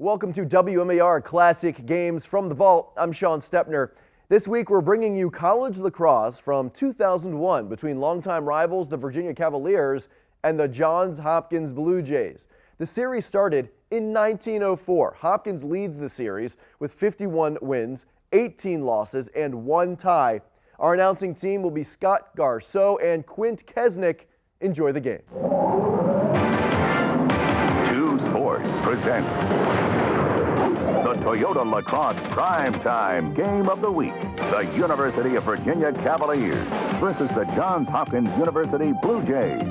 Welcome to WMAR Classic Games from the Vault. I'm Sean Stepner. This week we're bringing you college lacrosse from 2001 between longtime rivals the Virginia Cavaliers and the Johns Hopkins Blue Jays. The series started in 1904. Hopkins leads the series with 51 wins, 18 losses, and 1 tie. Our announcing team will be Scott Garceau and Quint Kesnick. Enjoy the game. Sports presents the Toyota Lacrosse Primetime Game of the Week. The University of Virginia Cavaliers versus the Johns Hopkins University Blue Jays.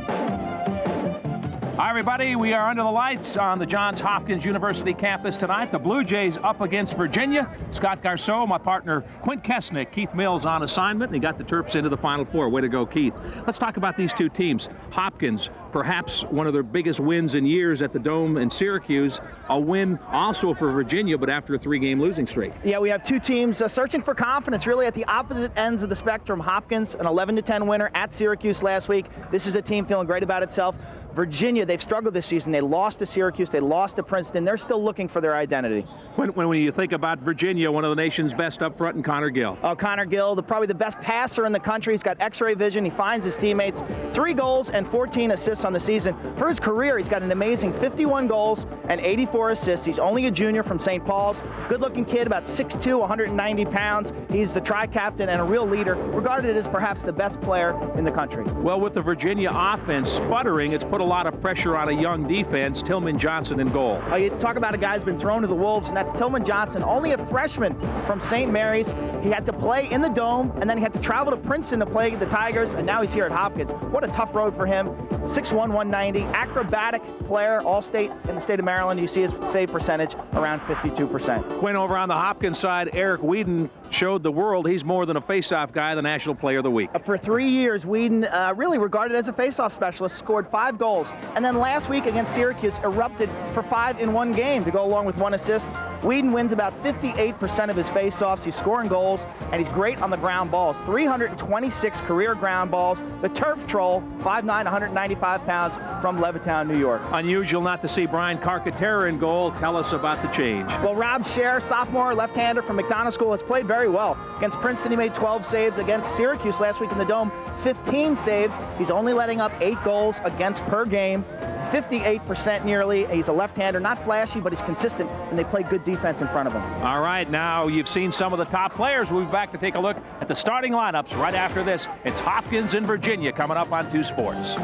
Hi, everybody. We are under the lights on the Johns Hopkins University campus tonight. The Blue Jays up against Virginia. Scott Garceau, my partner, Quint Kesnick. Keith Mills on assignment, and he got the Terps into the Final Four. Way to go, Keith. Let's talk about these two teams. Hopkins, perhaps one of their biggest wins in years at the Dome in Syracuse. A win also for Virginia, but after a 3-game losing streak. Yeah, we have two teams searching for confidence, really at the opposite ends of the spectrum. Hopkins, an 11-10 winner at Syracuse last week. This is a team feeling great about itself. Virginia, they've struggled this season. They lost to Syracuse. They lost to Princeton. They're still looking for their identity. When you think about Virginia, one of the nation's best up front, and Connor Gill. Oh, Connor Gill, probably the best passer in the country. He's got x-ray vision. He finds his teammates. 3 goals and 14 assists on the season. For his career, he's got an amazing 51 goals and 84 assists. He's only a junior from St. Paul's. Good-looking kid, about 6'2", 190 pounds. He's the tri-captain and a real leader, regarded as perhaps the best player in the country. Well, with the Virginia offense sputtering, it's put a lot of pressure on a young defense. Tillman Johnson in goal. You talk about a guy who's been thrown to the Wolves, and that's Tillman Johnson, only a freshman from St. Mary's. He had to play in the Dome, and then he had to travel to Princeton to play the Tigers, and now he's here at Hopkins. What a tough road for him. 6'1", 190, acrobatic player, all-state in the state of Maryland. You see his save percentage around 52%. Quinn, over on the Hopkins side, Eric Whedon showed the world he's more than a face-off guy, the National Player of the Week. For 3 years, Whedon, really regarded as a face-off specialist, scored 5 goals. And then last week against Syracuse, erupted for 5 in 1 game to go along with 1 assist. Whedon wins about 58% of his face-offs. He's scoring goals, and he's great on the ground balls. 326 career ground balls. The turf troll, 5'9", 195 pounds, from Levittown, New York. Unusual not to see Brian Carcaterra in goal. Tell us about the change. Well, Rob Scher, sophomore left-hander from McDonough School, has played very well. Against Princeton, he made 12 saves. Against Syracuse last week in the Dome, 15 saves. He's only letting up 8 goals against per game. 58% nearly. He's a left-hander, not flashy, but he's consistent, and they play good defense in front of him. All right, now you've seen some of the top players. We'll be back to take a look at the starting lineups right after this. It's Hopkins and Virginia coming up on 2 Sports.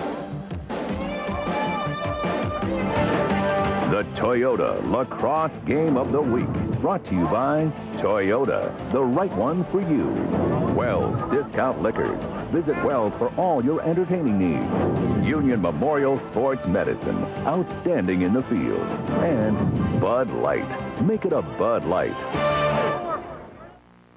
The Toyota Lacrosse Game of the Week, brought to you by Toyota, the right one for you. Wells Discount Liquors. Visit Wells for all your entertaining needs. Union Memorial Sports Medicine, outstanding in the field. And Bud Light. Make it a Bud Light.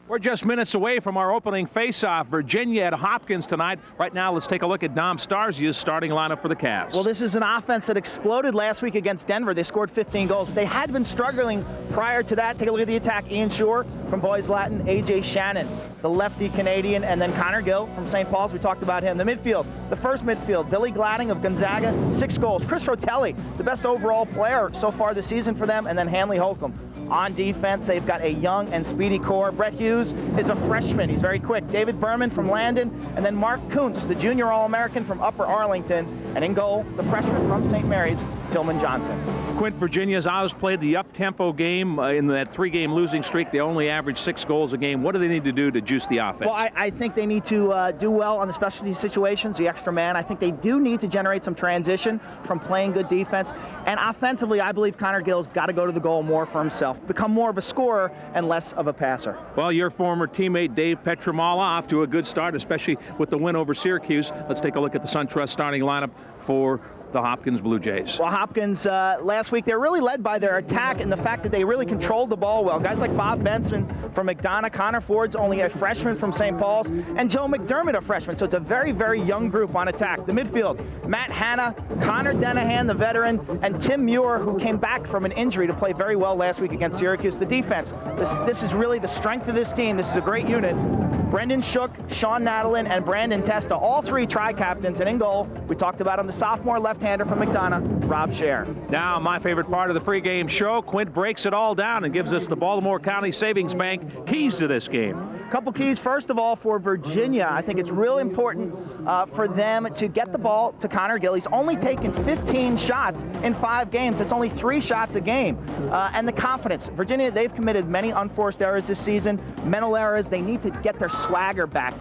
We're just minutes away from our opening face-off. Virginia at Hopkins tonight. Right now, let's take a look at Dom Starzia's starting lineup for the Cavs. Well, this is an offense that exploded last week against Denver. They scored 15 goals. They had been struggling prior to that. Take a look at the attack. Ian Shore from Boys Latin, A.J. Shannon, the lefty Canadian, and then Connor Gill from St. Paul's. We talked about him. The midfield, the first midfield, Billy Gladding of Gonzaga, 6 goals. Chris Rotelli, the best overall player so far this season for them, and then Hanley Holcomb. On defense, they've got a young and speedy core. Brett Hughes is a freshman. He's very quick. David Berman from Landon, and then Mark Kuntz, the junior All-American from Upper Arlington. And in goal, the freshman from St. Mary's, Tillman Johnson. Quint, Virginia's always played the up-tempo game in that 3-game losing streak. They only average 6 goals a game. What do they need to do to juice the offense? Well, I think they need to do well on the specialty situations, the extra man. I think they do need to generate some transition from playing good defense. And offensively, I believe Connor Gill's got to go to the goal more for himself, become more of a scorer and less of a passer. Well, your former teammate Dave Petramala off to a good start, especially with the win over Syracuse. Let's take a look at the SunTrust starting lineup for the Hopkins Blue Jays. Well, Hopkins, last week, they were really led by their attack and the fact that they really controlled the ball well. Guys like Bob Benson from McDonough, Connor Ford's only a freshman from St. Paul's, and Joe McDermott, a freshman. So it's a very, very young group on attack. The midfield, Matt Hanna, Connor Denahan, the veteran, and Tim Muir, who came back from an injury to play very well last week against Syracuse. The defense, this is really the strength of this team. This is a great unit. Brendan Shook, Sean Nadalin, and Brandon Testa, all 3 tri-captains, and in goal, we talked about him, the sophomore left left-hander from McDonough, Rob Scher. Now, my favorite part of the pregame show, Quint breaks it all down and gives us the Baltimore County Savings Bank keys to this game. Couple keys. First of all, for Virginia, I think it's real important for them to get the ball to Connor Gill. He's only taken 15 shots in 5 games. It's only 3 shots a game. And the confidence. Virginia, they've committed many unforced errors this season, mental errors. They need to get their swagger back.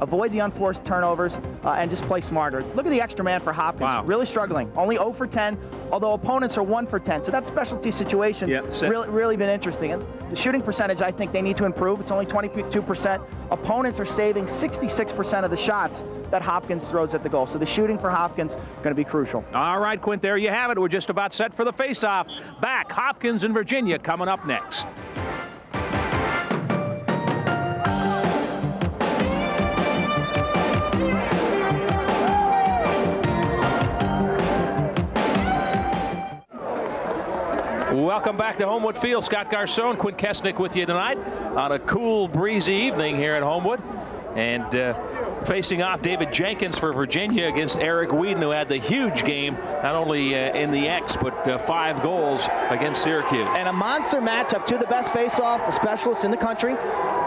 Avoid the unforced turnovers and just play smarter. Look at the extra man for Hopkins. Wow. Really struggling. Only 0 for 10, although opponents are 1 for 10. So that specialty situation really been interesting. And the shooting percentage, I think they need to improve. It's only 22%. Opponents are saving 66% of the shots that Hopkins throws at the goal. So the shooting for Hopkins going to be crucial. All right, Quint, there you have it. We're just about set for the face-off. Back, Hopkins and Virginia coming up next. Welcome back to Homewood Field. Scott Garcon, Quint Kesnick with you tonight on a cool, breezy evening here at Homewood. And facing off David Jenkins for Virginia against Eric Whedon, who had the huge game, not only in the X, but 5 goals against Syracuse. And a monster matchup, 2 of the best face-off specialists in the country.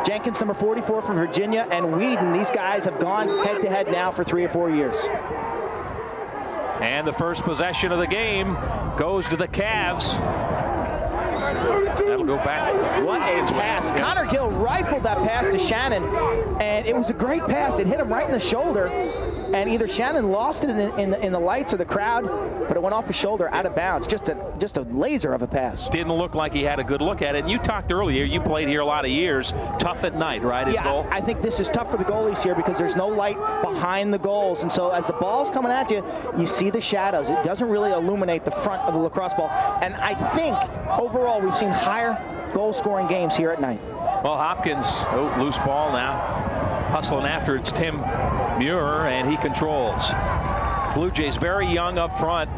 Jenkins, number 44 from Virginia, and Whedon. These guys have gone head-to-head now for 3 or 4 years. And the first possession of the game goes to the Cavs. That'll go back. What a pass. Connor Gill rifled that pass to Shannon, and it was a great pass. It hit him right in the shoulder, and either Shannon lost it in the lights or the crowd, but it went off his shoulder out of bounds. Just a laser of a pass. Didn't look like he had a good look at it. And you talked earlier, you played here a lot of years. Tough at night, right? Yeah, I think this is tough for the goalies here because there's no light behind the goals. And so as the ball's coming at you, you see the shadows. It doesn't really illuminate the front of the lacrosse ball. And I think overall we've seen higher goal-scoring games here at night. Well, Hopkins, loose ball now. Hustling after, it's Tim Muir, and he controls. Blue Jays very young up front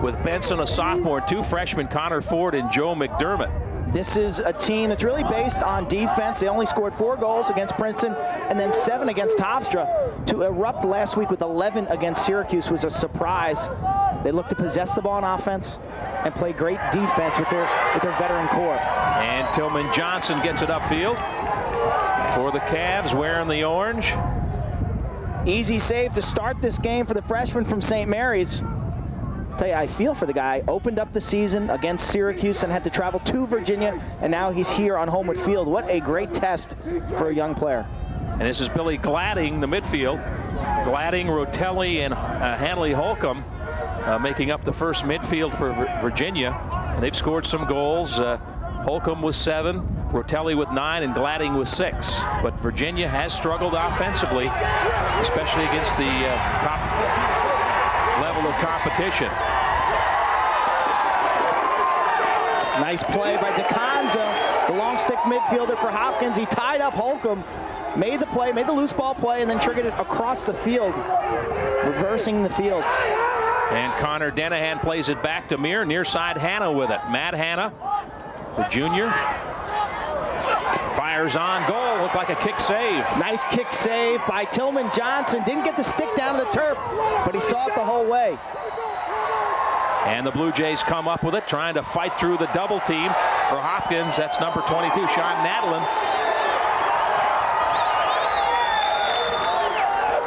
with Benson, a sophomore, 2 freshmen, Connor Ford and Joe McDermott. This is a team that's really based on defense. They only scored 4 goals against Princeton and then 7 against Hofstra. To erupt last week with 11 against Syracuse was a surprise. They look to possess the ball on offense and play great defense with their veteran core. And Tillman Johnson gets it upfield for the Cavs, wearing the orange. Easy save to start this game for the freshman from St. Mary's. Tell you, I feel for the guy. Opened up the season against Syracuse and had to travel to Virginia, and now he's here on Homewood Field. What a great test for a young player. And this is Billy Gladding, the midfield. Gladding, Rotelli, and Hanley Holcomb making up the first midfield for Virginia. And they've scored some goals. Holcomb with 7, Rotelli with 9, and Gladding with 6. But Virginia has struggled offensively, especially against the top level of competition. Nice play by DeConza, the long stick midfielder for Hopkins. He tied up Holcomb, made the play, made the loose ball play, and then triggered it across the field, reversing the field. And Connor Denahan plays it back to Muir, near side Hanna with it. Matt Hanna, the junior, fires on goal. Looked like a kick save. Nice kick save by Tillman Johnson. Didn't get the stick down to the turf, but he saw it the whole way. And the Blue Jays come up with it, trying to fight through the double team for Hopkins. That's number 22, Sean Nadlin.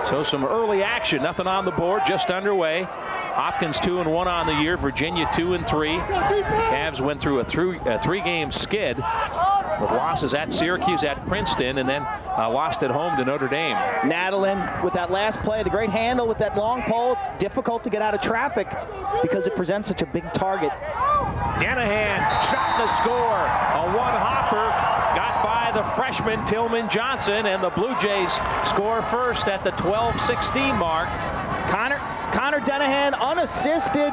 So some early action, nothing on the board, just underway. Hopkins 2-1 on the year, Virginia 2-3. Cavs went through a 3-game skid with losses at Syracuse, at Princeton, and then lost at home to Notre Dame. Nadlin with that last play, the great handle with that long pole. Difficult to get out of traffic because it presents such a big target. Denahan shot to score. A one-hopper got by the freshman Tillman Johnson, and the Blue Jays score first at the 12:16 mark. Connor Denahan unassisted.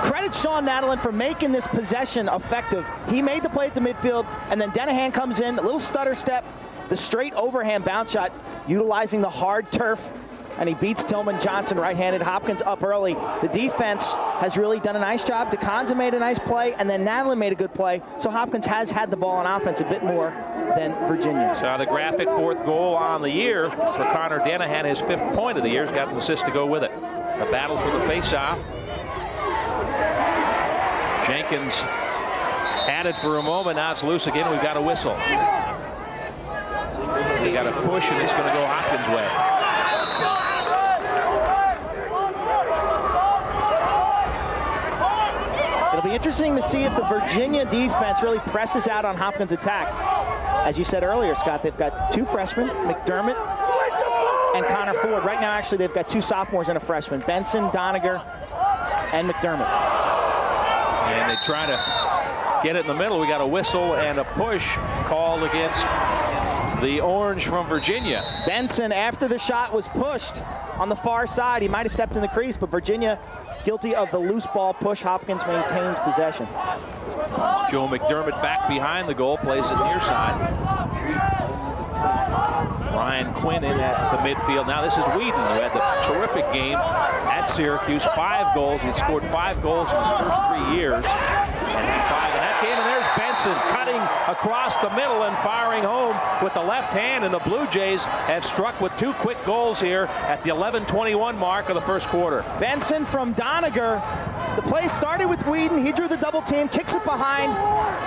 Credit Sean Nadlin for making this possession effective. He made the play at the midfield, and then Denahan comes in, a little stutter step, the straight overhand bounce shot, utilizing the hard turf, and he beats Tillman Johnson right-handed. Hopkins up early. The defense has really done a nice job. DeConza made a nice play, and then Nadlin made a good play. So Hopkins has had the ball on offense a bit more than Virginia. So the graphic 4th goal on the year for Connor Denahan, his 5th point of the year. He's got an assist to go with it. The battle for the face-off. Jenkins had it for a moment. Now it's loose again. We've got a whistle. He got a push, and it's going to go Hopkins' way. It'll be interesting to see if the Virginia defense really presses out on Hopkins' attack. As you said earlier, Scott, they've got 2 freshmen, McDermott and Connor Ford. Right now, actually, they've got 2 sophomores and a freshman, Benson, Doniger, and McDermott. And they try to get it in the middle. We got a whistle and a push called against the orange from Virginia. Benson, after the shot was pushed on the far side, he might have stepped in the crease, but Virginia guilty of the loose ball push. Hopkins maintains possession. Joe McDermott back behind the goal, plays it near side. Ryan Quinn in at the midfield. Now this is Whedon, who had the terrific game at Syracuse. 5 goals. He had scored 5 goals in his first 3 years. And had 5 in that game. And there's Benson cutting across the middle and firing home with the left hand. And the Blue Jays have struck with 2 quick goals here at the 11:21 mark of the first quarter. Benson from Doniger. The play started with Whedon. He drew the double team, kicks it behind.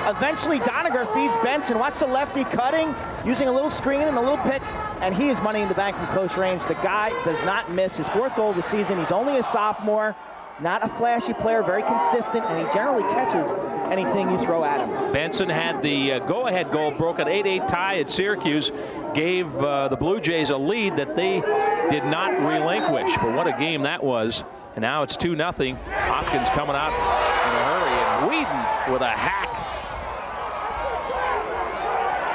Eventually Doniger feeds Benson. Watch the lefty cutting, using a little screen and a little pick, and he is money in the bank from close range. The guy does not miss. His 4th goal of the season. He's only a sophomore, not a flashy player, very consistent, and he generally catches anything you throw at him. Benson had the go-ahead goal, broke an 8-8 tie at Syracuse, gave the Blue Jays a lead that they did not relinquish. But what a game that was. And now it's 2-0. Hopkins coming out in a hurry, and Whedon with a hack.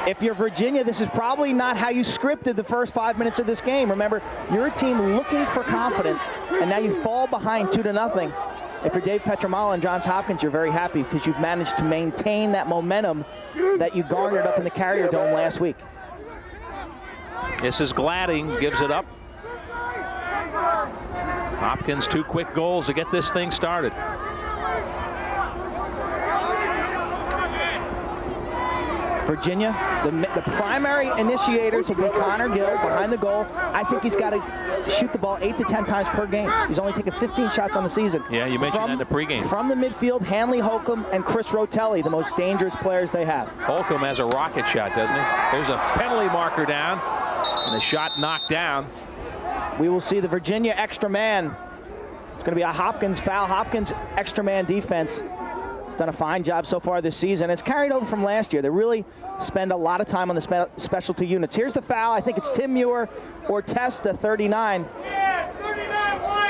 If you're Virginia, this is probably not how you scripted the first 5 minutes of this game. Remember, you're a team looking for confidence, and now you fall behind 2-0. If you're Dave Petromala and Johns Hopkins, you're very happy because you've managed to maintain that momentum that you garnered up in the Carrier Dome last week. This is Gladding, gives it up. Hopkins, 2 quick goals to get this thing started. Virginia, the primary initiators will be Connor Gill behind the goal. I think he's got to shoot the ball 8 to 10 times per game. He's only taken 15 shots on the season. Yeah, you mentioned that in the pregame. From the midfield, Hanley Holcomb and Chris Rotelli, the most dangerous players they have. Holcomb has a rocket shot, doesn't he? There's a penalty marker down, and the shot knocked down. We will see the Virginia extra man. It's going to be a Hopkins foul. Hopkins extra man defense. He's done a fine job so far this season. It's carried over from last year. They really spend a lot of time on the specialty units. Here's the foul. I think it's Tim Muir or Testa, 39.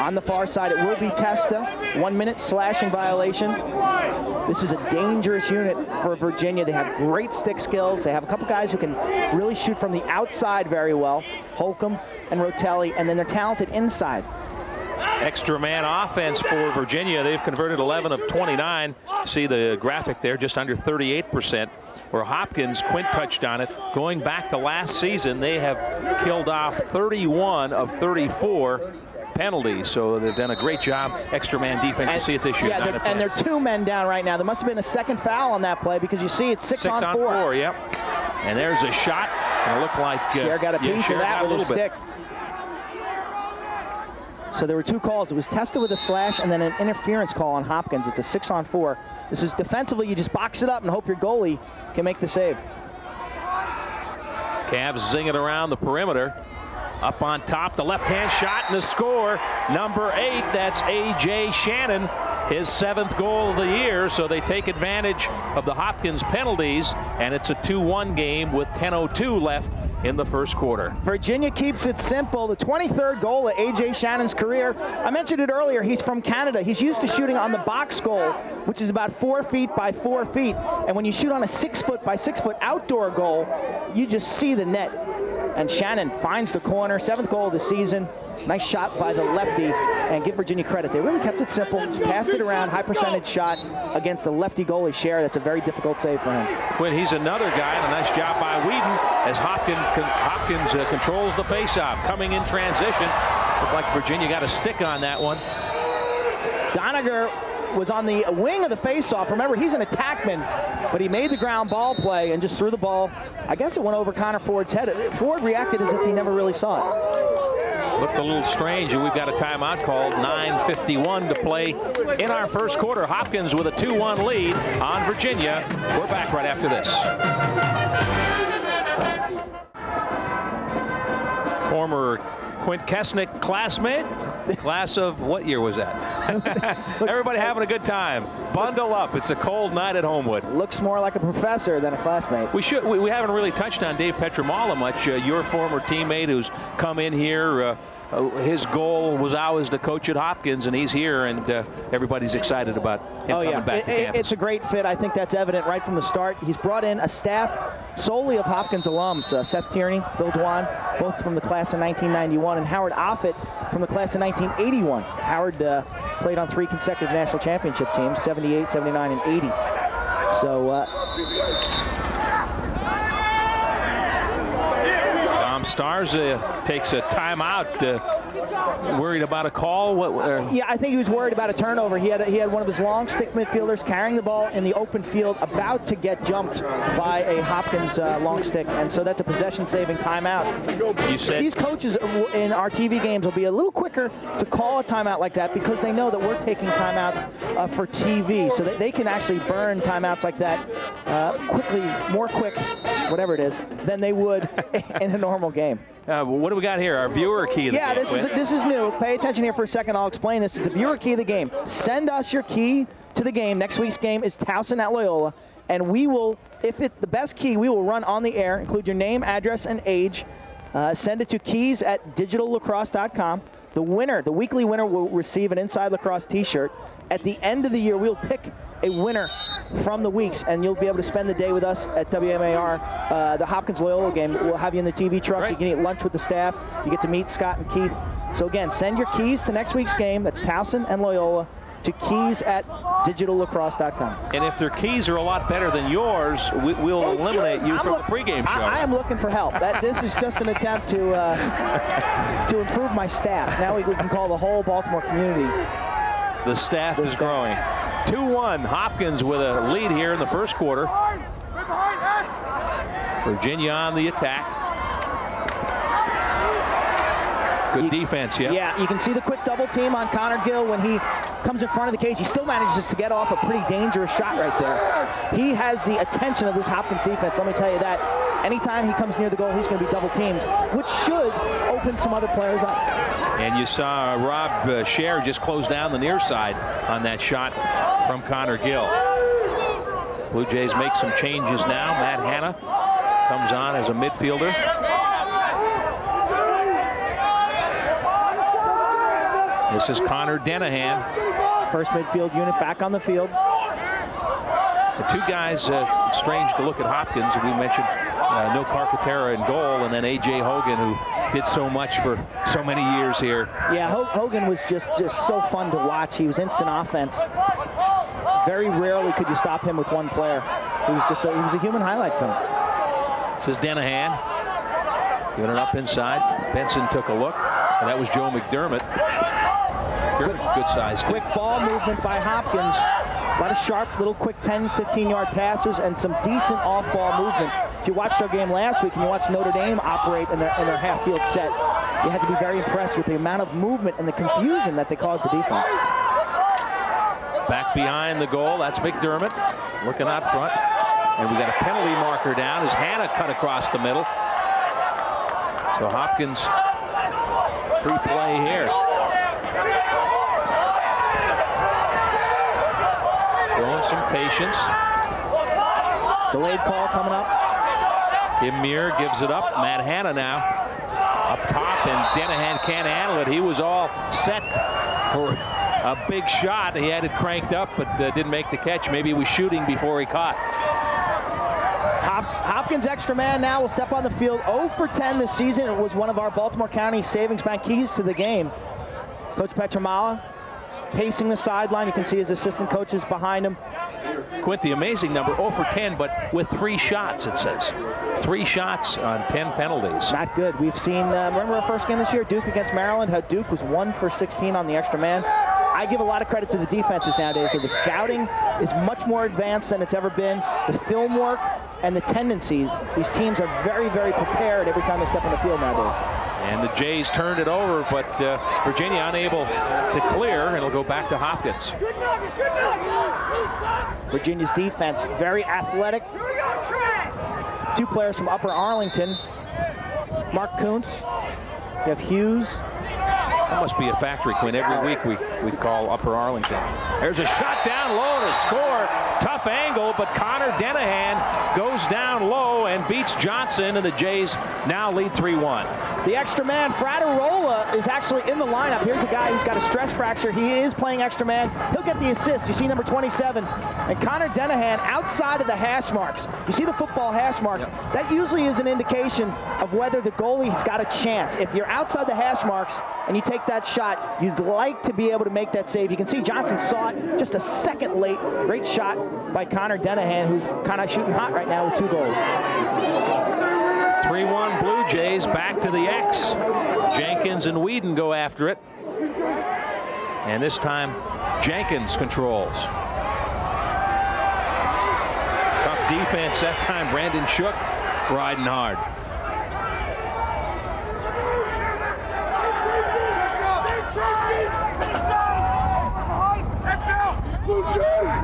On the far side, it will be Testa. 1 minute slashing violation. This is a dangerous unit for Virginia. They have great stick skills. They have a couple guys who can really shoot from the outside very well. Holcomb and Rotelli, and then they're talented inside. Extra man offense for Virginia. They've converted 11 of 29. See the graphic there, just under 38%. Where Hopkins, Quint touched on it. Going back to last season, they have killed off 31 of 34 penalties. So they've done a great job. Extra man defense. You see it this year. Yeah, and they're 2 men down right now. There must have been a second foul on that play because you see it's 6 on 4. Yep. And there's a shot. And it looked like Cher got a piece of that with his stick. So there were 2 calls. It was Testa with a slash and then an interference call on Hopkins. It's a 6 on 4. This is defensively, you just box it up and hope your goalie can make the save. Cavs zing it around the perimeter. Up on top, the left-hand shot and the score. Number 8, that's A.J. Shannon, his 7th goal of the year. So they take advantage of the Hopkins penalties, and it's a 2-1 game with 10:02 left in the first quarter. Virginia keeps it simple. The 23rd goal of A.J. Shannon's career. I mentioned it earlier. He's from Canada. He's used to shooting on the box goal, which is about 4 feet by 4 feet. And when you shoot on a 6 foot by 6 foot outdoor goal, you just see the net. And Shannon finds the corner. 7th goal of the season. Nice shot by the lefty, and give Virginia credit. They really kept it simple, just passed it around, high percentage shot against the lefty goalie Cher. That's a very difficult save for him. Quinn, he's another guy, and a nice job by Whedon as Hopkins controls the faceoff. Coming in transition. Looked like Virginia got a stick on that one. Doniger was on the wing of the faceoff. Remember, he's an attackman, but he made the ground ball play and just threw the ball. I guess it went over Connor Ford's head. Ford reacted as if he never really saw it. Looked a little strange, and we've got a timeout called. 9:51 to play in our first quarter. Hopkins with a 2-1 lead on Virginia. We're back right after this. Former Quint Kesnick classmate. Class of what year was that? Everybody having a good time. Bundle up. It's a cold night at Homewood. Looks more like a professor than a classmate. We haven't really touched on Dave Petramala much. Your former teammate who's come in here. His goal was always to coach at Hopkins, and he's here, and everybody's excited about him coming back to campus. It's a great fit. I think that's evident right from the start. He's brought in a staff solely of Hopkins alums. Seth Tierney, Bill Dwan, both from the class of 1991, and Howard Offit from the class of 1981. Howard played on 3 consecutive national championship teams, 78, 79, and 80. So Stars takes a timeout, worried about a call. Yeah, I think he was worried about a turnover. He had one of his long stick midfielders carrying the ball in the open field, about to get jumped by a Hopkins long stick, and so that's a possession-saving timeout. You said these coaches in our TV games will be a little quicker to call a timeout like that because they know that we're taking timeouts for TV, so that they can actually burn timeouts like that quickly, more quick, whatever it is, than they would in a normal game. What do we got here? Our viewer key of the game. Yeah, this is new. Pay attention here for a second. I'll explain this. It's the viewer key of the game. Send us your key to the game. Next week's game is Towson at Loyola, and we will, if it's the best key, we will run on the air. Include your name, address, and age. Send it to keys@digitallacrosse.com. The winner, the weekly winner, will receive an Inside Lacrosse T-shirt. At the end of the year, we'll pick a winner from the weeks, and you'll be able to spend the day with us at WMAR. The Hopkins Loyola game, we'll have you in the TV truck. Great. You can eat lunch with the staff. You get to meet Scott and Keith. So again, send your keys to next week's game. That's Towson and Loyola to keys@digitallacrosse.com. And if their keys are a lot better than yours, we'll eliminate you from the pregame show. I am looking for help. This is just an attempt to improve my staff. Now we can call the whole Baltimore community. The staff is growing. 2-1, Hopkins with a lead here in the first quarter. Virginia on the attack. Good defense, yeah. Yeah, you can see the quick double team on Connor Gill when he comes in front of the cage. He still manages to get off a pretty dangerous shot right there. He has the attention of this Hopkins defense, let me tell you that. Anytime he comes near the goal, he's going to be double teamed, which should open some other players up. And you saw Rob Scher just close down the near side on that shot from Connor Gill. Blue Jays make some changes now. Matt Hanna comes on as a midfielder. This is Connor Denahan. First midfield unit back on the field. The two guys, strange to look at Hopkins. We mentioned no Carcaterra in goal, and then A.J. Hogan, who did so much for so many years here. Yeah, Hogan was just so fun to watch. He was instant offense. Very rarely could you stop him with one player. He was a human highlight film. This is Denahan. Giving it up inside. Benson took a look, and that was Joe McDermott. Good size, too. Quick ball movement by Hopkins. A lot of sharp, little quick 10, 15-yard passes and some decent off-ball movement. If you watched our game last week and you watched Notre Dame operate in their half-field set, you had to be very impressed with the amount of movement and the confusion that they caused the defense. Back behind the goal, that's McDermott looking out front. And we got a penalty marker down as Hanna cut across the middle. So Hopkins, free play here. Showing some patience. Delayed call coming up. Tim Muir gives it up. Matt Hanna now up top, and Denahan can't handle it. He was all set for a big shot. He had it cranked up, but didn't make the catch. Maybe he was shooting before he caught. Hopkins extra man now will step on the field. 0 for 10 this season. It was one of our Baltimore County Savings Bank keys to the game. Coach Petramala pacing the sideline. You can see his assistant coaches behind him. Quint, the amazing number, 0 for 10, but with 3 shots, it says. 3 shots on 10 penalties. Not good. We've seen, remember our first game this year, Duke against Maryland, how Duke was 1 for 16 on the extra man. I give a lot of credit to the defenses nowadays. So the scouting is much more advanced than it's ever been. The film work and the tendencies, these teams are very, very prepared every time they step on the field nowadays. And the Jays turned it over, but Virginia unable to clear, and it'll go back to Hopkins. Virginia's defense, very athletic. Two players from Upper Arlington. Mark Kuntz, you have Hughes. That must be a factory, Quinn. Every week we call Upper Arlington. There's a shot down low to score. Tough angle, but Connor Denahan goes down low and beats Johnson, and the Jays now lead 3-1. The extra man, Fratarola, is actually in the lineup. Here's a guy who's got a stress fracture. He is playing extra man. He'll get the assist. You see number 27. And Connor Denahan outside of the hash marks. You see the football hash marks. Yep. That usually is an indication of whether the goalie's got a chance. If you're outside the hash marks and you take that shot, you'd like to be able to make that save. You can see Johnson saw it just a second late. Great shot by Connor Denahan, who's kind of shooting hot right now with 2 goals. 3-1 Blue Jays, back to the X. Jenkins and Whedon go after it. And this time, Jenkins controls. Tough defense that time. Brandon Shook riding hard.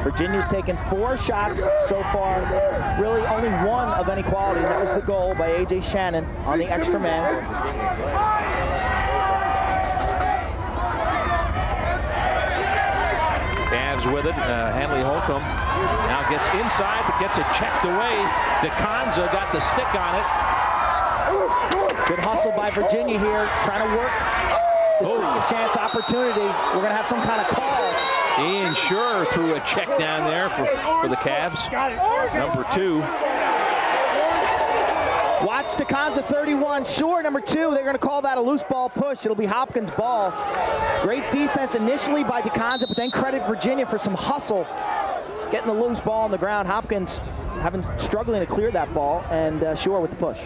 Virginia's taken 4 shots so far, really only 1 of any quality, and that was the goal by A.J. Shannon on the extra man. Cavs with it. Hanley Holcomb now gets inside, but gets it checked away. DeConza got the stick on it. Good hustle by Virginia here, trying to work this second chance opportunity. We're going to have some kind of call. Ian Schur threw a check down there for the Cavs. Number 2. Watch DeConza 31. Schur number 2. They're going to call that a loose ball push. It'll be Hopkins' ball. Great defense initially by DeConza, but then credit Virginia for some hustle, getting the loose ball on the ground. Hopkins struggling to clear that ball, and Schur with the push.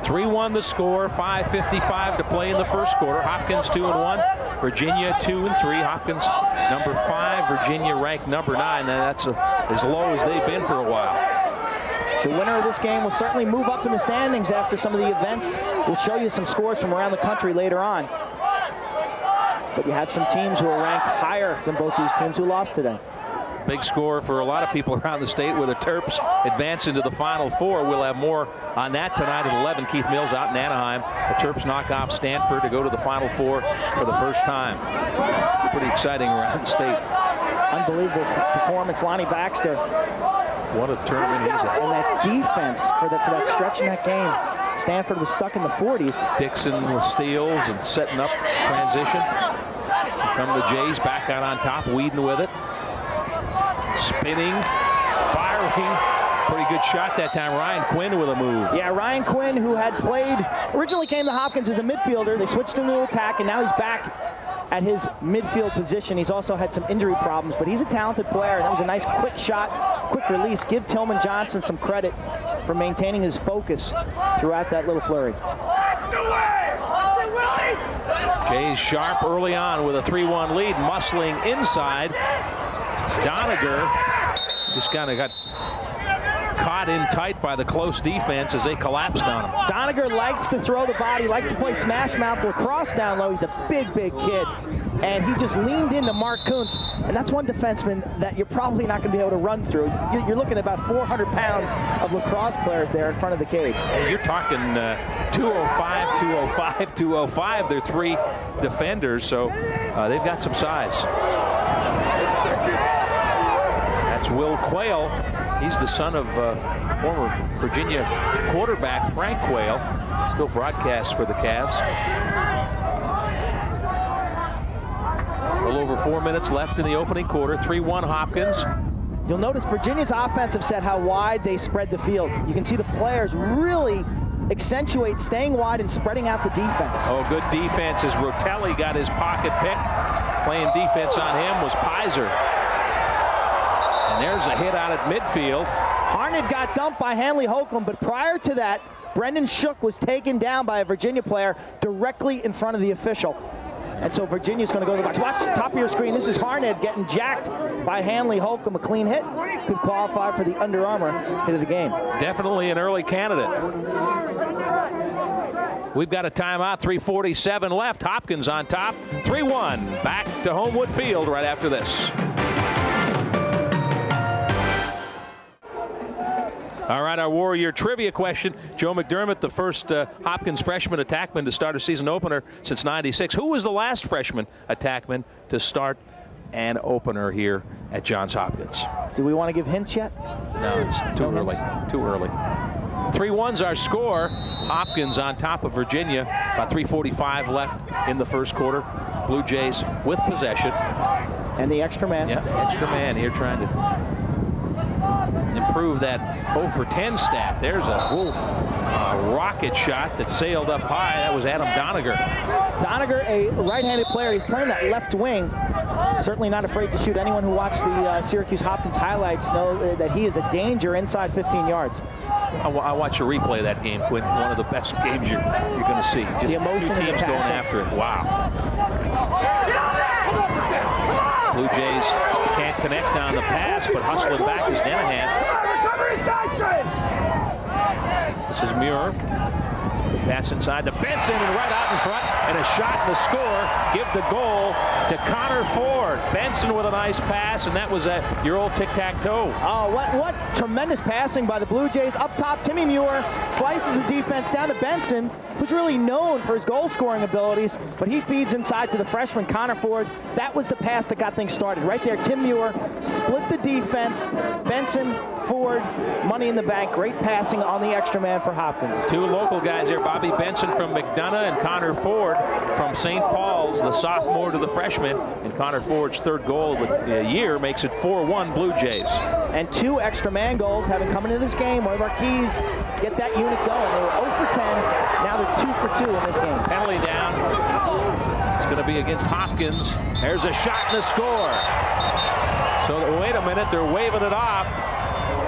3-1 the score, 5:55 to play in the first quarter. Hopkins 2-1, Virginia 2-3. Hopkins number 5, Virginia ranked number 9, and that's as low as they've been for a while. The winner of this game will certainly move up in the standings after some of the events. We'll show you some scores from around the country later on. But you have some teams who are ranked higher than both these teams who lost today. Big score for a lot of people around the state, with the Terps advance into the Final Four. We'll have more on that tonight at 11. Keith Mills out in Anaheim. The Terps knock off Stanford to go to the Final Four for the first time. Pretty exciting around the state. Unbelievable performance, Lonnie Baxter. What a tournament he's at. And that defense for that stretch in that game. Stanford was stuck in the 40s. Dixon with steals and setting up transition. Here come the Jays back out on top. Whedon with it. Spinning, firing, pretty good shot that time. Ryan Quinn with a move. Yeah, Ryan Quinn, who had originally came to Hopkins as a midfielder. They switched him to attack, and now he's back at his midfield position. He's also had some injury problems, but he's a talented player, and that was a nice quick shot, quick release. Give Tillman Johnson some credit for maintaining his focus throughout that little flurry. Jays sharp early on with a 3-1 lead, muscling inside. Doniger just kind of got caught in tight by the close defense as they collapsed on him. Doniger likes to throw the body, likes to play smash mouth lacrosse down low. He's a big kid. And he just leaned into Mark Kuntz. And that's one defenseman that you're probably not going to be able to run through. You're looking at about 400 pounds of lacrosse players there in front of the cage. You're talking 205, 205, 205. They're 3 defenders, so they've got some size. That's Will Quayle. He's the son of former Virginia quarterback Frank Quayle. Still broadcasts for the Cavs. A little over 4 minutes left in the opening quarter. 3-1 Hopkins. You'll notice Virginia's offensive set, how wide they spread the field. You can see the players really accentuate staying wide and spreading out the defense. Oh, good defense as Rotelli got his pocket picked. Playing defense on him was Pizer. And there's a hit out at midfield. Harned got dumped by Hanley Holcomb, but prior to that, Brendan Shook was taken down by a Virginia player directly in front of the official. And so Virginia's going to go to the box. Watch top of your screen. This is Harned getting jacked by Hanley Holcomb. A clean hit. Could qualify for the Under Armour hit of the game. Definitely an early candidate. We've got a timeout, 3:47 left. Hopkins on top, 3-1. Back to Homewood Field right after this. All right, our Warrior trivia question. Joe McDermott, the first Hopkins freshman attackman to start a season opener since '96. Who was the last freshman attackman to start an opener here at Johns Hopkins? Do we want to give hints yet? No, it's too early. Too early. 3-1's our score. Hopkins on top of Virginia. About 3:45 left in the first quarter. Blue Jays with possession. And the extra man. Yeah, extra man here trying to improve that 0 for 10 stat. There's a rocket shot that sailed up high. That was Adam Doniger. Doniger, a right-handed player. He's playing that left wing. Certainly not afraid to shoot. Anyone who watched the Syracuse Hopkins highlights know that he is a danger inside 15 yards. I watched a replay of that game, Quinn. One of the best games you're going to see. Just the emotion two teams going after it. Wow. Blue Jays can't connect on the pass, but hustling back is Denahan. This is Muir. Pass inside to Benson and right out in front, and a shot and a score. Give the goal to Connor Ford. Benson with a nice pass, and that was your old tic-tac-toe. Oh, what tremendous passing by the Blue Jays. Up top, Timmy Muir slices the defense down to Benson, who's really known for his goal-scoring abilities, but he feeds inside to the freshman, Connor Ford. That was the pass that got things started. Right there, Tim Muir split the defense. Benson, Ford, money in the bank. Great passing on the extra man for Hopkins. Two local guys here, Bobby Benson from McDonough and Connor Ford from St. Paul's, the sophomore to the freshman. And Connor Ford's third goal of the year makes it 4-1 Blue Jays. And two extra man goals having come into this game. One of our keys, get that unit going. They were 0 for 10. Now they're 2 for 2 in this game. Penalty down. It's going to be against Hopkins. There's a shot and a score. So wait a minute, they're waving it off.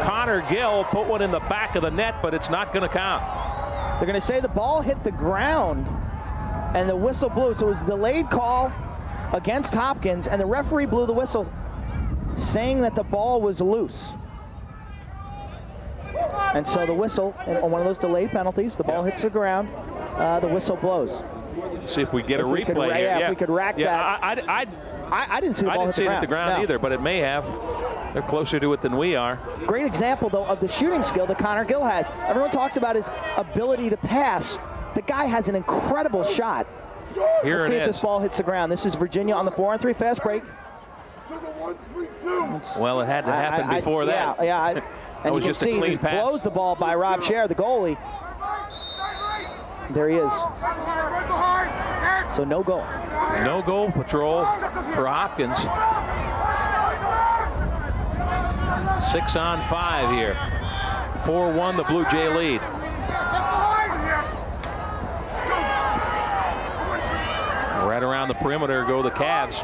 Connor Gill put one in the back of the net, but it's not going to count. They're going to say the ball hit the ground and the whistle blew. So it was a delayed call against Hopkins, and the referee blew the whistle saying that the ball was loose. And so the whistle, on one of those delayed penalties, the ball hits the ground, the whistle blows. See if we get a replay here. Yeah, if we could rack that. I didn't see the ball I didn't see it hit the ground no. either, but it may have. They're closer to it than we are. Great example, though, of the shooting skill that Connor Gill has. Everyone talks about his ability to pass. The guy has an incredible shot. Here Let's see it if is. this ball hits the ground. This is Virginia on the 4-on-3 fast break. Well, it had to happen before that. Yeah. And you can just a see he clean just pass. blows the ball by Rob Scher, the goalie. There he is. So no goal. No goal patrol for Hopkins. 6 on 5 here. 4-1 the Blue Jay lead. Right around the perimeter go the Cavs.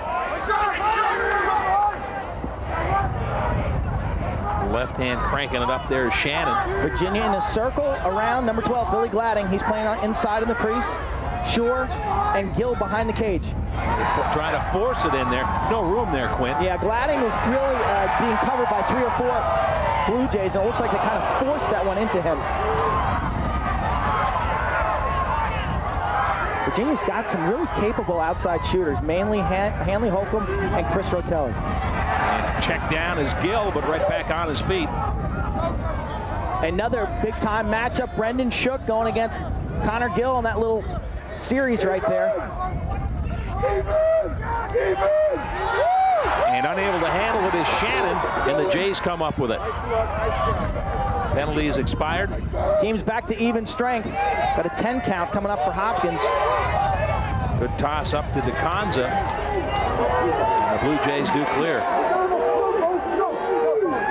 Left hand cranking it up there is Shannon. Virginia in a circle around number 12, Billy Gladding. He's playing on inside in the crease. Shore and Gill behind the cage. Trying to force it in there. No room there, Quinn. Yeah, Gladding was really being covered by 3 or 4 Blue Jays, and it looks like they kind of forced that one into him. Virginia's got some really capable outside shooters, mainly Hanley Holcomb and Chris Rotelli. And check down is Gill, but right back on his feet. Another big-time matchup. Brendan Shook going against Connor Gill in that little series right there. And unable to handle it is Shannon, and the Jays come up with it. Penalties expired. Team's back to even strength. Got a 10 count coming up for Hopkins. Good toss up to DeConza. And the Blue Jays do clear.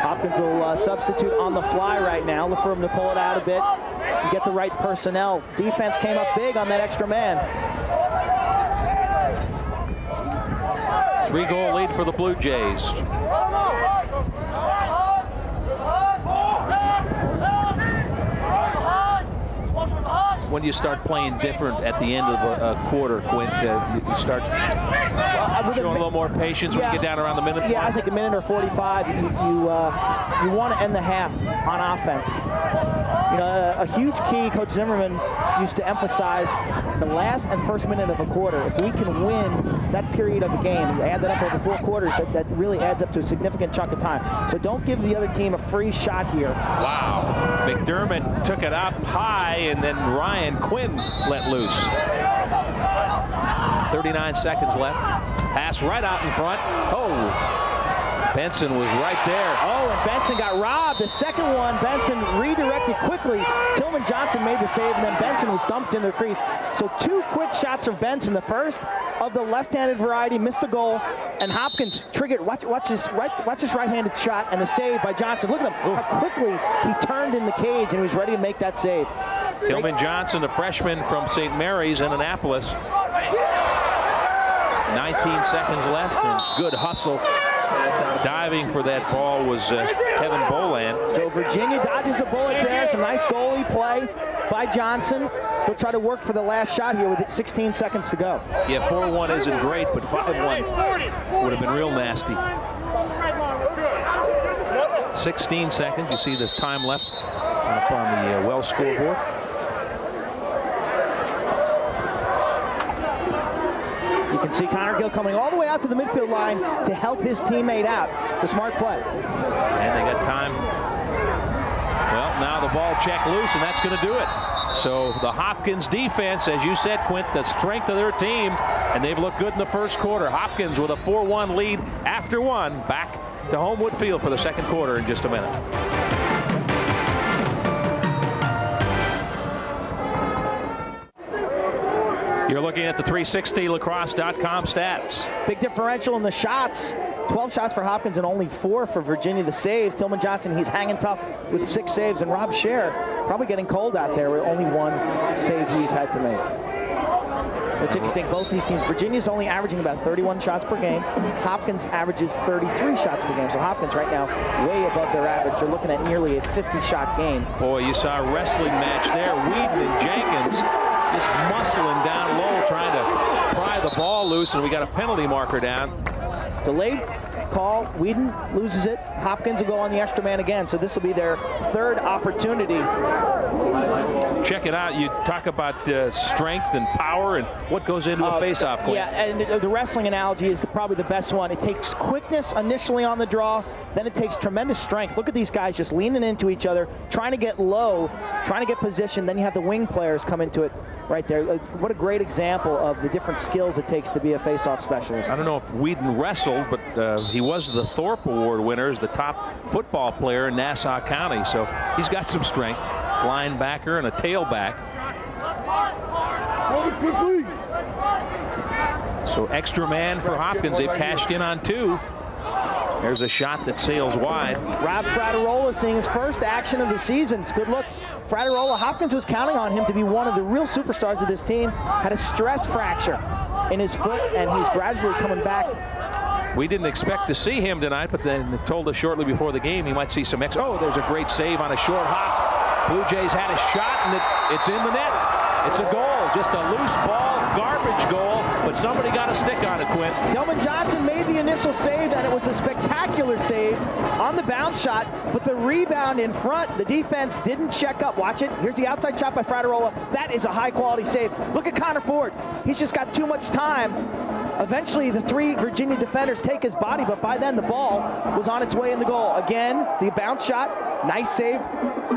Hopkins will substitute on the fly right now. Look for him to pull it out a bit and get the right personnel. Defense came up big on that extra man. 3-goal lead for the Blue Jays. when you start playing different at the end of a quarter, Quint? You start showing a little more patience when you get down around the minute mark? Yeah, I think a minute or 45, you want to end the half on offense. You know, a huge key, Coach Zimmerman used to emphasize the last and first minute of a quarter. If we can win that period of a game, you add that up over 4 quarters, that really adds up to a significant chunk of time. So don't give the other team a free shot here. Wow. McDermott took it up high, and then Ryan Quinn let loose. 39 seconds left. Pass right out in front. Oh. Benson was right there. Oh, and Benson got robbed. The second one, Benson redirected quickly. Tillman Johnson made the save, and then Benson was dumped in the crease. So 2 quick shots of Benson. The first of the left-handed variety missed the goal, and Hopkins triggered. Watch this right-handed shot and the save by Johnson. Look at him, how quickly he turned in the cage, and he was ready to make that save. Tillman Johnson, the freshman from St. Mary's in Annapolis. 19 seconds left, and good hustle. Diving for that ball was Kevin Boland. So Virginia dodges a bullet there. Some nice goalie play by Johnson. They'll try to work for the last shot here with 16 seconds to go. Yeah, 4-1 isn't great, but 5-1 would have been real nasty. 16 seconds. You see the time left up on the Wells scoreboard. You can see Connor Gill coming all the way out to the midfield line to help his teammate out. It's a smart play. And they got time. Well, now the ball checked loose, and that's going to do it. So the Hopkins defense, as you said, Quint, the strength of their team, and they've looked good in the first quarter. Hopkins with a 4-1 lead after one. Back to Homewood Field for the second quarter in just a minute. You're looking at the 360lacrosse.com stats. Big differential in the shots. 12 shots for Hopkins and only 4 for Virginia. The saves, Tillman Johnson, he's hanging tough with 6 saves. And Rob Scher probably getting cold out there with only 1 save he's had to make. It's interesting, both these teams, Virginia's only averaging about 31 shots per game. Hopkins averages 33 shots per game. So Hopkins right now way above their average. They're looking at nearly a 50-shot game. Boy, you saw a wrestling match there. Whedon and Jenkins just muscling down low, trying to pry the ball loose, and we got a penalty marker down. Delayed call. Whedon loses it. Hopkins will go on the extra man again. So this will be their 3rd opportunity. Check it out. You talk about strength and power and what goes into a face-off. Yeah, and the wrestling analogy is probably the best one. It takes quickness initially on the draw, then it takes tremendous strength. Look at these guys just leaning into each other, trying to get low, trying to get position. Then you have the wing players come into it right there. What a great example of the different skills it takes to be a face-off specialist. I don't know if Whedon wrestled, but he was the Thorpe Award winner as the top football player in Nassau County, so he's got some strength. Linebacker and a tailback. So extra man for Hopkins. They've cashed in on 2. There's a shot that sails wide. Rob Fraterola seeing his first action of the season. It's a good look. Fraterola, Hopkins was counting on him to be one of the real superstars of this team. Had a stress fracture in his foot, and he's gradually coming back. We didn't expect to see him tonight, but then told us shortly before the game he might see some Oh, there's a great save on a short hop. Blue Jays had a shot, and it's in the net. It's a goal, just a loose ball, garbage goal, but somebody got a stick on it, Quint. Tillman Johnson made the initial save, and it was a spectacular save on the bounce shot, but the rebound in front, the defense didn't check up. Watch it. Here's the outside shot by Fraterola. That is a high-quality save. Look at Connor Ford. He's just got too much time. Eventually, the 3 Virginia defenders take his body, but by then the ball was on its way in the goal. Again, the bounce shot, nice save.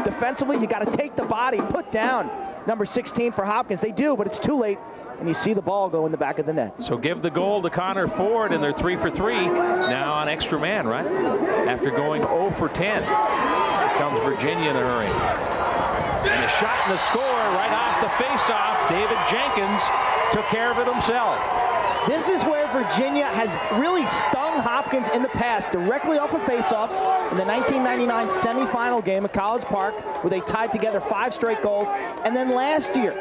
Defensively, you got to take the body, put down number 16 for Hopkins. They do, but it's too late, and you see the ball go in the back of the net. So give the goal to Connor Ford, and they're 3 for 3 now on extra man, right? After going 0 for 10. Here comes Virginia in a hurry. And a shot and a score right off the face-off. David Jenkins took care of it himself. This is where Virginia has really stung Hopkins in the past, directly off of faceoffs in the 1999 semifinal game at College Park, where they tied together 5 straight goals. And then last year,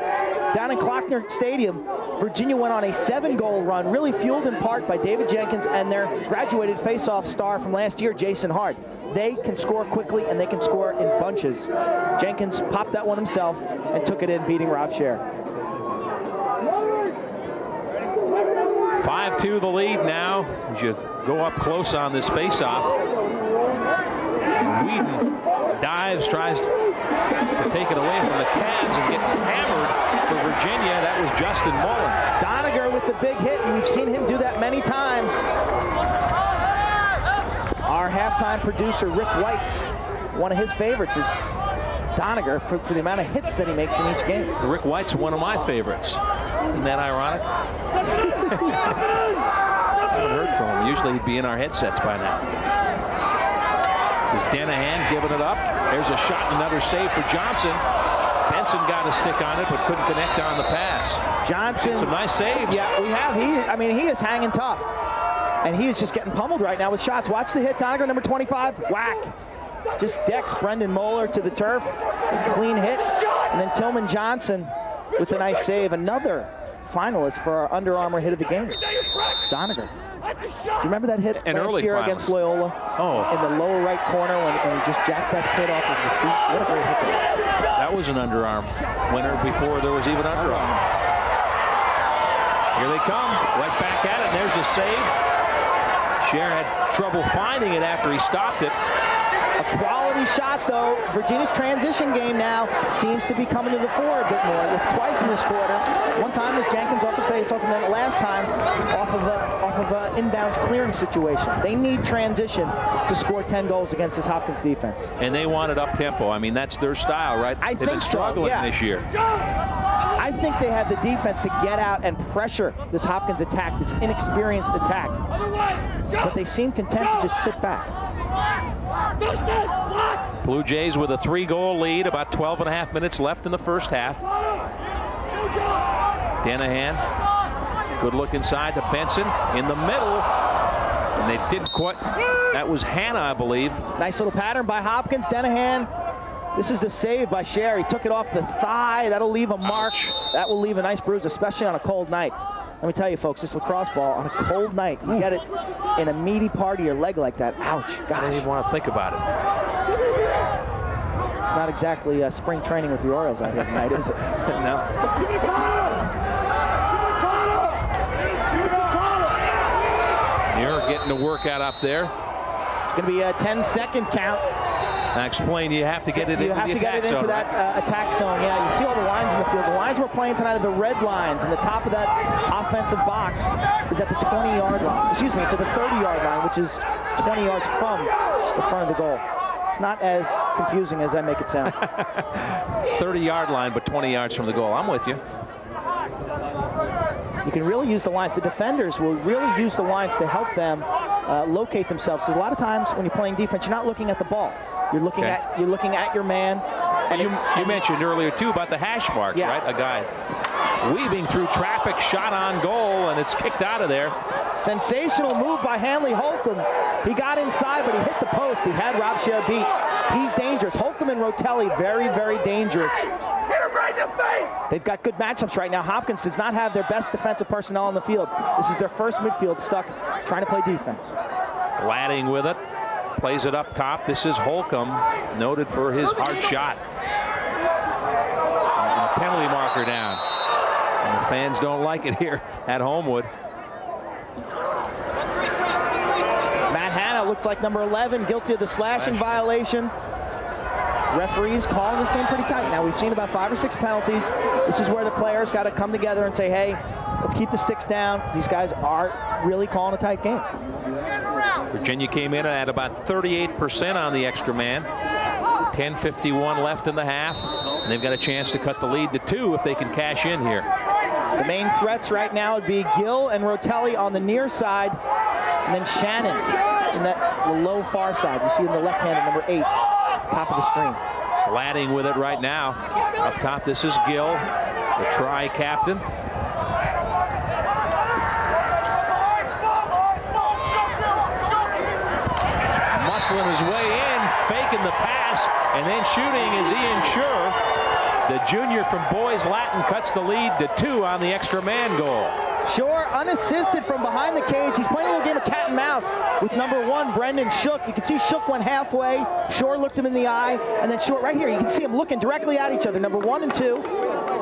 down in Klockner Stadium, Virginia went on a 7-goal run, really fueled in part by David Jenkins and their graduated face-off star from last year, Jason Hart. They can score quickly and they can score in bunches. Jenkins popped that one himself and took it in, beating Rob Scher. 5-2 the lead now as you go up close on this face-off. Whedon dives, tries to take it away from the Cavs and get hammered for Virginia. That was Justin Mullen. Doniger with the big hit, and we've seen him do that many times. Our halftime producer, Rick White, one of his favorites is Doniger for the amount of hits that he makes in each game. Rick White's one of my favorites. Isn't that ironic? I haven't heard from him. Usually he'd be in our headsets by now. This is Denahan giving it up. There's a shot and another save for Johnson. Benson got a stick on it but couldn't connect on the pass. Johnson. Some nice saves. Yeah, we have. He is hanging tough. And he is just getting pummeled right now with shots. Watch the hit. Doniger, number 25. Whack. Just decks Brendan Moeller to the turf. It's a clean hit. And then Tillman Johnson with a nice save. Another finalist for our Under Armour hit of the game. Doniger. Do you remember that hit last year against Loyola? Oh. In the lower right corner when he just jacked that kid off of his feet. What a great hit. That was an underarm winner before there was even underarm. Here they come. Right back at it. And there's a save. Scher had trouble finding it after he stopped it. A quality shot, though. Virginia's transition game now seems to be coming to the fore a bit more. It's twice in this quarter. One time was Jenkins off the faceoff, and then the last time off of a inbounds clearing situation. They need transition to score 10 goals against this Hopkins defense. And they want it up tempo. I mean, that's their style, right? They've been struggling this year. I think they have the defense to get out and pressure this Hopkins attack, this inexperienced attack. But they seem content to just sit back. Blue Jays with a 3-goal lead, about 12.5 minutes left in the first half. Denahan, good look inside to Benson in the middle, and they didn't quite. That was Hannah, I believe. Nice little pattern by Hopkins. Denahan. This is the save by Scher. He took it off the thigh. That'll leave a mark. That will leave a nice bruise, especially on a cold night. Let me tell you, folks, this lacrosse ball on a cold night, you get it in a meaty part of your leg like that. Ouch, gosh. I don't even want to think about it. It's not exactly spring training with the Orioles out here tonight, is it? No. You're getting the workout up there. It's going to be a 10-second count. I explained you have to get it into the attack zone. You have to get it into that attack zone. Yeah, you see all the lines in the field. The lines we're playing tonight are the red lines, and the top of that offensive box is at the 20-yard line. Excuse me, it's at the 30-yard line, which is 20 yards from the front of the goal. It's not as confusing as I make it sound. 30-yard line, but 20 yards from the goal. I'm with you. You can really use the lines. The defenders will really use the lines to help them locate themselves. Because a lot of times when you're playing defense, you're not looking at the ball. You're looking at your man. And you mentioned earlier too about the hash marks, right? A guy weaving through traffic, shot on goal, and it's kicked out of there. Sensational move by Hanley Holcomb. He got inside, but he hit the post. He had Rob Scher beat. He's dangerous. Holcomb and Rotelli, very, very dangerous. Hit him right in the face! They've got good matchups right now. Hopkins does not have their best defensive personnel on the field. This is their first midfield stuck trying to play defense. Gladding with it. Plays it up top. This is Holcomb, noted for his hard shot. And a penalty marker down. And the fans don't like it here at Homewood. Matt Hanna looked like number 11, guilty of the slashing violation. Referees calling this game pretty tight. Now, we've seen about 5 or 6 penalties. This is where the players got to come together and say, hey, let's keep the sticks down. These guys are really calling a tight game. Virginia came in at about 38% on the extra man. 10:51 left in the half. And they've got a chance to cut the lead to 2 if they can cash in here. The main threats right now would be Gill and Rotelli on the near side, and then Shannon in the low far side. You see in the left-handed number 8, top of the screen. Gladding with it right now. Up top, this is Gill, the tri-captain. Muscling his way in, faking the pass, and then shooting is Ian Schur. The The junior from Boys Latin cuts the lead to 2 on the extra man goal. Shore unassisted from behind the cage. He's playing a little game of cat and mouse with number 1, Brendan Shook. You can see Shook went halfway. Shore looked him in the eye, and then Shore right here, you can see them looking directly at each other, number 1 and 2.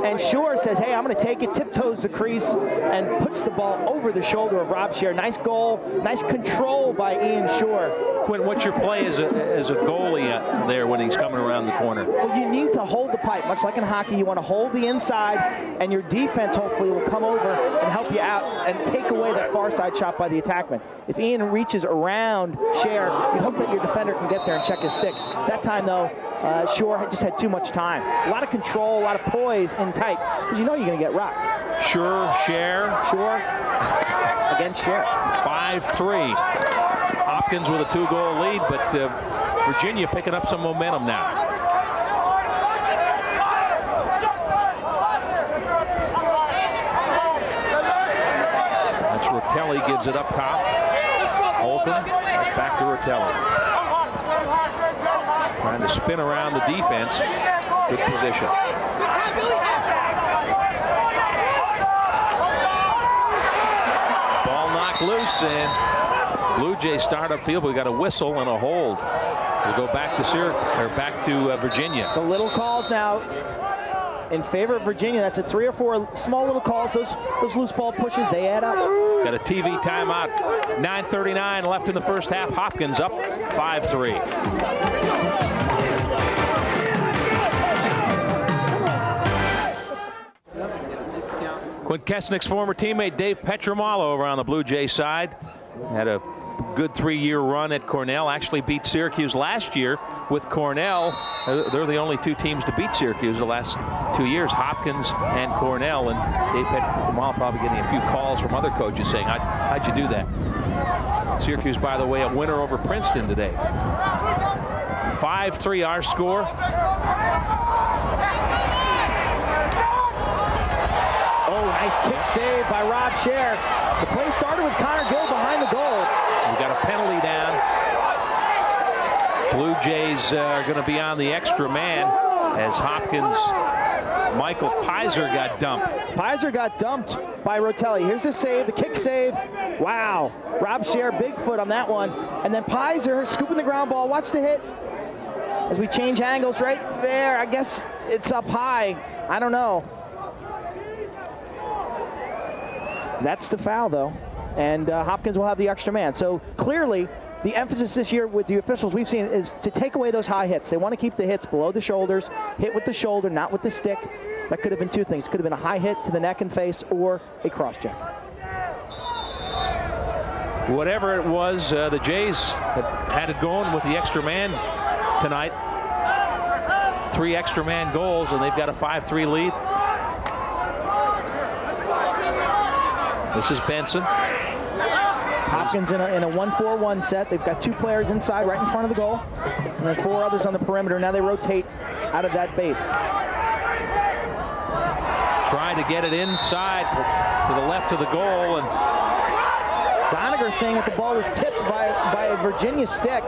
And Shore says, hey, I'm going to take it, tiptoes the crease, and puts the ball over the shoulder of Rob Scher. Nice goal, nice control by Ian Shore. Quinn, what's your play as a goalie there when he's coming around the corner? Well, you need to hold the pipe, much like in hockey. You want to hold the inside, and your defense hopefully will come over and help you out and take away that far side shot by the attackman. If Ian reaches around Scher, you hope that your defender can get there and check his stick. That time, though, Shore just had too much time. A lot of control, a lot of poise in tight, because you know you're going to get rocked. Scher Against Scher. 5-3. Hopkins with a 2-goal lead, but Virginia picking up some momentum now. That's Rotelli, gives it up top. Holcomb, back to Rotelli. Trying to spin around the defense. Good position. Ball knocked loose, and Blue Jays start up field. We got a whistle and a hold. We'll go back to Virginia. The little calls now in favor of Virginia. That's 3 or 4 small little calls. Those loose ball pushes, they add up. Got a TV timeout. 9:39 left in the first half. Hopkins up 5-3. Quinn Kesnick's former teammate Dave Petramalo over on the Blue Jay side had a good 3-year run at Cornell. Actually beat Syracuse last year with Cornell. They're the only 2 teams to beat Syracuse the last 2 years, Hopkins and Cornell. And Dave Petramalo probably getting a few calls from other coaches saying, how'd you do that? Syracuse, by the way, a winner over Princeton today. 5-3 our score. Oh, nice kick save by Rob Scher. The play started with Connor Gill behind the goal. We got a penalty down. Blue Jays are going to be on the extra man as Hopkins, Michael Pizer got dumped. Pizer got dumped by Rotelli. Here's the save, the kick save. Wow. Rob Scher, big foot on that one. And then Pizer scooping the ground ball. Watch the hit. As we change angles right there. I guess it's up high. I don't know. That's the foul, though, and Hopkins will have the extra man. So clearly, the emphasis this year with the officials we've seen is to take away those high hits. They want to keep the hits below the shoulders, hit with the shoulder, not with the stick. That could have been 2 things. Could have been a high hit to the neck and face or a cross check. Whatever it was, the Jays had it going with the extra man tonight. 3 extra man goals, and they've got a 5-3 lead. This is Benson. Hopkins in a 1-4-1 set. They've got 2 players inside right in front of the goal, and then 4 others on the perimeter. Now they rotate out of that base. Trying to get it inside to the left of the goal, and Doniger saying that the ball was tipped by a Virginia stick.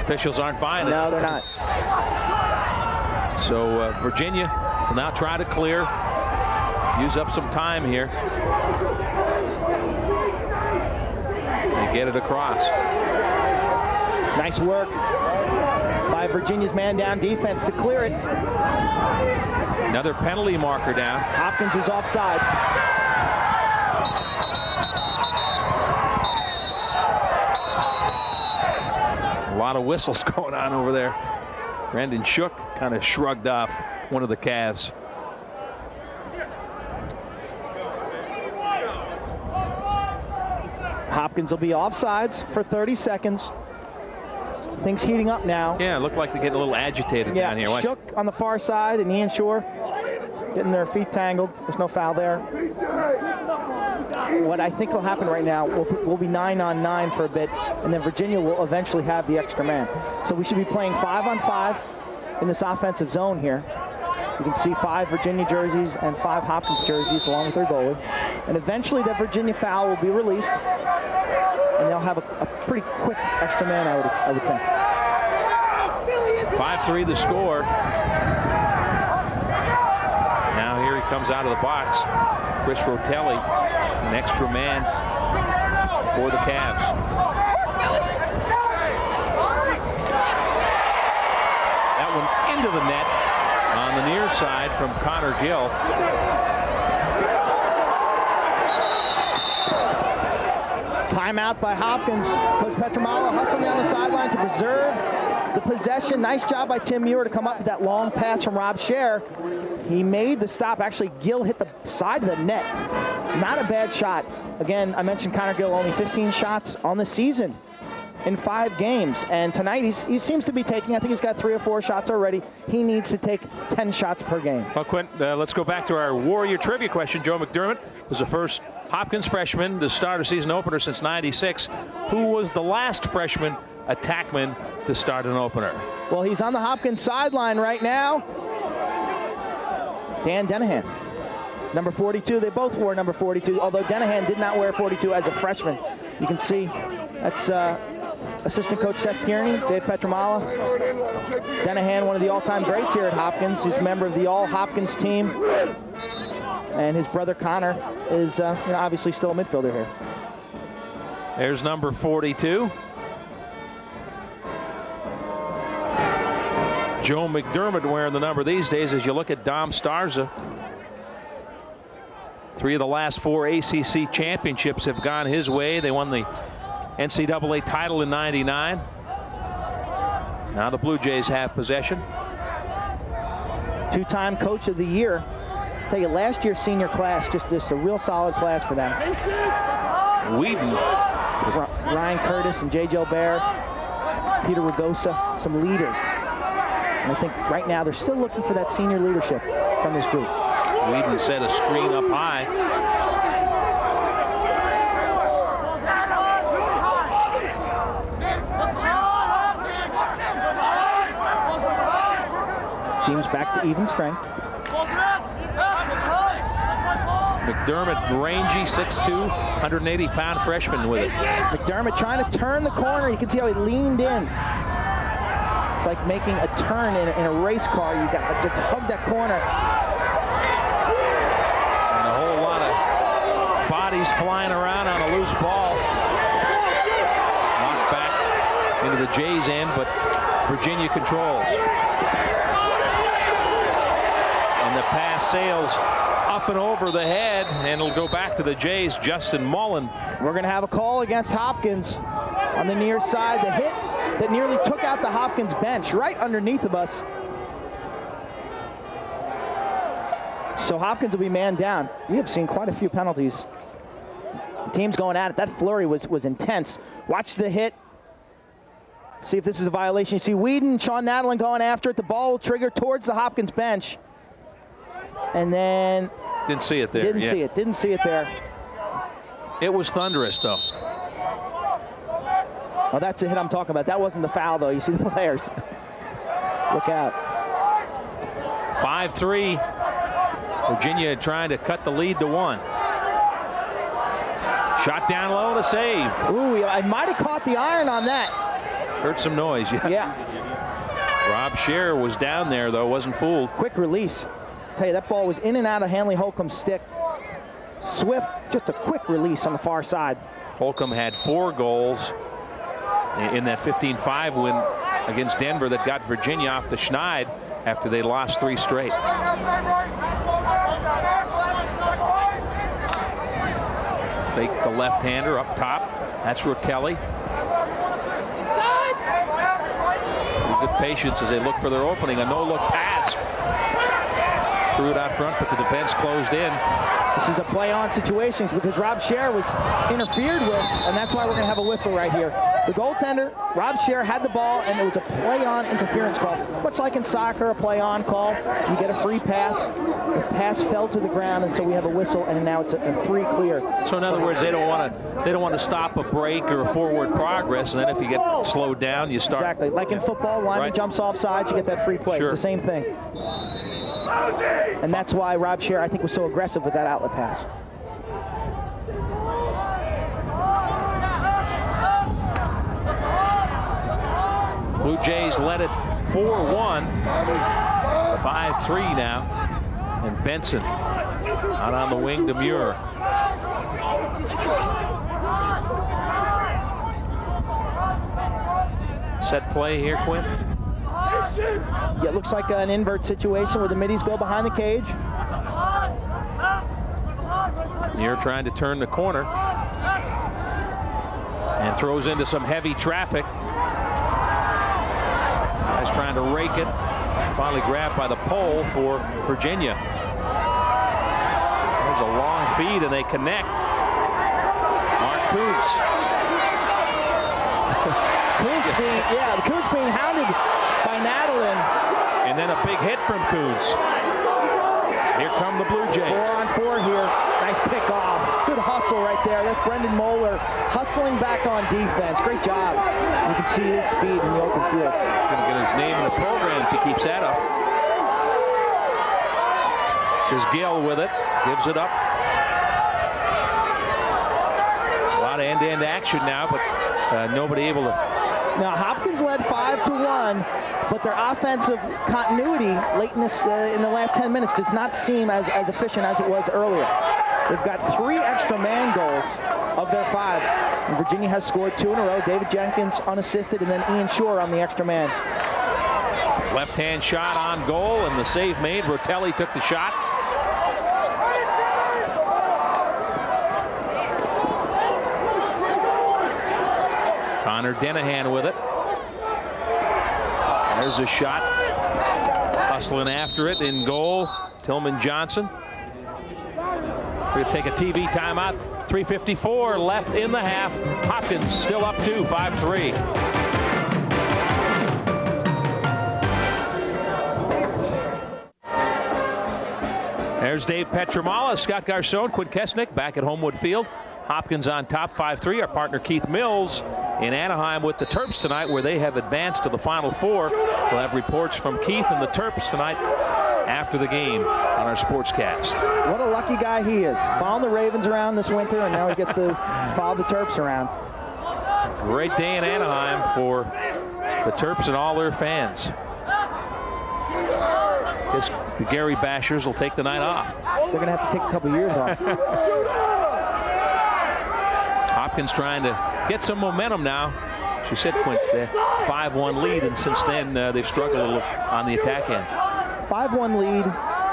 Officials aren't buying it. No, they're not. So Virginia will now try to clear. Use up some time here. And get it across. Nice work by Virginia's man down defense to clear it. Another penalty marker down. Hopkins is offsides. A lot of whistles going on over there. Brendan Shook kind of shrugged off one of the calves. Hopkins will be offsides for 30 seconds. Things heating up now. Yeah, it looked like they're getting a little agitated down here. Shook on the far side and Ian Shore getting their feet tangled. There's no foul there. What I think will happen right now, we'll be 9-on-9 for a bit, and then Virginia will eventually have the extra man. So we should be playing 5-on-5 in this offensive zone here. You can see 5 Virginia jerseys and 5 Hopkins jerseys along with their goalie. And eventually that Virginia foul will be released, and they'll have a pretty quick extra man, I would think. 5-3 the score. comes out of the box. Chris Rotelli, an extra man for the Cavs. That one into the net on the near side from Connor Gill. Timeout by Hopkins. Coach Petramala hustling down the sideline to preserve the possession. Nice job by Tim Muir to come up with that long pass from Rob Scher. He made the stop. Actually, Gill hit the side of the net. Not a bad shot. Again, I mentioned Connor Gill, only 15 shots on the season in 5 games. And tonight, he seems to be taking, I think he's got 3 or 4 shots already. He needs to take 10 shots per game. Well, Quint, let's go back to our Warrior trivia question. Joe McDermott was the first Hopkins freshman to start a season opener since '96. Who was the last freshman attackman to start an opener? Well, he's on the Hopkins sideline right now. Dan Denahan, number 42. They both wore number 42, although Denahan did not wear 42 as a freshman. You can see that's assistant coach Seth Kearney, Dave Petramala. Denahan, one of the all-time greats here at Hopkins. He's a member of the all-Hopkins team. And his brother Connor is obviously still a midfielder here. There's number 42. Joe McDermott wearing the number these days. As you look at Dom Starza, 3 of the last 4 ACC championships have gone his way. They won the NCAA title in '99. Now the Blue Jays have possession. 2-time coach of the year. I'll tell you, last year's senior class, just a real solid class for them. Whedon. Ryan Curtis and J. Joe Bear, Peter Ragosa, some leaders. And I think right now they're still looking for that senior leadership from this group. Whedon set a screen up high. Team's back to even strength. McDermott, rangy, 6'2", 180-pound freshman with it. McDermott trying to turn the corner. You can see how he leaned in. It's like making a turn in a race car. You got to just hug that corner. And a whole lot of bodies flying around on a loose ball. Knocked back into the Jays' end, but Virginia controls. And the pass sails up and over the head, and it'll go back to the Jays. Justin Mullen. We're going to have a call against Hopkins on the near side. The hit that nearly took out the Hopkins bench right underneath of us. So Hopkins will be man down. We have seen quite a few penalties. The team's going at it. That flurry was intense. Watch the hit. See if this is a violation. You see Whedon, Sean Nadelin going after it. The ball will trigger towards the Hopkins bench. And then didn't see it there. Didn't see it there. It was thunderous, though. Oh, that's the hit I'm talking about. That wasn't the foul, though. You see the players. Look out. 5-3. Virginia trying to cut the lead to 1. Shot down low, the save. Ooh, I might have caught the iron on that. Heard some noise, Yeah. Rob Scher was down there, though, wasn't fooled. Quick release. Tell you, that ball was in and out of Hanley Holcomb's stick. Swift, just a quick release on the far side. Holcomb had 4 goals in that 15-5 win against Denver that got Virginia off the schneid after they lost 3 straight. Fake the left-hander up top. That's Rotelli. Good patience as they look for their opening. A no-look pass. Threw it out front, but the defense closed in. This is a play-on situation because Rob Scher was interfered with, and that's why we're going to have a whistle right here. The goaltender, Rob Scher, had the ball, and it was a play-on interference call. Much like in soccer, a play-on call. You get a free pass. The pass fell to the ground, and so we have a whistle, and now it's a free clear. So in other words, they don't want to stop a break or a forward progress, and then if you get slowed down, you start. Exactly. Like in football, lineman jumps off sides, you get that free play. Sure. It's the same thing. And that's why Rob Scher, I think, was so aggressive with that outlet pass. Blue Jays led it 4-1. 5-3 now. And Benson Out on the wing to Muir. Set play here, Quint. Yeah, it looks like an invert situation where the middies go behind the cage. Muir trying to turn the corner. And throws into some heavy traffic. Guys trying to rake it. Finally grabbed by the pole for Virginia. There's a long feed and they connect. Mark Koontz. Koontz being hounded by Nadalin. And then a big hit from Koontz. Here come the Blue Jays. 4-on-4 here. Nice pick off. Good hustle right there. That's Brendan Moeller hustling back on defense. Great job. You can see his speed in the open field. Going to get his name in the program if he keeps that up. This is Gill with it. Gives it up. A lot of end-to-end action now, but nobody able to. Now Hopkins led 5-1, but their offensive continuity late in the last 10 minutes does not seem as efficient as it was earlier. They've got 3 extra man goals of their 5. And Virginia has scored 2 in a row. David Jenkins unassisted, and then Ian Shore on the extra man. Left-hand shot on goal, and the save made. Rotelli took the shot. Connor Denahan with it. There's a shot. Hustling after it in goal. Tillman Johnson. We're going to take a TV timeout. 3:54 left in the half. Hopkins still up 2, 5-3. There's Dave Petramala, Scott Garcon, Quint Kesnick back at Homewood Field. Hopkins on top, 5-3. Our partner Keith Mills in Anaheim with the Terps tonight, where they have advanced to the Final Four. We'll have reports from Keith and the Terps tonight after the game on our Sportscast. What a lucky guy he is. Following the Ravens around this winter, and now he gets to follow the Terps around. Great day in Anaheim for the Terps and all their fans. Guess the Gary Bashers will take the night off. They're going to have to take a couple years off. Hopkins trying to get some momentum now. She said, Quint, 5-1 lead, and since then they've struggled a little on the attack end. 5-1 lead,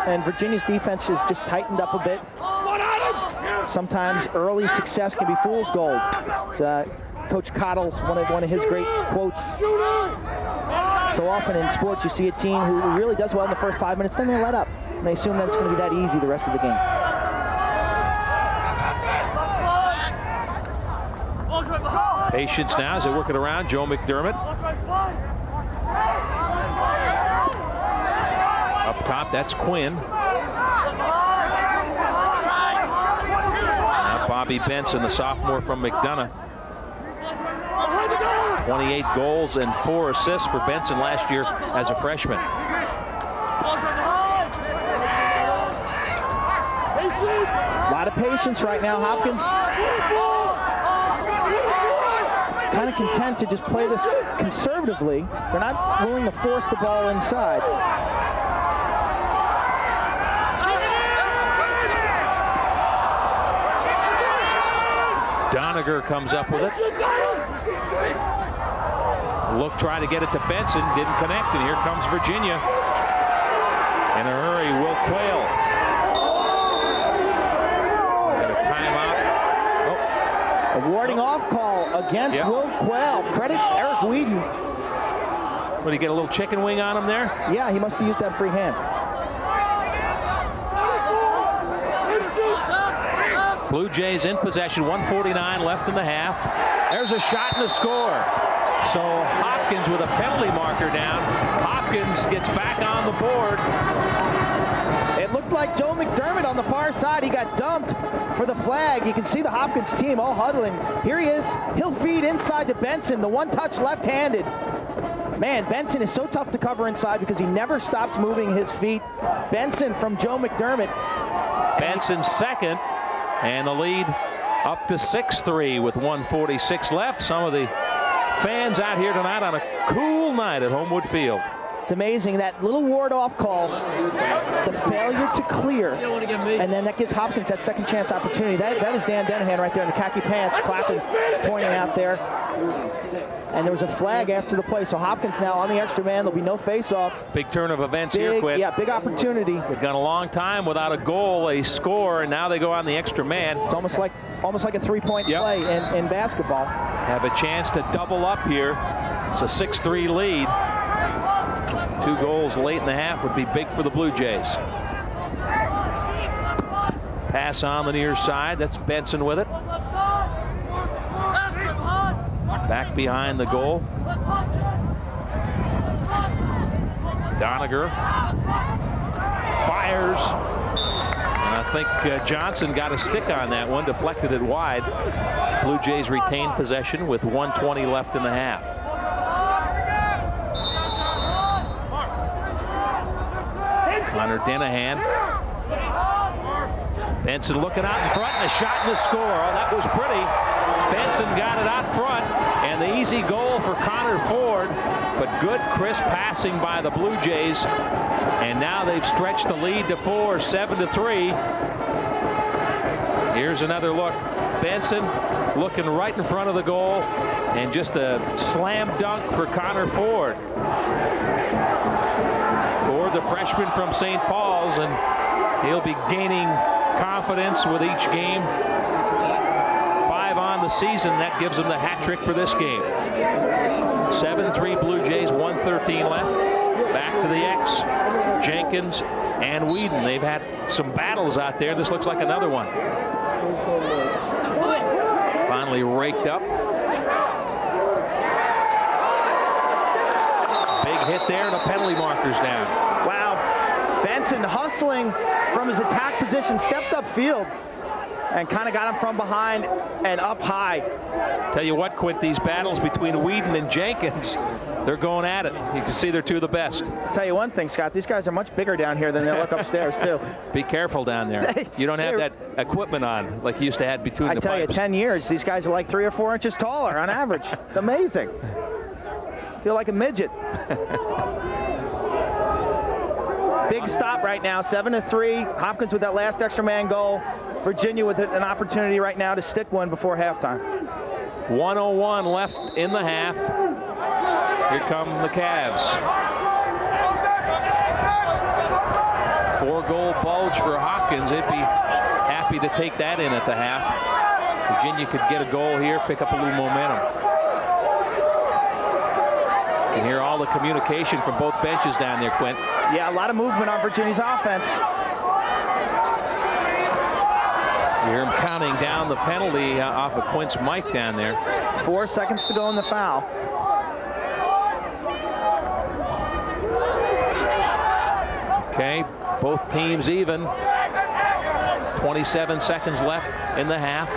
and Virginia's defense has just tightened up a bit. Sometimes early success can be fool's gold. It's, Coach Cottle's one of his great quotes. So often in sports you see a team who really does well in the first 5 minutes, then they let up. And they assume that it's going to be that easy the rest of the game. Patience now as they work it around. Joe McDermott. Up top, that's Quinn. Now Bobby Benson, the sophomore from McDonough. 28 goals and 4 assists for Benson last year as a freshman. A lot of patience right now. Hopkins kind of content to just play this conservatively. They're not willing to force the ball inside. Doniger comes up with it. Look, try to get it to Benson, didn't connect, and here comes Virginia. In a hurry, Will Quayle. Got a timeout. A warding off call against Will Quayle. Credit Eric Whedon. Did he get a little chicken wing on him there? Yeah, he must have used that free hand. Blue Jays in possession, 1:49 left in the half. There's a shot and a score. So Hopkins with a penalty marker down. Hopkins gets back on the board. It looked like Joe McDermott on the far side. He got dumped for the flag. You can see the Hopkins team all huddling. Here he is. He'll feed inside to Benson, the one-touch left-handed. Man, Benson is so tough to cover inside because he never stops moving his feet. Benson from Joe McDermott. Benson second, and the lead up to 6-3 with 1:46 left. Some of the fans out here tonight on a cool night at Homewood Field. It's amazing, that little ward-off call, the failure to clear, and then that gives Hopkins that second chance opportunity. That is Dan Denahan right there in the khaki pants, clapping, pointing out there. And there was a flag after the play, so Hopkins now on the extra man. There'll be no face-off. Big turn of events here, Quinn. Yeah, big opportunity. They've gone a long time without a goal, a score, and now they go on the extra man. It's almost like a three-point play in basketball. Have a chance to double up here. It's a 6-3 lead. 2 goals late in the half would be big for the Blue Jays. Pass on the near side. That's Benson with it. Back behind the goal. Doniger fires. And I think Johnson got a stick on that one, deflected it wide. Blue Jays retain possession with 1:20 left in the half. Connor Denahan. Benson looking out in front, and a shot and a score. Oh, that was pretty. Benson got it out front, and the easy goal for Connor Ford, but good crisp passing by the Blue Jays, and now they've stretched the lead to 4, 7-3. Here's another look. Benson looking right in front of the goal, and just a slam dunk for Connor Ford. Ford, the freshman from St. Paul's, and he'll be gaining confidence with each game. 5 on the season. That gives him the hat trick for this game. 7-3 Blue Jays, 1:13 left. Back to the X. Jenkins and Whedon. They've had some battles out there. This looks like another one. Finally raked up. Big hit there, and the penalty marker's down. Wow. Benson hustling from his attack position, stepped upfield, and kind of got him from behind and up high. Tell you what, Quint, these battles between Whedon and Jenkins, they're going at it. You can see they're two of the best. I'll tell you one thing, Scott, these guys are much bigger down here than they look upstairs, too. Be careful down there. You don't have that equipment on like you used to have between the pipes. I tell you, 10 years, these guys are like 3 or 4 inches taller on average. It's amazing. Feel like a midget. Big stop right now, 7-3. Hopkins with that last extra man goal. Virginia with an opportunity right now to stick one before halftime. 1:01 left in the half. Here come the Cavs. 4-goal bulge for Hopkins. They'd be happy to take that in at the half. Virginia could get a goal here, pick up a little momentum. You can hear all the communication from both benches down there, Quint. Yeah, a lot of movement on Virginia's offense. You hear him counting down the penalty off of Quint's mic down there. 4 seconds to go in the foul. Okay, both teams even. 27 seconds left in the half.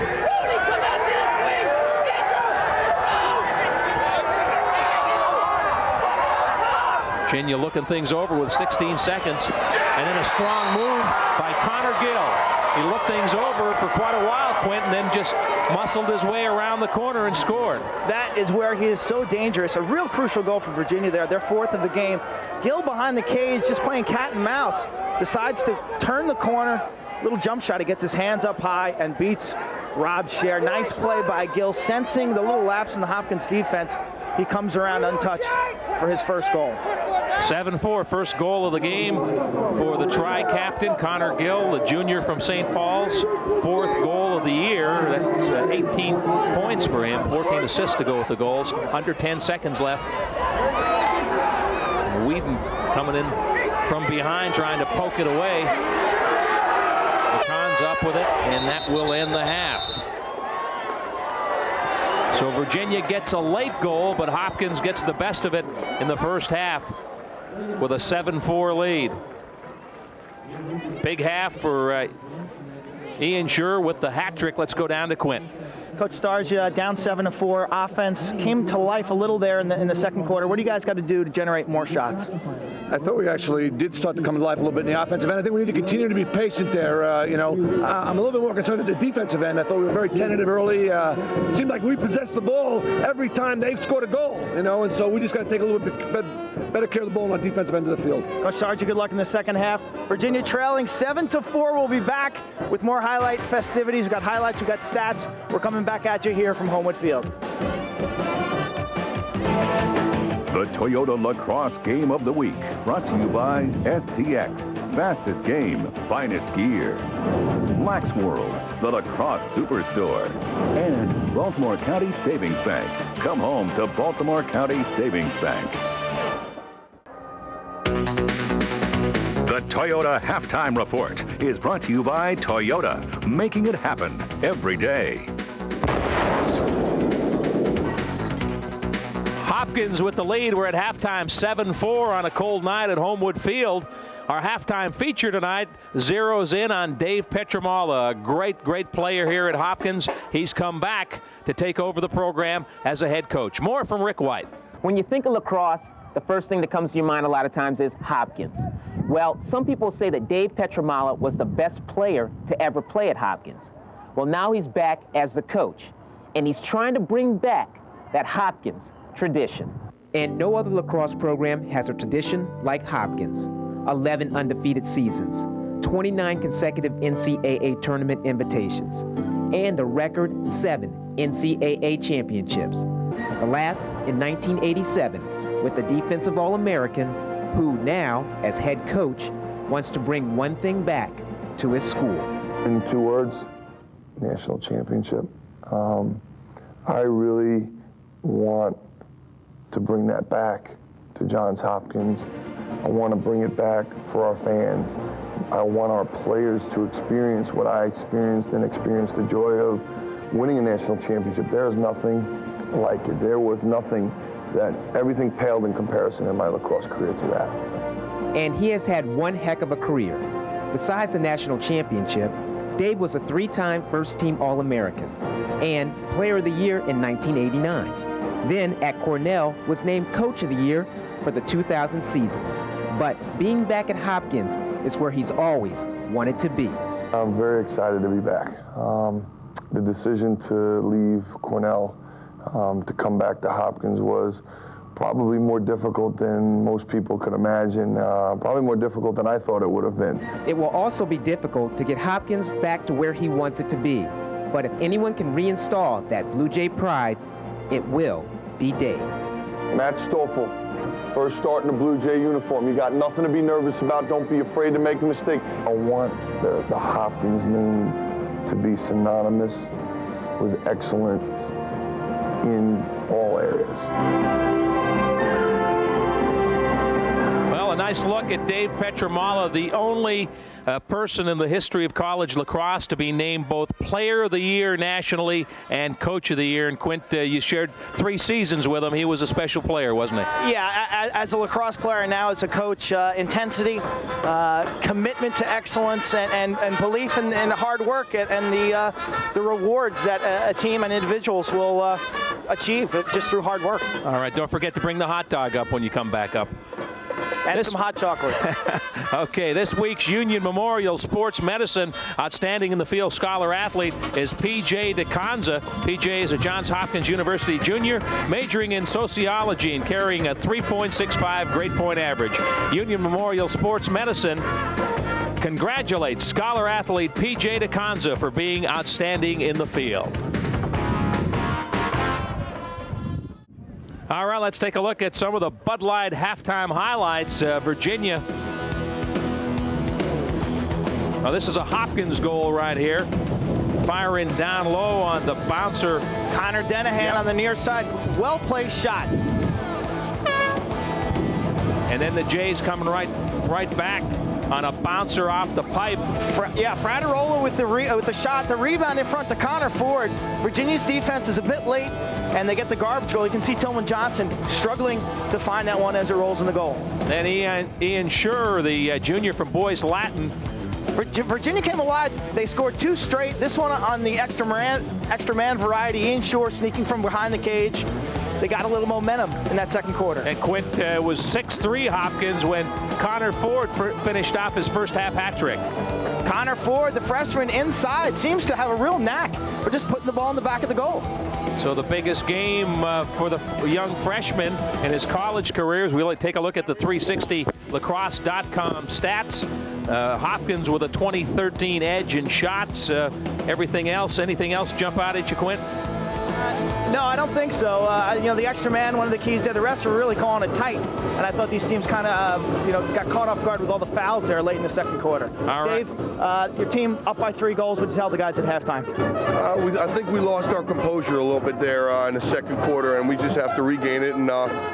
Virginia looking things over with 16 seconds, and then a strong move by Connor Gill. He looked things over for quite a while, Quint, and then just muscled his way around the corner and scored. That is where he is so dangerous. A real crucial goal for Virginia there. Their 4th of the game. Gill behind the cage, just playing cat and mouse. Decides to turn the corner. Little jump shot. He gets his hands up high and beats Rob Scher. Nice play by Gill. Sensing the little lapse in the Hopkins defense, he comes around untouched for his first goal. 7-4, first goal of the game for the tri-captain, Connor Gill, the junior from St. Paul's. 4th goal of the year. That's 18 points for him, 14 assists to go with the goals. Under 10 seconds left. Whedon coming in from behind, trying to poke it away. McConn's up with it, and that will end the half. So Virginia gets a late goal, but Hopkins gets the best of it in the first half with a 7-4 lead. Big half for Ian Schur with the hat trick. Let's go down to Quint. Coach Starsia down 7-4. Offense came to life a little there in the second quarter. What do you guys got to do to generate more shots? I thought we actually did start to come to life a little bit in the offensive end. I think we need to continue to be patient there. I'm a little bit more concerned at the defensive end. I thought we were very tentative early. It seemed like we possessed the ball every time they scored a goal, and so we just got to take a little bit better care of the ball on our defensive end of the field. Coach Sargent, good luck in the second half. Virginia trailing 7-4. We'll be back with more highlight festivities. We've got highlights, we've got stats. We're coming back at you here from Homewood Field. The Toyota Lacrosse Game of the Week, brought to you by STX, fastest game, finest gear. LAX World, the Lacrosse Superstore. And Baltimore County Savings Bank. Come home to Baltimore County Savings Bank. The Toyota Halftime Report is brought to you by Toyota, making it happen every day. Hopkins with the lead. We're at halftime 7-4 on a cold night at Homewood Field. Our halftime feature tonight zeroes in on Dave Petramala, a great player here at Hopkins. He's come back to take over the program as a head coach. More from Rick White. When you think of lacrosse, the first thing that comes to your mind a lot of times is Hopkins. Well, some people say that Dave Petramala was the best player to ever play at Hopkins. Well, now he's back as the coach, and he's trying to bring back that Hopkins tradition. And no other lacrosse program has a tradition like Hopkins. 11 undefeated seasons, 29 consecutive NCAA tournament invitations, and a record 7 NCAA championships. The last in 1987 with the defensive All-American, who now, as head coach, wants to bring one thing back to his school. In 2 words, national championship. I really want to bring that back to Johns Hopkins. I want to bring it back for our fans. I want our players to experience what I experienced and experience the joy of winning a national championship. There is nothing like it. There was nothing that, everything paled in comparison in my lacrosse career to that. And he has had one heck of a career. Besides the national championship, Dave was a 3-time first-team All-American and Player of the Year in 1989. Then at Cornell was named Coach of the Year for the 2000 season. But being back at Hopkins is where he's always wanted to be. I'm very excited to be back. The decision to leave Cornell to come back to Hopkins was probably more difficult than most people could imagine, probably more difficult than I thought it would have been. It will also be difficult to get Hopkins back to where he wants it to be. But if anyone can reinstall that Blue Jay pride, it will be Dave. Matt Stoffel, first start in the Blue Jay uniform. You got nothing to be nervous about. Don't be afraid to make a mistake. I want the Hopkins name to be synonymous with excellence in all areas. Well, a nice look at Dave Petramala, the only person in the history of college lacrosse to be named both Player of the Year nationally and Coach of the Year. And Quint, you shared 3 seasons with him. He was a special player, wasn't he? Yeah, as a lacrosse player, now as a coach, intensity, commitment to excellence, and belief in hard work and the rewards that a team and individuals will achieve just through hard work. All right, don't forget to bring the hot dog up when you come back up. And some hot chocolate. Okay, this week's Union Memorial Sports Medicine Outstanding in the Field Scholar Athlete is P.J. DeConza. P.J. is a Johns Hopkins University junior, majoring in sociology and carrying a 3.65 grade point average. Union Memorial Sports Medicine congratulates Scholar Athlete P.J. DeConza for being outstanding in the field. All right, let's take a look at some of the Bud Light halftime highlights. Virginia. Now, this is a Hopkins goal right here. Firing down low on the bouncer. Connor Denahan on the near side. Well-placed shot. And then the Jays coming right back on a bouncer off the pipe. Fraterola with the shot. The rebound in front to Connor Ford. Virginia's defense is a bit late, and they get the garbage goal. You can see Tillman Johnson struggling to find that one as it rolls in the goal. Then Ian Schur, the junior from Boys Latin. Virginia came alive. They scored 2 straight. This one on the extra man variety. Ian Schur sneaking from behind the cage. they got a little momentum in that second quarter. And Quint was 6'3" Hopkins when Connor Ford finished off his first half hat trick. Connor Ford, the freshman inside, seems to have a real knack for just putting the ball in the back of the goal. So the biggest game for the young freshman in his college career, as we take a look at the 360lacrosse.com stats. Hopkins with a 2013 edge in shots. Anything else jump out at you, Quint? No, I don't think so. You know, the extra man, one of the keys there. The refs were really calling it tight, and I thought these teams kind of, got caught off guard with all the fouls there late in the second quarter. All right. Dave, your team up by 3 goals. What did you tell the guys at halftime? I think we lost our composure a little bit there in the second quarter, and we just have to regain it. And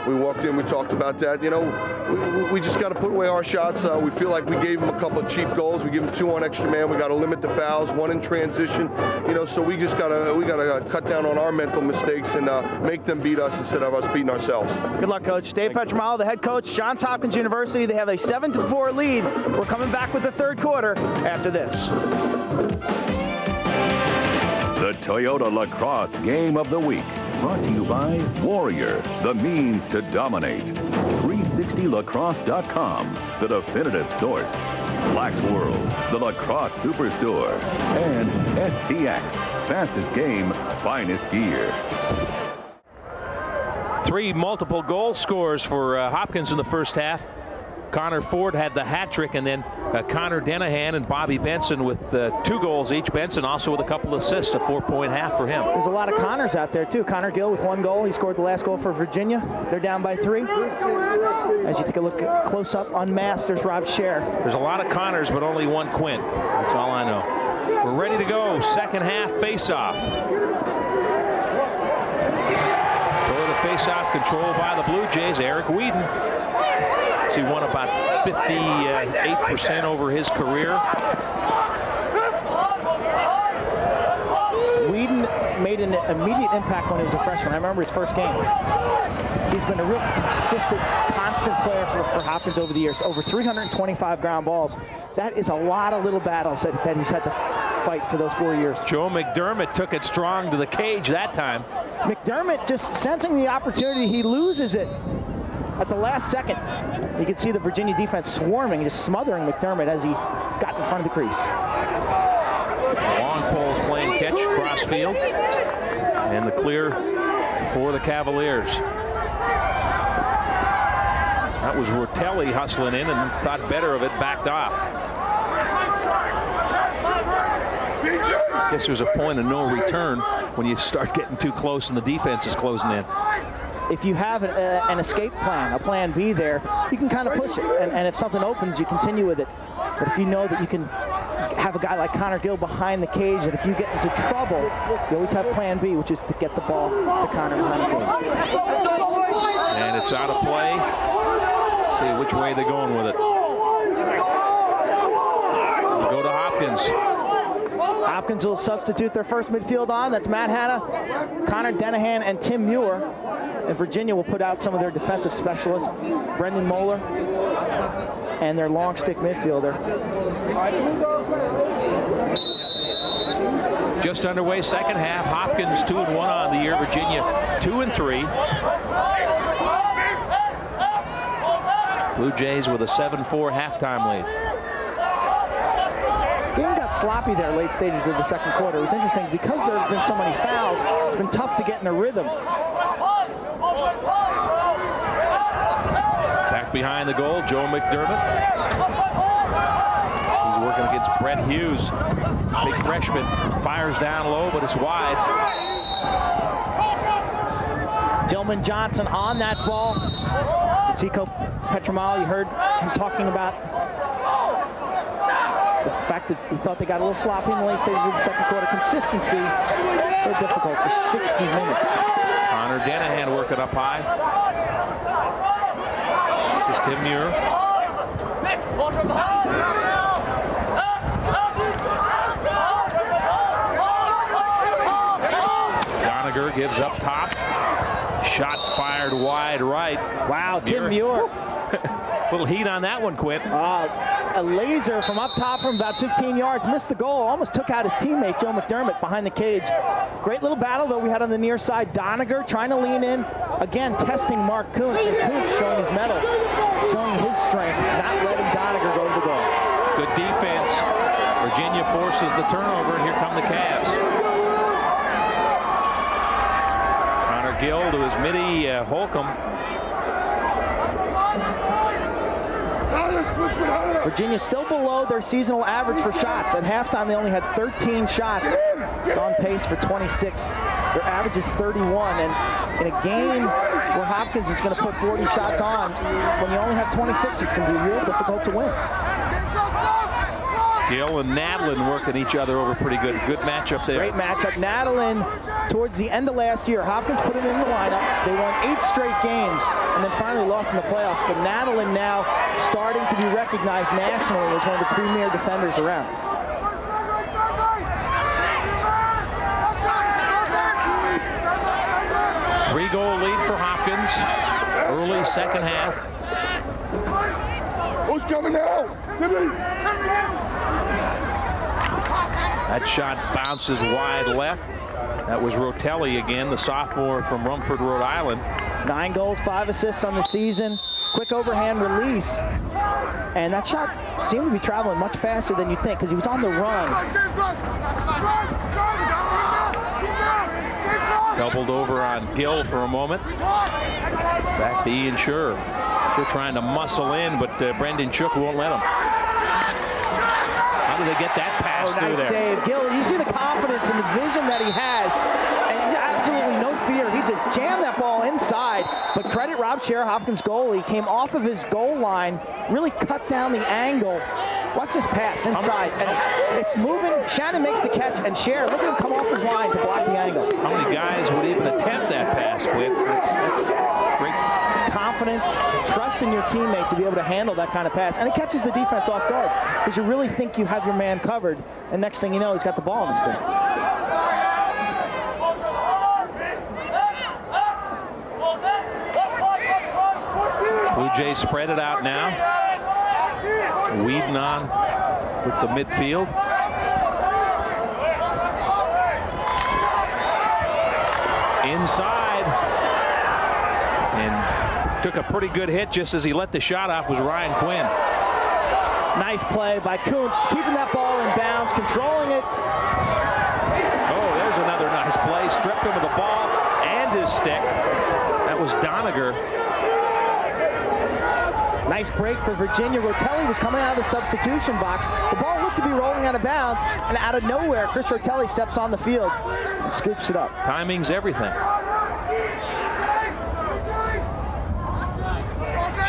we walked in, we talked about that. You know, we just got to put away our shots. We feel like we gave them a couple of cheap goals. We give them 2 on extra man. We got to limit the fouls, 1 in transition. You know, so we just got to cut down on our mental mistakes and make them beat us instead of us beating ourselves. Good luck, Coach. Dave Petramala, the head coach, Johns Hopkins University. They have a 7-4 lead. We're coming back with the third quarter after this. The Toyota Lacrosse Game of the Week, brought to you by Warrior, the means to dominate. 360lacrosse.com, the definitive source. LAX World, the lacrosse superstore. And STX, fastest game, finest gear. 3 multiple goal scores for Hopkins in the first half. Connor Ford had the hat trick, and then Connor Denahan and Bobby Benson with 2 goals each. Benson also with a couple assists, a 4-point half for him. There's a lot of Connors out there too. Connor Gill with 1 goal. He scored the last goal for Virginia. They're down by 3. As you take a look close up, unmasked, there's Rob Scher. There's a lot of Connors, but only 1 Quint. That's all I know. We're ready to go. Second half face-off. Toyota face-off controlled by the Blue Jays. Eric Whedon. He won about 58% over his career. Whedon made an immediate impact when he was a freshman. I remember his first game. He's been a real consistent, constant player for Hopkins over the years. Over 325 ground balls. That is a lot of little battles that he's had to fight for those 4 years. Joe McDermott took it strong to the cage that time. McDermott just sensing the opportunity, he loses it at the last second. You can see the Virginia defense swarming, just smothering McDermott as he got in front of the crease. Long poles playing catch cross field, and the clear for the Cavaliers. That was Rotelli hustling in and thought better of it, backed off. I guess there's a point of no return when you start getting too close and the defense is closing in. If you have an escape plan, a plan B there, you can kind of push it. And if something opens, you continue with it. But if you know that you can have a guy like Connor Gill behind the cage, and if you get into trouble, you always have plan B, which is to get the ball to Connor behind the cage. And it's out of play. Let's see which way they're going with it. We'll go to Hopkins. Hopkins will substitute their first midfield on. That's Matt Hanna, Connor Denahan, and Tim Muir. And Virginia will put out some of their defensive specialists, Brendan Moeller, and their long stick midfielder. Just underway second half. Hopkins 2-1 on the year. Virginia 2-3. Blue Jays with a 7-4 halftime lead. Game got sloppy there late stages of the second quarter. It was interesting because there have been so many fouls. It's been tough to get in a rhythm. Back behind the goal, Joe McDermott. He's working against Brett Hughes, big freshman. Fires down low, but it's wide. Dillman Johnson on that ball. Zico Petramala, you heard him talking about the fact that he thought they got a little sloppy in the late stages of the second quarter. Consistency, so difficult for 60 minutes. Connor Denahan working up high. This is Tim Muir. Doniger gives up top. shot fired wide right. Wow, Tim Muir. Little heat on that one, Quint. A laser from up top from about 15 yards. Missed the goal. Almost took out his teammate, Joe McDermott, behind the cage. Great little battle, though, we had on the near side. Doniger trying to lean in. Again, testing Mark Kuntz. And Kuntz showing his mettle, showing his strength, not letting Doniger go to the goal. Good defense. Virginia forces the turnover, and here come the Cavs. Connor Gill to his midi, Holcomb. Virginia still below their seasonal average for shots. At halftime, they only had 13 shots. It's on pace for 26. Their average is 31. And in a game where Hopkins is going to put 40 shots on, when you only have 26, it's going to be real difficult to win. Gill and Nadlin working each other over pretty good. Good matchup there. Great matchup. Nadlin, towards the end of last year, Hopkins put him in the lineup. They won 8 straight games and then finally lost in the playoffs. But Nadlin now starting to be recognized nationally as one of the premier defenders around. Three-goal lead for Hopkins. Early second half. Who's coming now? That shot bounces wide left. That was Rotelli again, the sophomore from Rumford, Rhode Island. 9 goals, 5 assists on the season. Quick overhand release. And that shot seemed to be traveling much faster than you think because he was on the run. Doubled over on Gill for a moment. Back to Ian Schur. Schur trying to muscle in, but Brendan Shook won't let him. How do they get that pass through nice there? Save. Gill, you see the confidence and the vision that he has, and absolutely no fear. He just jammed that ball inside, but credit Rob Scher, Hopkins goalie, came off of his goal line, really cut down the angle. Watch this pass inside, and it's moving. Shannon makes the catch, and Scher, look at him come off his line to block the angle. How many guys would even attempt that pass with? That's great. Confidence, trust in your teammate to be able to handle that kind of pass, and it catches the defense off guard because you really think you have your man covered, and next thing you know, he's got the ball in his stick. Blue Jays spread it out now. Whedon on with the midfield. Inside. And took a pretty good hit just as he let the shot off was Ryan Quinn. Nice play by Kuntz, keeping that ball in bounds, controlling it. Oh, there's another nice play. Stripped him of the ball and his stick. That was Doniger. Nice break for Virginia. Rotelli was coming out of the substitution box. The ball looked to be rolling out of bounds, and out of nowhere, Chris Rotelli steps on the field and scoops it up. Timing's everything.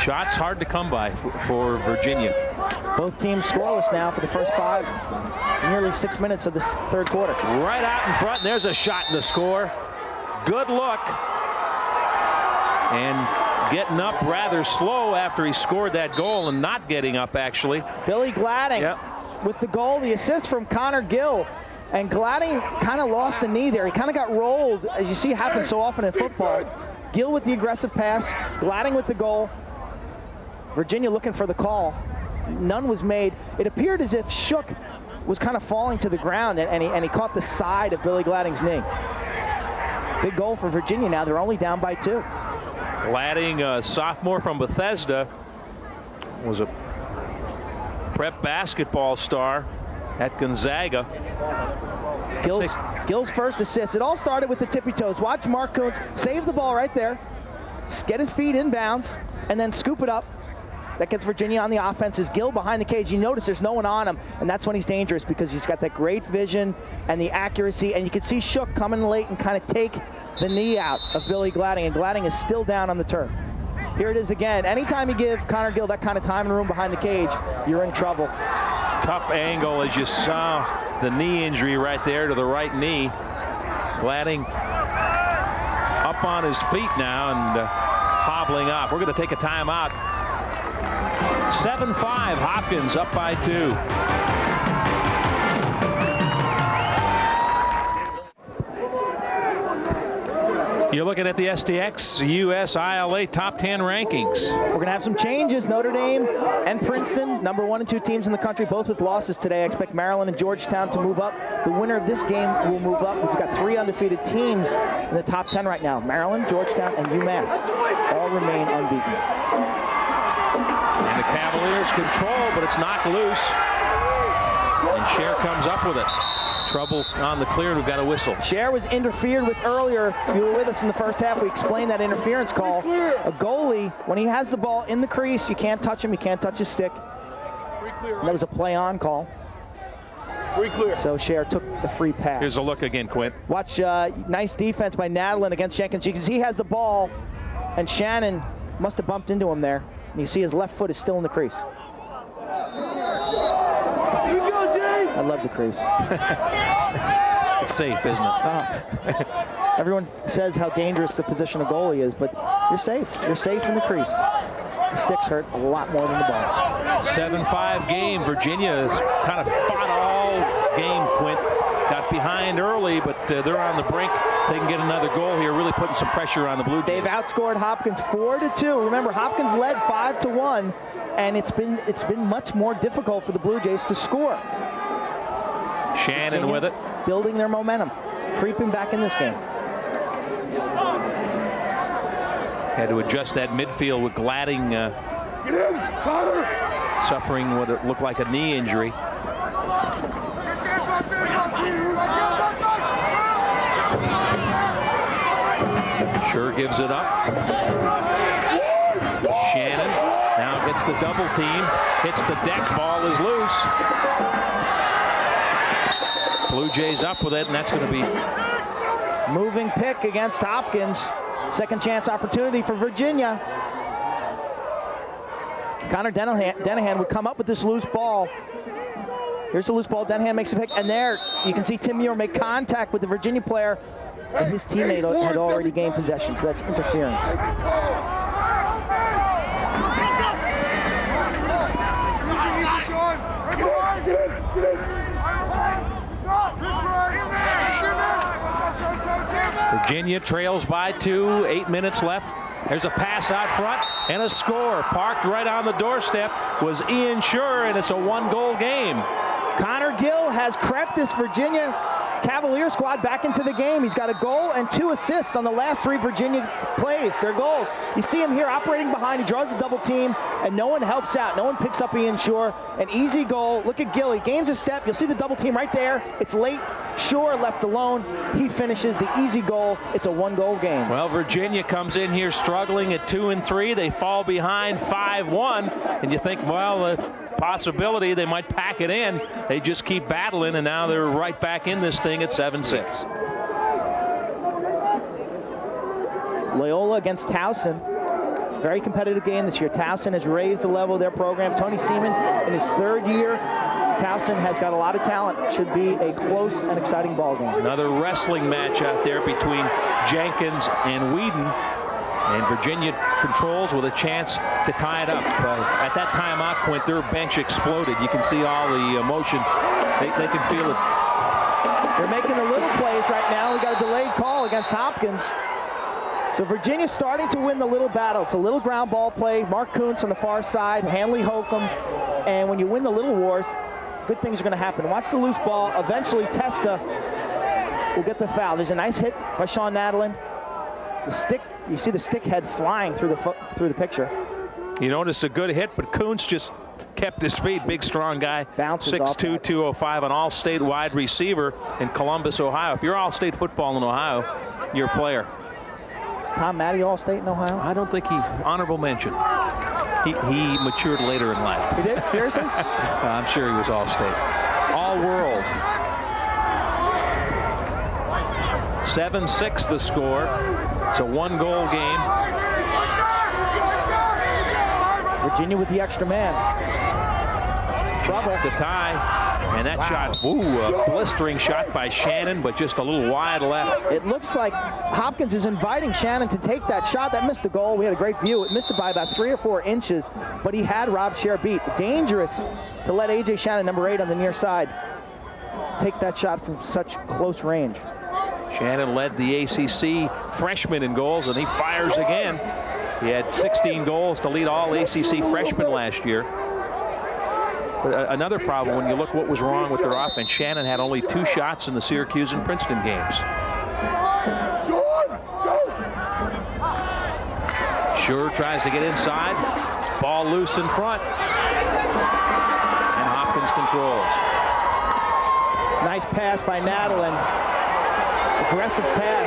Shots hard to come by for Virginia. Both teams scoreless now for the first 5, nearly 6 minutes of this third quarter. Right out in front, and there's a shot in the score. Good look. And getting up rather slow after he scored that goal, and not getting up actually. Billy Gladding with the goal, the assist from Connor Gill. And Gladding kind of lost the knee there. He kind of got rolled, as you see happen so often in football. Gill with the aggressive pass, Gladding with the goal. Virginia looking for the call. None was made. It appeared as if Shook was kind of falling to the ground, and he caught the side of Billy Gladding's knee. Big goal for Virginia now. They're only down by 2. Gladding, a sophomore from Bethesda, was a prep basketball star at Gonzaga. Gill's first assist. It all started with the tippy toes. Watch Mark Kuntz save the ball right there, get his feet in bounds, and then scoop it up. That gets Virginia on the offense. Is Gill behind the cage. You notice there's no one on him, and that's when he's dangerous because he's got that great vision and the accuracy, and you can see Shook coming late and kind of take the knee out of Billy Gladding, and Gladding is still down on the turf. Here it is again. Anytime you give Connor Gill that kind of time and room behind the cage, you're in trouble. Tough angle, as you saw the knee injury right there to the right knee. Gladding up on his feet now and hobbling off. We're going to take a timeout. 7-5, Hopkins up by 2. You're looking at the STX US ILA top 10 rankings. We're going to have some changes. Notre Dame and Princeton, number 1 and 2 teams in the country, both with losses today. I expect Maryland and Georgetown to move up. The winner of this game will move up. We've got 3 undefeated teams in the top 10 right now. Maryland, Georgetown, and UMass all remain unbeaten. And the Cavaliers control, but it's knocked loose. And Scher comes up with it. Trouble on the clear. We've got a whistle. Scher was interfered with earlier. If you were with us in the first half, we explained that interference call. A goalie, when he has the ball in the crease, you can't touch him. You can't touch his stick. And that was a play-on call. So Scher took the free pass. Here's a look again, Quint. Watch, nice defense by Nadlin against Jenkins. You can see he has the ball, and Shannon must have bumped into him there. And you see his left foot is still in the crease. I love the crease. It's safe, isn't it? Everyone says how dangerous the position of goalie is, but you're safe. You're safe in the crease. The sticks hurt a lot more than the ball. 7-5 game. Virginia has kind of fought all game, Quint. Got behind early, but they're on the brink. They can get another goal here, really putting some pressure on the Blue Jays. They've outscored Hopkins 4-2. Remember, Hopkins led 5-1, and it's been much more difficult for the Blue Jays to score. Shannon Virginia with it. Building their momentum, creeping back in this game. Had to adjust that midfield with Gladding suffering what it looked like a knee injury. Scher gives it up. Shannon now gets the double team, hits the deck, ball is loose. Blue Jays up with it, and that's going to be moving pick against Hopkins. Second chance opportunity for Virginia. Connor Denahan would come up with this loose ball. Here's the loose ball. Denahan makes a pick, and there you can see Tim Muir make contact with the Virginia player, and his teammate had already gained possession, so that's interference. Virginia trails by 2, 8 minutes left. There's a pass out front and a score. Parked right on the doorstep was Ian Scher, and it's a 1-goal game. Connor Gill has crept this Virginia Cavalier squad back into the game. He's got a goal and 2 assists on the last 3 Virginia plays. Their goals. You see him here operating behind. He draws the double team, and no one helps out. No one picks up Ian Scher. An easy goal. Look at Gill. He gains a step. You'll see the double team right there. It's late. Scher left alone. He finishes the easy goal. It's a 1-goal game. Well, Virginia comes in here struggling at 2 and 3. They fall behind 5-1, and you think, well, possibility they might pack it in. They just keep battling, and now they're right back in this thing at 7-6. Loyola against Towson. Very competitive game this year. Towson has raised the level of their program. Tony Seaman in his 3rd year. Towson has got a lot of talent. Should be a close and exciting ball game. Another wrestling match out there between Jenkins and Whedon. And Virginia controls with a chance to tie it up. At that timeout, Quint, their bench exploded. You can see all the emotion. They can feel it. They're making the little plays right now. We got a delayed call against Hopkins. So Virginia's starting to win the little battles. The little ground ball play. Mark Kuntz on the far side. Hanley Holcomb. And when you win the little wars, good things are going to happen. Watch the loose ball. Eventually, Testa will get the foul. There's a nice hit by Sean Nadlin. The stick, you see the stick head flying through the picture. You notice a good hit, but Kuntz just kept his feet. Big, strong guy. Bounces 6'2", 205, an all-state wide receiver in Columbus, Ohio. If you're all-state football in Ohio, you're a player. Is Tom Matty all-state in Ohio? I don't think he, honorable mention. He matured later in life. He did? Seriously? I'm sure he was all-state. All-world. 7-6 the score. It's a 1-goal game. Virginia with the extra man. Trouble. To tie. And that shot, a blistering shot by Shannon, but just a little wide left. It looks like Hopkins is inviting Shannon to take that shot. That missed the goal. We had a great view. It missed it by about 3 or 4 inches, but he had Rob Scher beat. Dangerous to let A.J. Shannon, number 8 on the near side, take that shot from such close range. Shannon led the ACC freshman in goals, and he fires again. He had 16 goals to lead all ACC freshmen last year. But another problem, when you look what was wrong with their offense, Shannon had only 2 shots in the Syracuse and Princeton games. Sure tries to get inside. Ball loose in front. And Hopkins controls. Nice pass by Nadalin. Aggressive pass.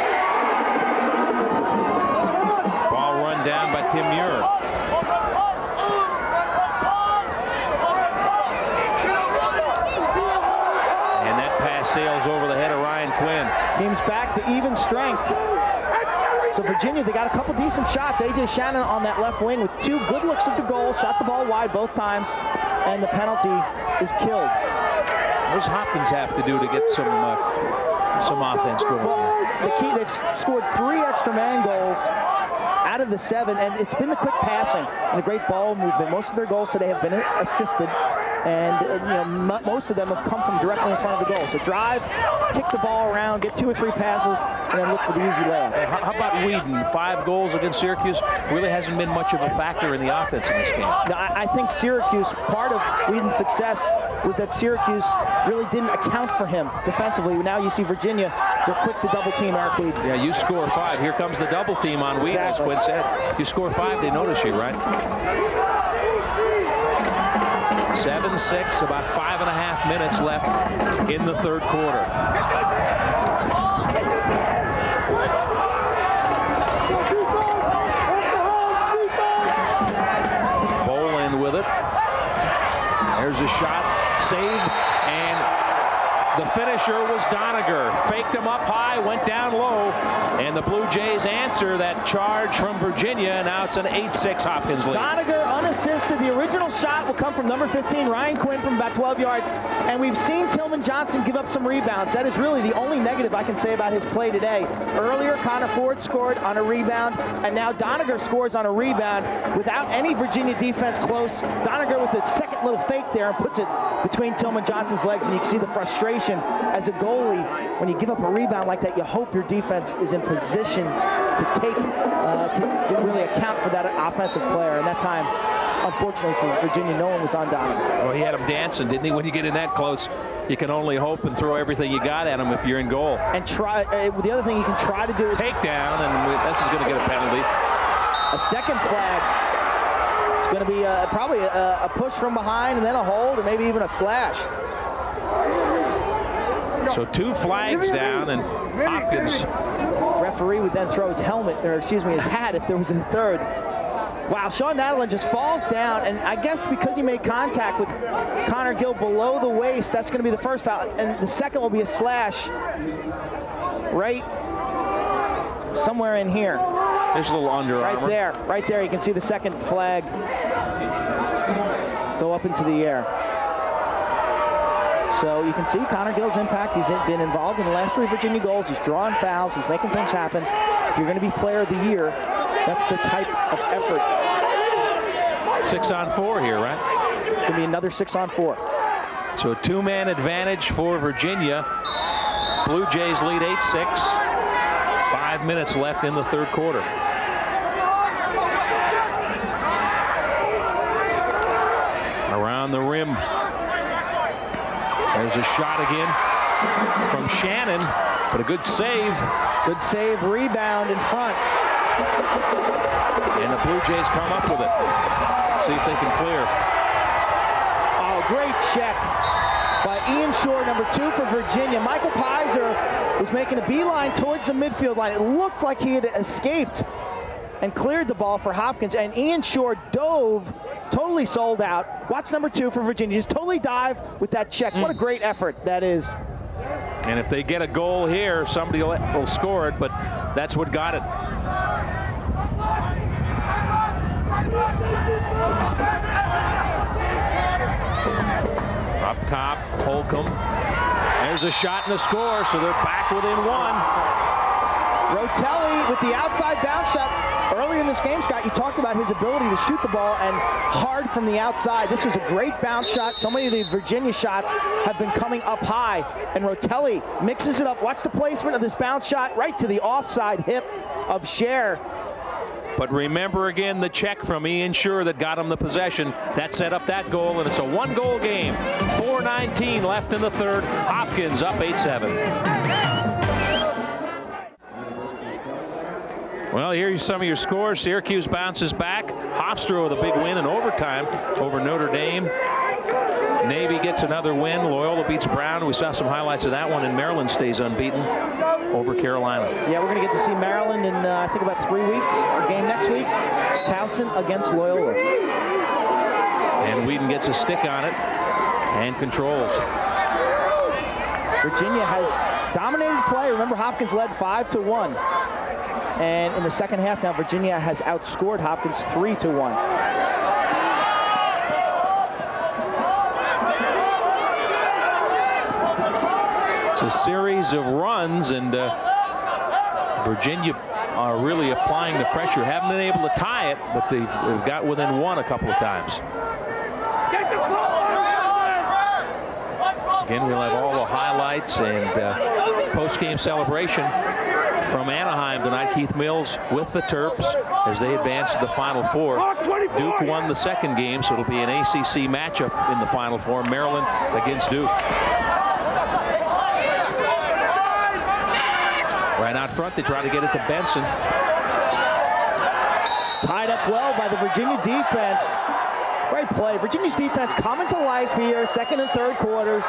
Ball run down by Tim Muir. And that pass sails over the head of Ryan Quinn. Team's back to even strength. So Virginia, they got a couple decent shots. A.J. Shannon on that left wing with 2 good looks at the goal, shot the ball wide both times, and the penalty is killed. What does Hopkins have to do to get some offense going? Well, the key, they've scored 3 extra man goals out of the 7, and it's been the quick passing and the great ball movement. Most of their goals today have been assisted, and most of them have come from directly in front of the goal. So drive, kick the ball around, get 2 or 3 passes, and then look for the easy layup. How about Whedon? 5 goals against Syracuse. Really hasn't been much of a factor in the offense in this game. I think Syracuse, part of Whedon's success was that Syracuse really didn't account for him defensively. Now you see Virginia, they're quick to double team Eric Whedon. Yeah, you score 5. Here comes the double team on Whedon, as Quinn said. You score 5, they notice you, right? 7-6, about 5.5 minutes left in the 3rd quarter. Bolin with it. There's a shot, save, and the finisher was Doniger. Faked him up high, went down low, and the Blue Jays answer that charge from Virginia. Now it's an 8-6 Hopkins lead. Doniger unassisted. The original shot will come from number 15, Ryan Quinn, from about 12 yards. And we've seen Tillman Johnson give up some rebounds. That is really the only negative I can say about his play today. Earlier, Connor Ford scored on a rebound, and now Doniger scores on a rebound without any Virginia defense close. Doniger with the second little fake there and puts it between Tillman Johnson's legs, and you can see the frustration as a goalie. When you give up a rebound like that, you hope your defense is in position to take, to really account for that offensive player. And that time, unfortunately for Virginia, no one was on Doniger. Well, he had him dancing, didn't he? When you get in that close, you can only hope and throw everything you got at him if you're in goal. And try. The other thing you can try to do is take down, and this is going to get a penalty. A second flag. It's going to be probably a push from behind, and then a hold, or maybe even a slash. So 2 flags down, and Hopkins. Referee would then throw his helmet, or excuse me, his hat if there was a 3rd. Wow, Sean Nadalin just falls down, and I guess because he made contact with Connor Gill below the waist, that's going to be the first foul, and the second will be a slash right somewhere in here. There's a little Under Armour. Right there, you can see the second flag go up into the air. So you can see Connor Gill's impact. He's been involved in the last 3 Virginia goals. He's drawing fouls. He's making things happen. If you're going to be player of the year, that's the type of effort. 6-on-4 here, right? It's going to be another 6-on-4. So a 2-man advantage for Virginia. Blue Jays lead 8-6. 5 minutes left in the 3rd quarter. Around the rim. There's a shot again from Shannon, but a good save. Good save, rebound in front. And the Blue Jays come up with it. See if they can clear. Oh, great check by Ian Shore, number 2 for Virginia. Michael Pizer was making a beeline towards the midfield line. It looked like he had escaped and cleared the ball for Hopkins, and Ian Shore dove, totally sold out. Watch number 2 for Virginia. Just totally dive with that check. What a great effort that is. And if they get a goal here, somebody will score it, but that's what got it. Up top, Holcomb. There's a shot and a score, so they're back within 1. Rotelli with the outside bounce shot. Earlier in this game, Scott, you talked about his ability to shoot the ball and hard from the outside. This was a great bounce shot. So many of the Virginia shots have been coming up high, and Rotelli mixes it up. Watch the placement of this bounce shot right to the offside hip of Scher. But remember again the check from Ian Scher that got him the possession. That set up that goal, and it's a one-goal game. 4:19 left in the third. Hopkins up 8-7. Well, here's some of your scores. Syracuse bounces back. Hofstra with a big win in overtime over Notre Dame. Navy gets another win. Loyola beats Brown. We saw some highlights of that one, and Maryland stays unbeaten over Carolina. Yeah, we're going to get to see Maryland in, I think, about 3 weeks. Our game next week, Towson against Loyola. And Whedon gets a stick on it and controls. Virginia has dominated play. Remember, Hopkins led 5-1. And in the second half now, Virginia has outscored Hopkins 3-1. It's a series of runs, and Virginia are really applying the pressure. Haven't been able to tie it, but they've got within one a couple of times. Again, we'll have all the highlights and post-game celebration from Anaheim tonight. Keith Mills with the Terps as they advance to the Final Four. Duke won the second game, so it'll be an ACC matchup in the Final Four. Maryland against Duke. Right out front, they try to get it to Benson. Tied up well by the Virginia defense. Great play. Virginia's defense coming to life here, second and third quarters.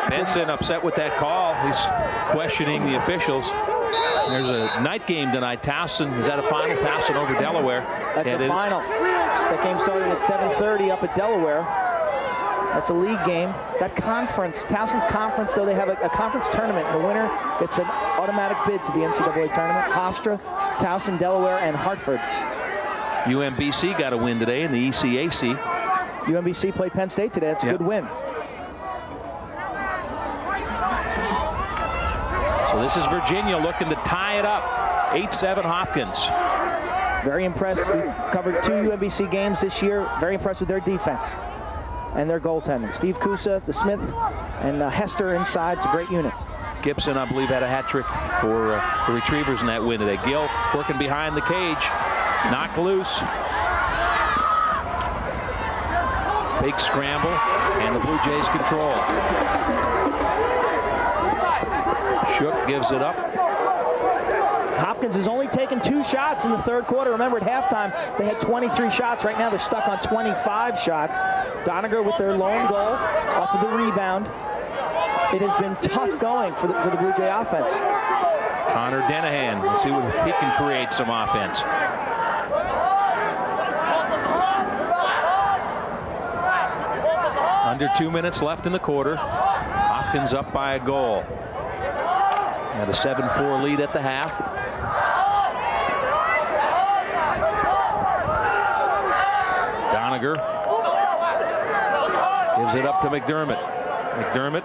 Benson upset with that call. He's questioning the officials. There's a night game tonight. Towson, is that a final? Towson over Delaware. That's a final. That game started at 7:30 up at Delaware. That's a league game. That conference, Towson's conference, though, they have a conference tournament. The winner gets an automatic bid to the NCAA tournament. Hofstra, Towson, Delaware, and Hartford. UMBC got a win today in the ECAC. UMBC played Penn State today. That's a good win. So this is Virginia looking to tie it up. 8-7 Hopkins. Very impressed. We've covered 2 UMBC games this year. Very impressed with their defense and their goaltending. Steve Kusa, the Smith, and Hester inside. It's a great unit. Gibson, I believe, had a hat trick for the Retrievers in that win today. Gill working behind the cage. Knocked loose. Big scramble, and the Blue Jays control. Shook gives it up. Hopkins has only taken 2 shots in the third quarter. Remember, at halftime, they had 23 shots. Right now, they're stuck on 25 shots. Doniger with their lone goal off of the rebound. It has been tough going for the Blue Jay offense. Connor Denahan, let's see if he can create some offense. Under 2 minutes left in the quarter. Hopkins up by a goal. Had a 7-4 lead at the half. Doniger gives it up to McDermott. McDermott,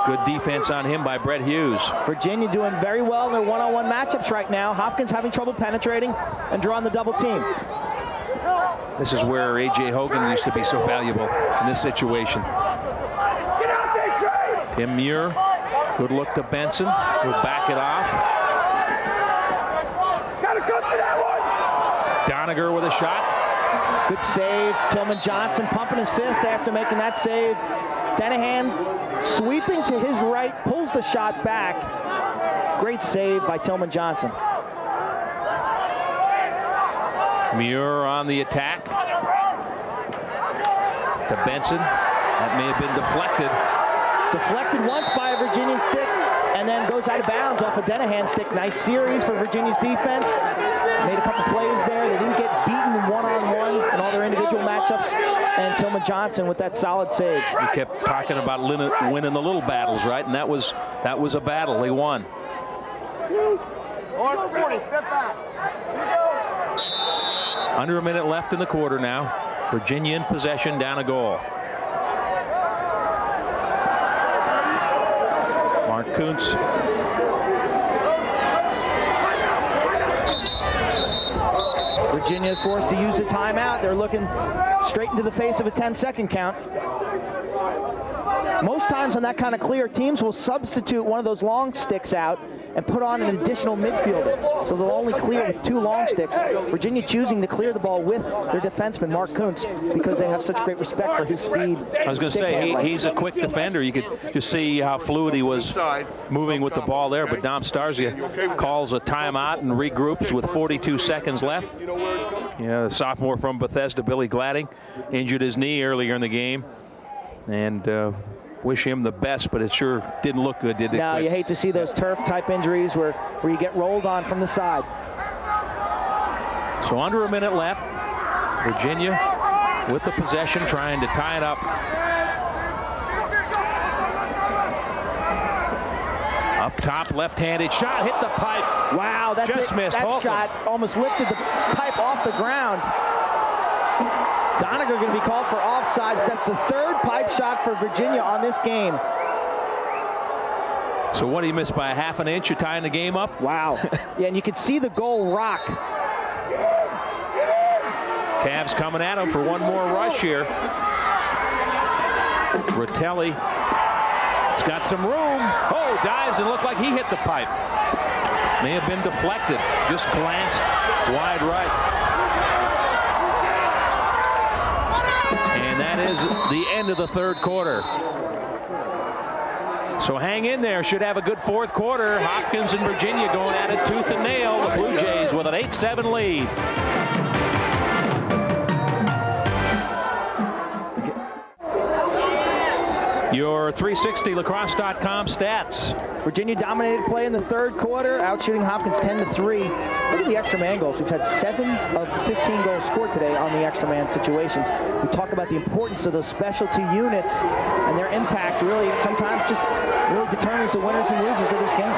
good defense on him by Brett Hughes. Virginia doing very well in their one-on-one matchups right now. Hopkins having trouble penetrating and drawing the double team. This is where A.J. Hogan used to be so valuable in this situation. Tim Muir, good look to Benson. Will back it off. Gotta come to that one. Doniger with a shot. Good save. Tillman Johnson pumping his fist after making that save. Denahan sweeping to his right, pulls the shot back. Great save by Tillman Johnson. Muir on the attack. To Benson. That may have been deflected. Deflected once by a Virginia stick and then goes out of bounds off a Denahan stick. Nice series for Virginia's defense. Made a couple plays there. They didn't get beaten one-on-one in all their individual matchups. And Tillman Johnson with that solid save. We kept talking about winning the little battles, right? And that was a battle. They won. Under a minute left in the quarter now. Virginia in possession, down a goal. Mark Kuntz. Virginia is forced to use a timeout. They're looking straight into the face of a 10-second count. Most times on that kind of clear, teams will substitute one of those long sticks out and put on an additional midfielder. So they'll only clear with 2 long sticks. Virginia choosing to clear the ball with their defenseman, Mark Kuntz, because they have such great respect for his speed. I was going to say, he's a quick defender. You could just see how fluid he was moving with the ball there. But Dom Starzia calls a timeout and regroups with 42 seconds left. Yeah, the sophomore from Bethesda, Billy Gladding, injured his knee earlier in the game. And wish him the best, but it sure didn't look good, did it? No, you hate to see those turf-type injuries where you get rolled on from the side. So under a minute left. Virginia with the possession, trying to tie it up. Up top, left-handed shot, hit the pipe. Wow, that shot almost lifted the pipe off the ground. Doniger going to be called for offsides. That's the 3rd pipe shot for Virginia on this game. So what, he missed by a half an inch of tying the game up? Wow. Yeah, and you can see the goal rock. Cavs coming at him for one more rush here. Ratelli has got some room. Oh, dives and looked like he hit the pipe. May have been deflected. Just glanced wide right. And that is the end of the 3rd quarter. So hang in there. Should have a good 4th quarter. Hopkins and Virginia going at it tooth and nail. The Blue Jays with an 8-7 lead. Your 360lacrosse.com stats. Virginia dominated play in the 3rd quarter, outshooting Hopkins 10-3. Look at the extra man goals. We've had 7 of 15 goals scored today on the extra man situations. We talk about the importance of those specialty units and their impact really sometimes just really determines the winners and losers of this game.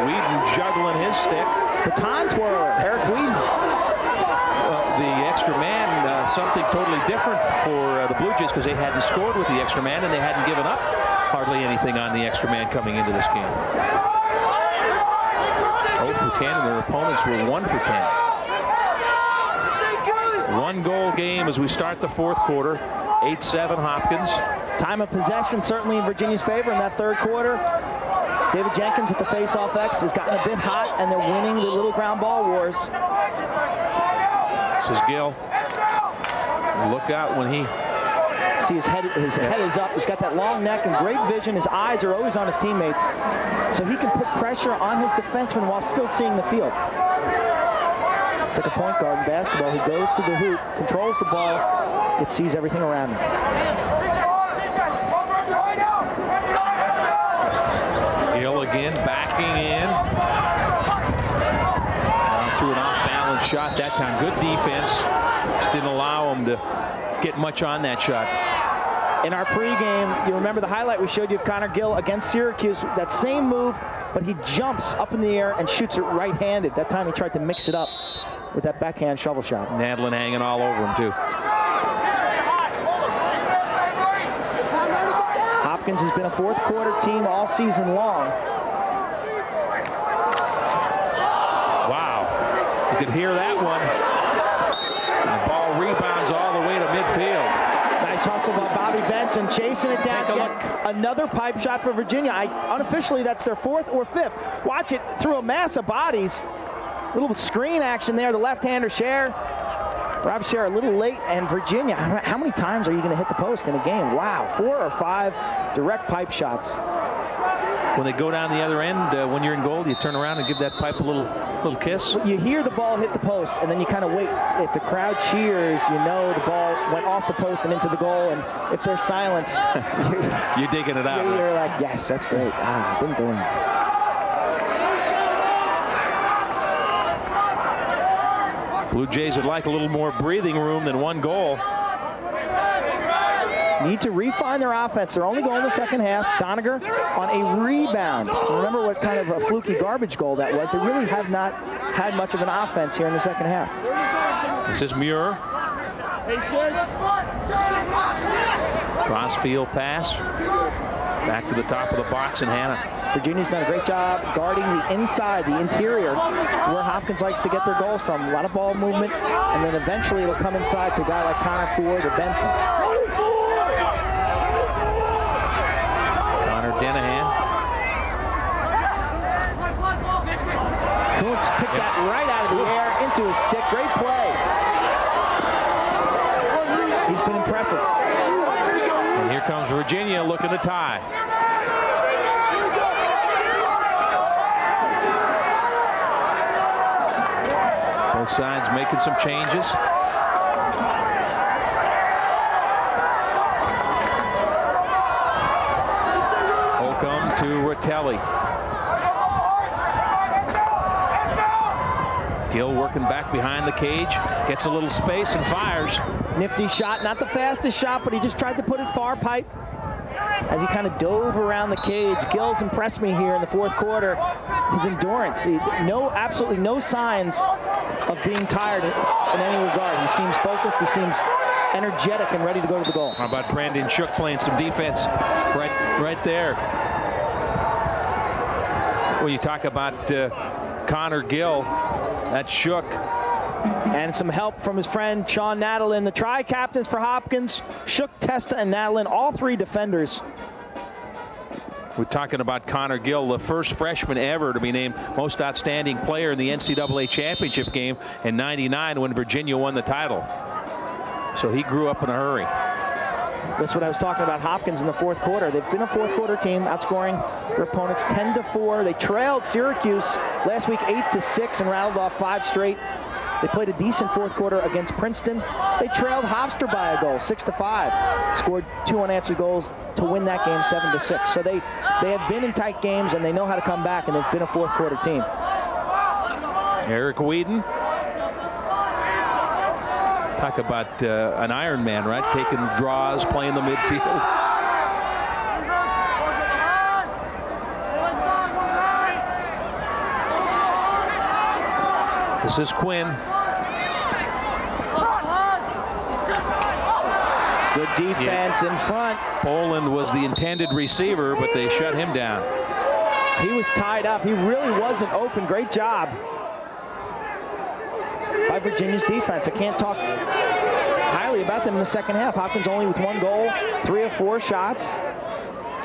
Whedon juggling his stick. Baton twirler, Eric Whedon. The extra man, something totally different for the Blue Jays because they hadn't scored with the extra man and they hadn't given up hardly anything on the extra man coming into this game. 0 for 10 and their opponents were 1 for 10. 1 goal game as we start the 4th quarter. 8-7 Hopkins. Time of possession certainly in Virginia's favor in that 3rd quarter. David Jenkins at the face-off X has gotten a bit hot and they're winning the little ground ball wars. This is Gill. Look out when he... See his head is up. He's got that long neck and great vision. His eyes are always on his teammates. So he can put pressure on his defenseman while still seeing the field. It's like a point guard in basketball. He goes to the hoop, controls the ball, it sees everything around him. Gill again backing in. Threw an off-balance shot that time. Good defense. Just didn't allow him to get much on that shot. In our pregame, you remember the highlight we showed you of Connor Gill against Syracuse. That same move, but he jumps up in the air and shoots it right-handed. That time he tried to mix it up with that backhand shovel shot. Nadlin hanging all over him, too. Hopkins has been a 4th quarter team all season long. Wow. You could hear that one. And the ball rebounds all the way to midfield. Nice hustle by Bobby Benson, chasing it down. Take a look. Another pipe shot for Virginia. Unofficially, that's their 4th or 5th. Watch it through a mass of bodies. Little screen action there. The left-hander Scher. Rob Scher a little late, and Virginia, how many times are you going to hit the post in a game? Wow, 4 or 5 direct pipe shots. When they go down the other end, when you're in goal, you turn around and give that pipe a little kiss. You hear the ball hit the post, and then you kind of wait. If the crowd cheers, you know the ball went off the post and into the goal, and if there's silence, you're digging it out. You're like, yes, that's great. Didn't go in. Blue Jays would like a little more breathing room than 1 goal. Need to refine their offense. They're only going the second half. Doniger on a rebound. Remember what kind of a fluky garbage goal that was. They really have not had much of an offense here in the second half. This is Muir. Crossfield pass. Back to the top of the box, and Hannah. Virginia's done a great job guarding the inside, the interior, where Hopkins likes to get their goals from. A lot of ball movement, and then eventually it'll come inside to a guy like Connor Ford or Benson. Connor Denahan. Kuntz picked that right out of the air into his stick. Great play. He's been impressive. And here comes Virginia looking to tie. Both sides making some changes. Holcomb to Ratelli. Gill working back behind the cage, gets a little space and fires. Nifty shot, not the fastest shot, but he just tried to put it far pipe as he kind of dove around the cage. Gill's impressed me here in the fourth quarter. His endurance, absolutely no signs of being tired in any regard. He seems focused, he seems energetic and ready to go to the goal. How about Brandon Shook playing some defense right there? Well, you talk about Connor Gill, that's Shook. And some help from his friend Sean Nadalin, the tri-captains for Hopkins. Shook, Testa, and Nadalin, all three defenders. We're talking about Connor Gill, the first freshman ever to be named most outstanding player in the NCAA championship game in '99 when Virginia won the title. So he grew up in a hurry. That's what I was talking about, Hopkins in the fourth quarter. They've been a fourth quarter team, outscoring their opponents 10-4. They trailed Syracuse last week 8-6 and rattled off 5 straight. They played a decent fourth quarter against Princeton. They trailed Hofstra by a goal, 6-5. Scored 2 unanswered goals to win that game 7-6. So they have been in tight games and they know how to come back, and they've been a fourth quarter team. Eric Whedon. Talk about an Iron Man, right? Taking draws, playing the midfield. This is Quinn. Good defense in front. Boland was the intended receiver, but they shut him down. He was tied up. He really wasn't open. Great job by Virginia's defense. I can't talk highly about them in the second half. Hopkins only with 1 goal, 3 of 4 shots.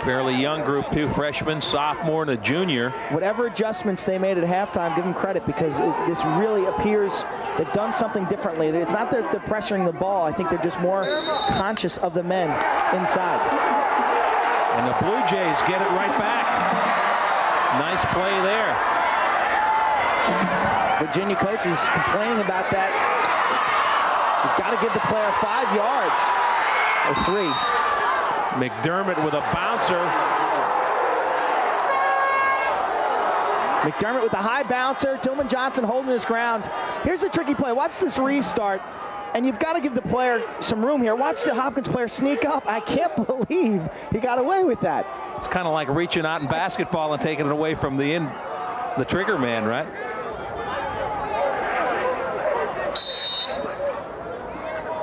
Fairly young group, 2 freshmen, sophomore and a junior. Whatever adjustments they made at halftime, give them credit, because this really appears they've done something differently. It's not that they're pressuring the ball. I think they're just more conscious of the men inside. And the Blue Jays get it right back. Nice play there. Virginia coaches complaining about that. You've got to give the player 5 yards or 3. McDermott with a bouncer. McDermott with a high bouncer. Tillman Johnson holding his ground. Here's the tricky play. Watch this restart. And you've got to give the player some room here. Watch the Hopkins player sneak up. I can't believe he got away with that. It's kind of like reaching out in basketball and taking it away from the trigger man, right?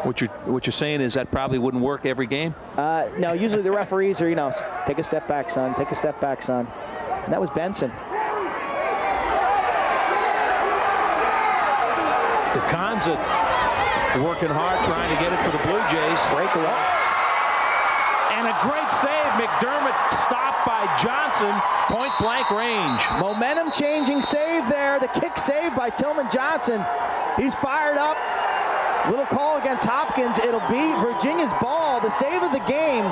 What you're saying is that probably wouldn't work every game? No, usually the referees are, take a step back, son. Take a step back, son. And that was Benson. DeConza working hard, trying to get it for the Blue Jays. Breakaway. And a great save. McDermott stopped by Johnson, point-blank range. Momentum-changing save there. The kick saved by Tillman Johnson. He's fired up. Little call against Hopkins. It'll be Virginia's ball, the save of the game.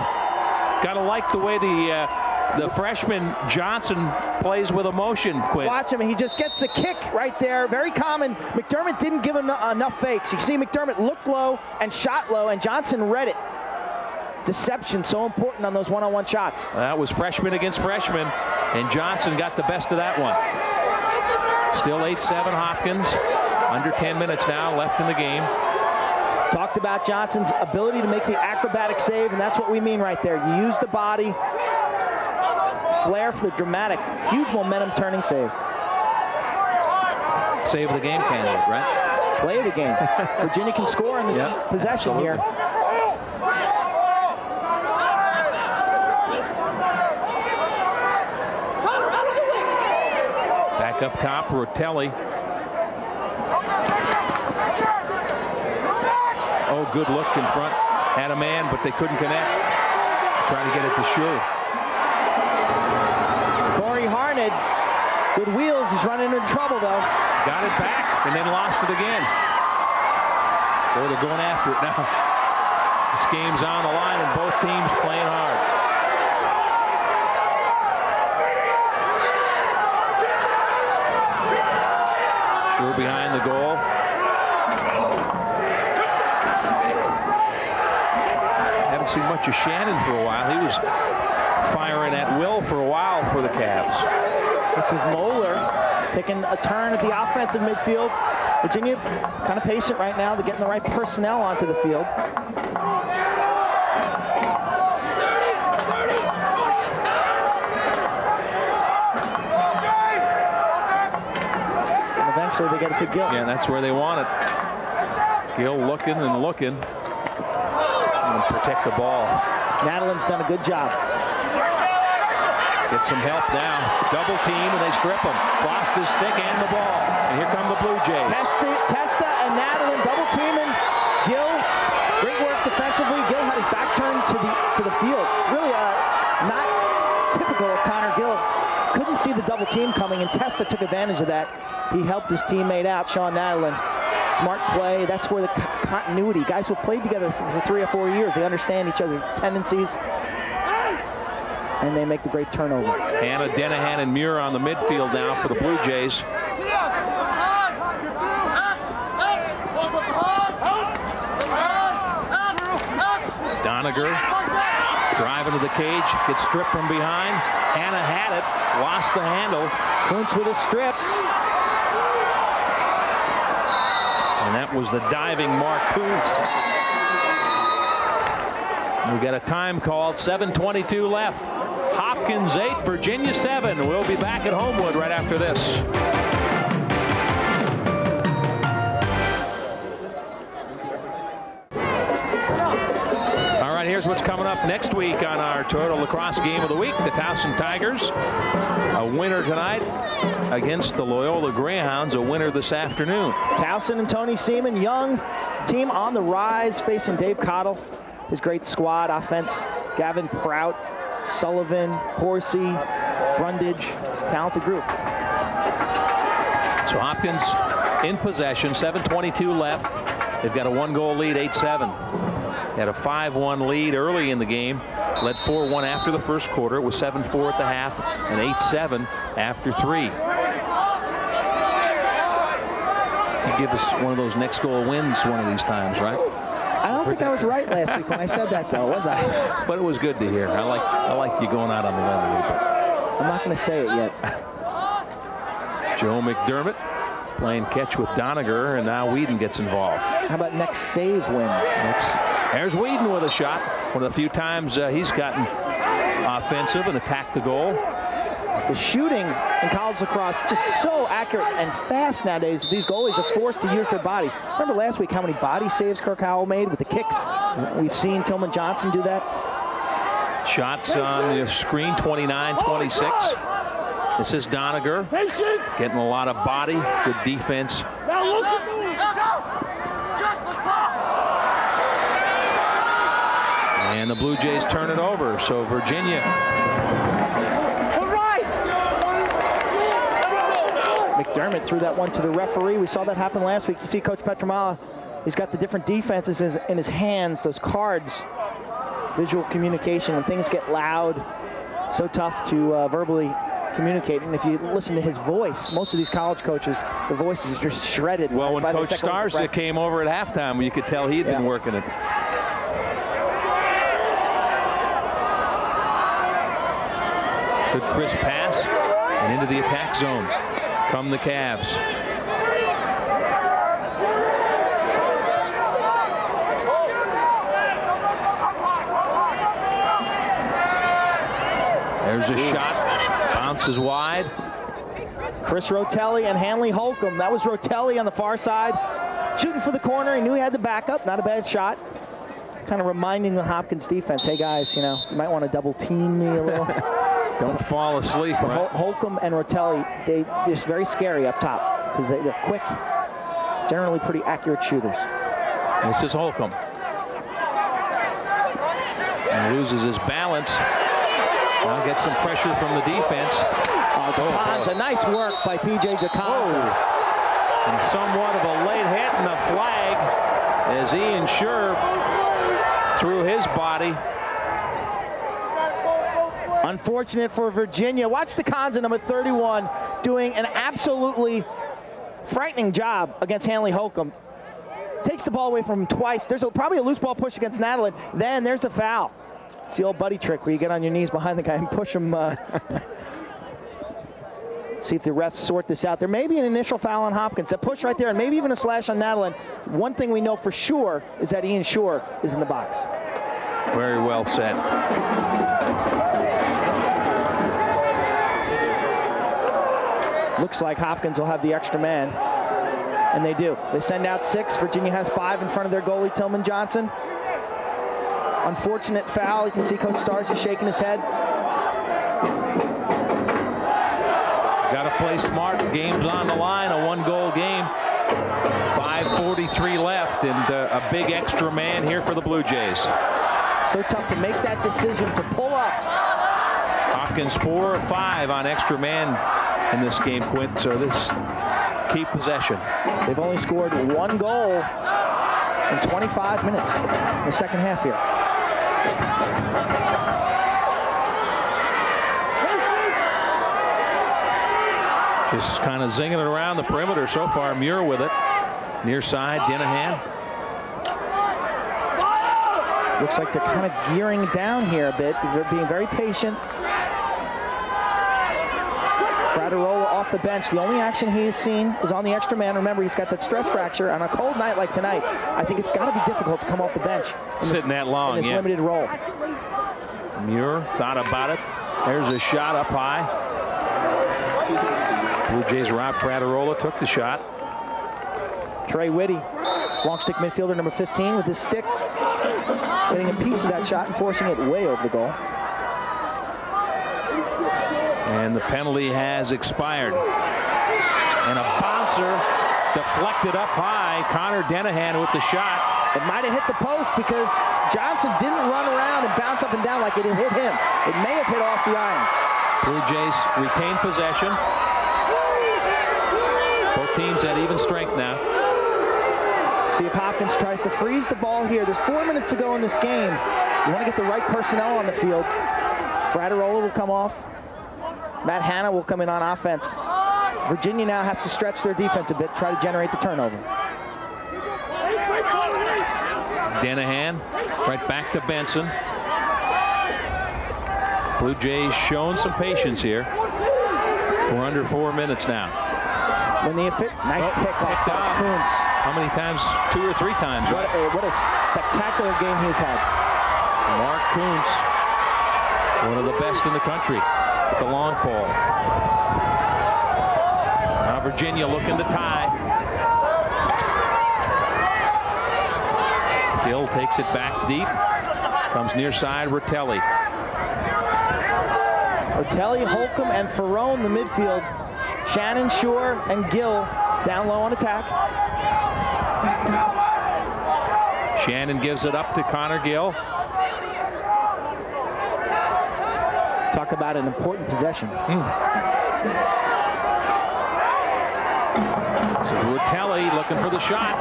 Gotta like the way the freshman Johnson plays with emotion, Quinn. Watch him. He just gets the kick right there. Very common. McDermott didn't give enough fakes. You see McDermott looked low and shot low, and Johnson read it. Deception so important on those one-on-one shots. That was freshman against freshman, and Johnson got the best of that one. Still 8-7 Hopkins. Under 10 minutes now left in the game. Talked about Johnson's ability to make the acrobatic save, and that's what we mean right there. You use the body, flair for the dramatic, huge momentum turning save. Save of the game candidate, right? Play of the game. Virginia can score in this possession here. Back up top, Rotelli. Oh, good look in front. Had a man, but they couldn't connect. Trying to get it to Shue. Corey Harned, good wheels. He's running into trouble, though. Got it back and then lost it again. Boy, they're going after it now. This game's on the line and both teams playing hard. Shue behind the goal. Haven't seen much of Shannon for a while. He was firing at will for a while for the Cavs. This is Moeller taking a turn at the offensive midfield. Virginia kind of patient right now. They're getting the right personnel onto the field. And eventually they get it to Gill. Yeah, that's where they want it. Gill looking and looking. And protect the ball. Nadelin's done a good job. Get some help now. Double team and they strip him. Lost his stick and the ball. And here come the Blue Jays. Testa and Nadelin double teaming. Gill, great work defensively. Gill had his back turned to the field. Really not typical of Connor Gill. Couldn't see the double team coming, and Testa took advantage of that. He helped his teammate out, Sean Nadelin. Smart play. That's where the continuity. Guys who have played together for 3 or 4 years, they understand each other's tendencies. And they make the great turnover. Hannah, Denahan, and Muir on the midfield now for the Blue Jays. Doniger driving to the cage, gets stripped from behind. Hannah had it, lost the handle. Kuntz with a strip. And that was the diving Mark Kuntz. We got a time called, 7:22 left. Hopkins 8, Virginia 7. We'll be back at Homewood right after this. All right, here's what's coming up next week on our Toyota Lacrosse Game of the Week. The Towson Tigers, a winner tonight against the Loyola Greyhounds, a winner this afternoon. Towson and Tony Seaman, young team on the rise, facing Dave Cottle. His great squad offense, Gavin Prout, Sullivan, Horsey, Brundage, talented group. So Hopkins in possession, 7:22 left. They've got a 1-goal lead, 8-7. Had a 5-1 lead early in the game, led 4-1 after the first quarter. It was 7-4 at the half and 8-7 after 3. You give us one of those next goal wins one of these times, right? I don't think I was right last week when I said that, though, was I? But it was good to hear. I like you going out on the limb a little bit. I'm not going to say it yet. Joe McDermott playing catch with Doniger, and now Whedon gets involved. How about next save wins? There's Whedon with a shot. One of the few times he's gotten offensive and attacked the goal. The shooting in college lacrosse just so accurate and fast nowadays. These goalies are forced to use their body. Remember last week how many body saves Kirk Howell made with the kicks? We've seen Tillman Johnson do that. Shots on the screen, 29-26. This is Doniger getting a lot of body, good defense. And the Blue Jays turn it over, so Virginia. McDermott threw that one to the referee. We saw that happen last week. You see Coach Petramala, he's got the different defenses in his hands, those cards. Visual communication, when things get loud, so tough to verbally communicate. And if you listen to his voice, most of these college coaches, the voice is just shredded. Well, when Coach Starza came over at halftime, you could tell he'd been working it. Good crisp pass and into the attack zone come the Cavs. There's a shot, bounces wide. Chris Rotelli and Hanley Holcomb. That was Rotelli on the far side, shooting for the corner. He knew he had the backup, not a bad shot. Kind of reminding the Hopkins defense, hey guys, you know, you might want to double team me a little. Don't fall asleep. Right? Holcomb and Rotelli, they're just very scary up top because they're quick, generally pretty accurate shooters. This is Holcomb. And loses his balance. Now gets some pressure from the defense. A nice work by P.J. DeConza. And somewhat of a late hit and a flag as Ian Schur threw his body. Unfortunate for Virginia. Watch DeConza, number 31, doing an absolutely frightening job against Hanley Holcomb. Takes the ball away from him twice. There's probably a loose ball push against Nadalin. Then there's the foul. It's the old buddy trick where you get on your knees behind the guy and push him. See if the refs sort this out. There may be an initial foul on Hopkins. That push right there, and maybe even a slash on Nadalin. One thing we know for sure is that Ian Schur is in the box. Very well said. Looks like Hopkins will have the extra man. And they do. They send out 6. Virginia has 5 in front of their goalie, Tillman Johnson. Unfortunate foul. You can see Coach Stars is shaking his head. Got to play smart. Game's on the line. A 1-goal game. 5:43 left, and a big extra man here for the Blue Jays. So tough to make that decision to pull up. Hopkins 4 of 5 on extra man in this game, Quint. So this keep possession. They've only scored 1 goal in 25 minutes in the second half here. Just kind of zinging it around the perimeter so far. Muir with it. Near side, Dinahan. Looks like they're kind of gearing down here a bit. They're being very patient. Fraterola off the bench. The only action he's seen is on the extra man. Remember, he's got that stress fracture. On a cold night like tonight, I think it's got to be difficult to come off the bench. Sitting that long, in this limited role. Muir thought about it. There's a shot up high. Blue Jays, Rob Fraterola took the shot. Trey Whitty, long stick midfielder, number 15, with his stick, getting a piece of that shot and forcing it way over the goal. And the penalty has expired. And a bouncer deflected up high. Connor Dinahan with the shot. It might have hit the post because Johnson didn't run around and bounce up and down like it had hit him. It may have hit off the iron. Blue Jays retain possession. Both teams at even strength now. See if Hopkins tries to freeze the ball here. There's 4 minutes to go in this game. You want to get the right personnel on the field. Fraterola will come off. Matt Hanna will come in on offense. Virginia now has to stretch their defense a bit, try to generate the turnover. Dinahan right back to Benson. Blue Jays showing some patience here. We're under 4 minutes now. When the nice pick off Coons. How many times? 2 or 3 times. What a spectacular game he's had. Mark Kuntz, one of the best in the country with the long pole. Now Virginia looking to tie. Gill takes it back deep. Comes near side, Rotelli. Rotelli, Holcomb, and Ferrone, the midfield. Shannon, Schur, and Gill down low on attack. Shannon gives it up to Connor Gill. Talk about an important possession. This is Rotelli looking for the shot.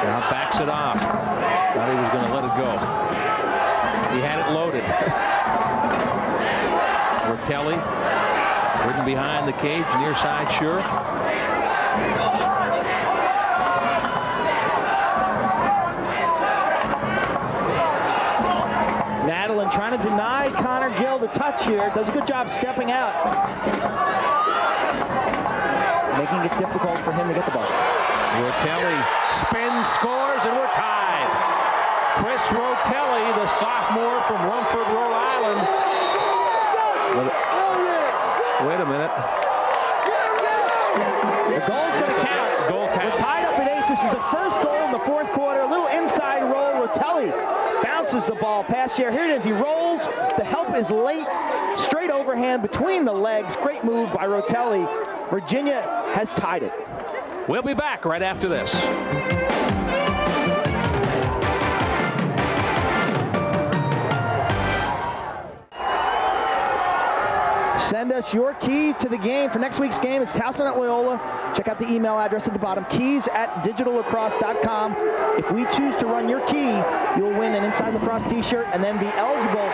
Now backs it off. Thought he was going to let it go. He had it loaded. Rotelli ridden behind the cage, near side, Schur. Nadalin trying to deny Connor Gill the touch here. Does a good job stepping out. Making it difficult for him to get the ball. Rotelli spins, scores, and we're tied. Chris Rotelli, the sophomore from Rumford, Rhode Island. Wait a minute. The goal's going to count. Goal count. We're tied up at 8. This is the first goal in the 4th quarter. A little inside roll. Rotelli bounces the ball past here. Here it is. He rolls. The help is late. straight overhand between the legs. Great move by Rotelli. Virginia has tied it. We'll be back right after this. Send us your key to the game for next week's game. It's Towson at Loyola. Check out the email address at the bottom, keys@digitallacrosse.com. If we choose to run your key, you'll win an Inside Lacrosse t-shirt and then be eligible.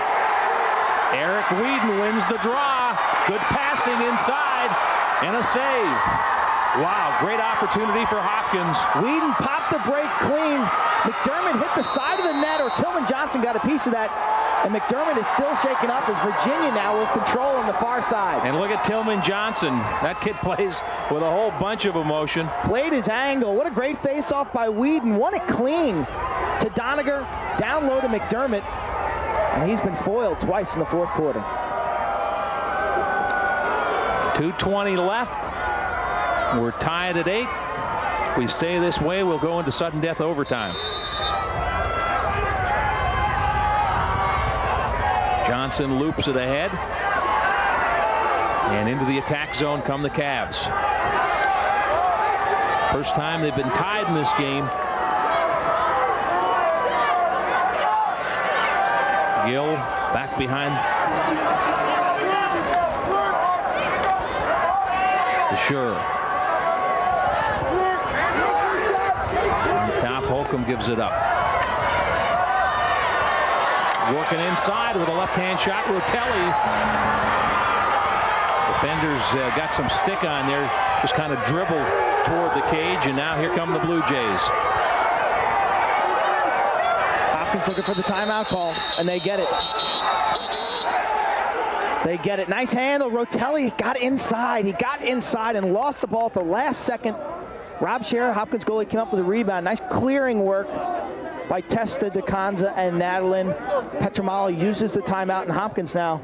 Eric Whedon wins the draw. Good passing inside and a save. Wow, great opportunity for Hopkins. Whedon popped the break clean. McDermott hit the side of the net, or Tillman Johnson got a piece of that. And McDermott is still shaken up as Virginia now will control on the far side. And look at Tillman Johnson. That kid plays with a whole bunch of emotion. Played his angle. What a great face-off by Whedon. Won it clean to Doniger. Down low to McDermott. And he's been foiled twice in the fourth quarter. 2:20 left. We're tied at 8. If we stay this way, we'll go into sudden death overtime. Johnson loops it ahead. And into the attack zone come the Cavs. First time they've been tied in this game. Gill back behind. Sure. On the top, Holcomb gives it up. Working inside with a left-hand shot, Rotelli. Defenders got some stick on there, just kind of dribbled toward the cage, and now here come the Blue Jays. Hopkins looking for the timeout call, and they get it. They get it. Nice handle. Rotelli got inside. He got inside and lost the ball at the last second. Rob Scherer, Hopkins goalie, came up with a rebound. Nice clearing work by Testa, DeConza, and Nadalin. Petramala uses the timeout, and Hopkins now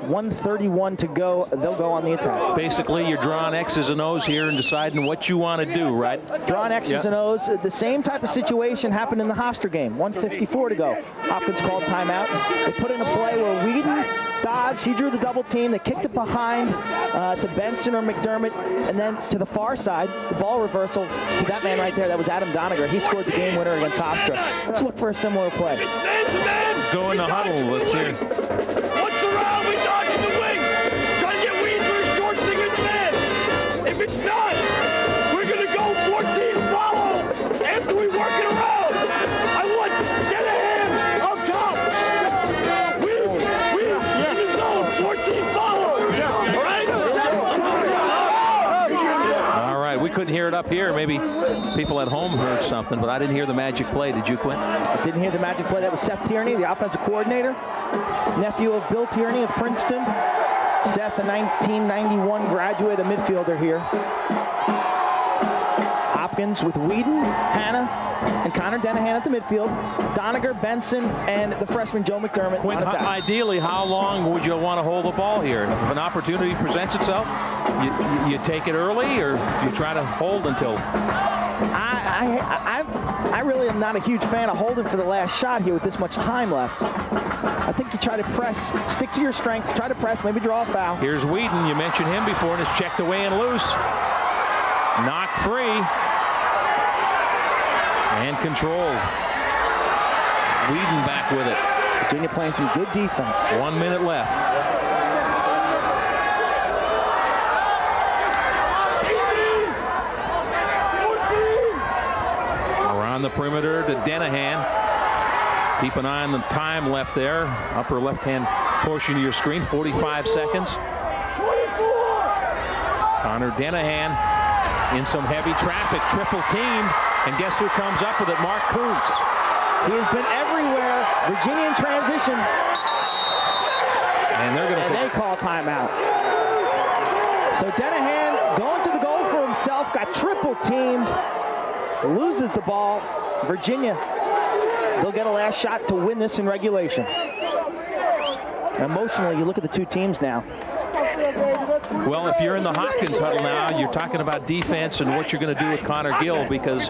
1:31 to go. They'll go on the attack. Basically, you're drawing X's and O's here and deciding what you want to do, right? Drawing X's and O's. The same type of situation happened in the Hofstra game. 1:54 to go. Hopkins called timeout. They put in a play where Whedon dodged. He drew the double team. They kicked it behind to Benson or McDermott, and then to the far side, the ball reversal to that man right there. That was Adam Doniger. He scored the game winner against Hofstra. Let's look for a similar play. Go in the huddle. Let's hear. Once around, we dodge to the wing. Try to get Weed for his short thing with man. If it's not, we're going to go 14 follow after we work it around. I want Denahan up top. Weeds, in the zone, 14 follow. All right? All right, we couldn't hear it up here. Maybe people at home heard something, but I didn't hear the magic play. Did you, Quinn? I didn't hear the magic play. That was Seth Tierney, the offensive coordinator, nephew of Bill Tierney of Princeton. Seth, a 1991 graduate, a midfielder here. Hopkins with Whedon, Hanna, and Connor Denahan at the midfield. Doniger, Benson, and the freshman Joe McDermott. Quinn, ideally, how long would you want to hold the ball here? If an opportunity presents itself, you take it early, or you try to hold until? I really am not a huge fan of holding for the last shot here with this much time left. I think you try to press, stick to your strengths, try to press, maybe draw a foul. Here's Whedon. You mentioned him before, and it's checked away and loose. Knocked free. And controlled. Whedon back with it. Virginia playing some good defense. 1 minute left. Around the perimeter to Denahan. Keep an eye on the time left there. Upper left-hand portion of your screen. 45 seconds. Connor Denahan in some heavy traffic. Triple teamed. And guess who comes up with it? Mark Kuntz. He has been everywhere. Virginia in transition. And they're going to. And they call timeout. So Denahan going to the goal for himself. Got triple teamed. Loses the ball. Virginia, they'll get a last shot to win this in regulation. Emotionally, you look at the two teams now. Well, if you're in the Hopkins huddle now, you're talking about defense and what you're going to do with Connor Gill, because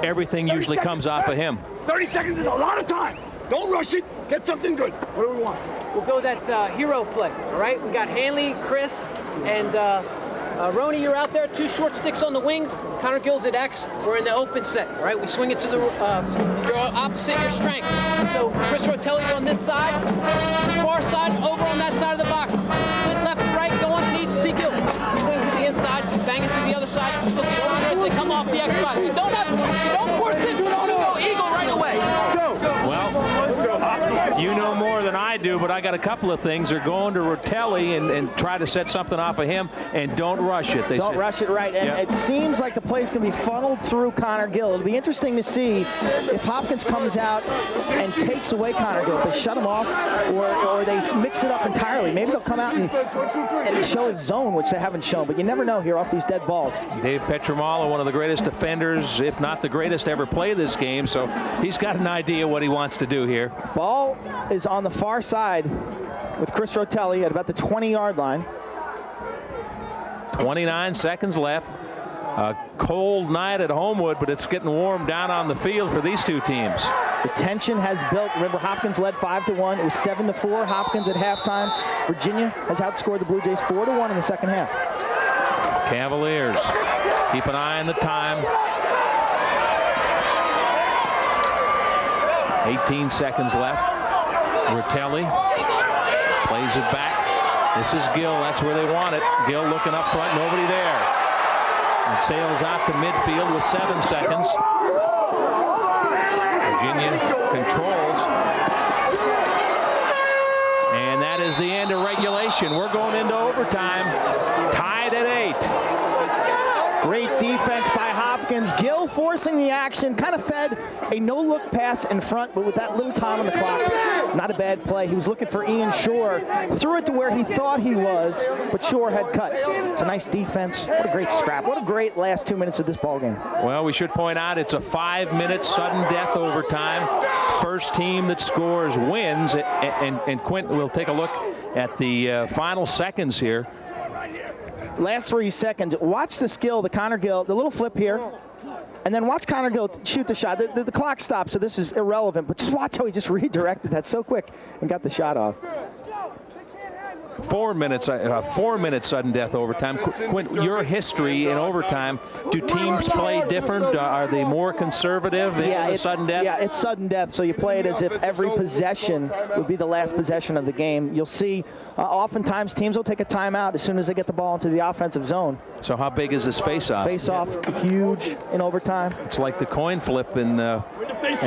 everything usually comes off of him. 30 seconds is a lot of time. Don't rush it. Get something good. What do we want? We'll go that hero play, all right? We got Hanley, Chris, and Roney, you're out there. 2 short sticks on the wings. Connor Gill's at X. We're in the open set, all right? We swing it to the your opposite, your strength. So Chris Rotelli's on this side, far side, over on that side of the box. Split left to right, go underneath, see Gill. Swing to the inside, bang it to the other side. Look at Connor as they come off the X spot. You don't force it. You don't go eagle right away. Let's go. Well, you know more than I do, but I got a couple of things. They're going to Rotelli and try to set something off of him, and don't rush it. Don't rush it, right. And it seems like the play's going to be funneled through Connor Gill. It'll be interesting to see if Hopkins comes out and takes away Connor Gill. If they shut him off or they mix it up entirely. Maybe they'll come out and show his zone, which they haven't shown. But you never know here off these dead balls. Dave Petramala, one of the greatest defenders, if not the greatest to ever play this game, so he's got an idea what he wants to do here. Ball is on the far side with Chris Rotelli at about the 20-yard line. 29 seconds left. A cold night at Homewood, but it's getting warm down on the field for these two teams. The tension has built. Remember, Hopkins led 5-1. It was 7-4. Hopkins at halftime. Virginia has outscored the Blue Jays 4-1 in the second half. Cavaliers keep an eye on the time. 18 seconds left. Rotelli plays it back. This is Gill. That's where they want it. Gill looking up front. Nobody there. It sails out to midfield with 7 seconds. Virginia controls. And that is the end of regulation. We're going into overtime. Tied at 8. Great defense by Hopkins. Gill forcing the action. Kind of fed a no-look pass in front, but with that little time on the clock, not a bad play. He was looking for Ian Shore. Threw it to where he thought he was, but Shore had cut. It's a nice defense. What a great scrap. What a great last 2 minutes of this ball game. Well, we should point out it's a 5-minute sudden death overtime. First team that scores wins. And Quint, we'll take a look at the final seconds here. Last 3 seconds. Watch the skill, the Connor Gill, the little flip here. And then watch Connor Gill shoot the shot. The clock stopped, so this is irrelevant. But just watch how he just redirected that so quick and got the shot off. 4 minutes, 4-minute sudden death overtime. Quint, your history in overtime, do teams play different? Are they more conservative in the sudden death? Yeah, it's sudden death, so you play it as if every possession would be the last possession of the game. You'll see oftentimes teams will take a timeout as soon as they get the ball into the offensive zone. So how big is this face-off? Face-off, huge in overtime. It's like the coin flip in an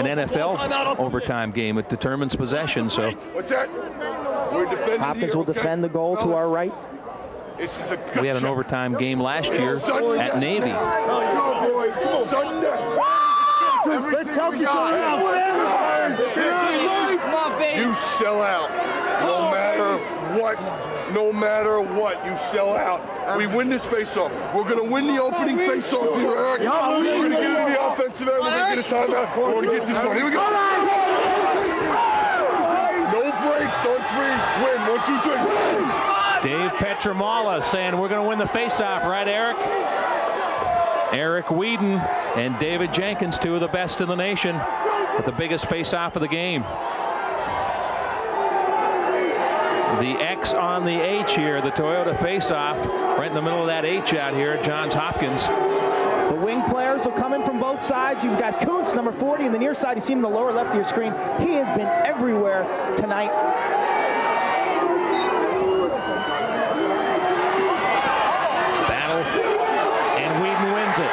NFL overtime game. It determines possession. So What's that? Hopkins will defend the goal to our right. We had an overtime game last year at Navy. Let's go, boys. Let's help each other out. You sell out. No matter what. No matter what, you sell out. We win this face-off. We're going to win the opening face-off here, Eric. We're going to get into the offensive end. We're going to get a timeout. We're going to get this one. Here we go. No breaks on 3. Win. 1, 2, 3. Dave Petramala saying we're going to win the face-off, right, Eric? Eric Whedon and David Jenkins, 2 of the best in the nation, with the biggest face-off of the game. The X on the H here, the Toyota face-off, right in the middle of that H out here at Johns Hopkins. The wing players will come in from both sides. You've got Kuntz, number 40, in the near side. You see him in the lower left of your screen. He has been everywhere tonight. Battle, and Whedon wins it.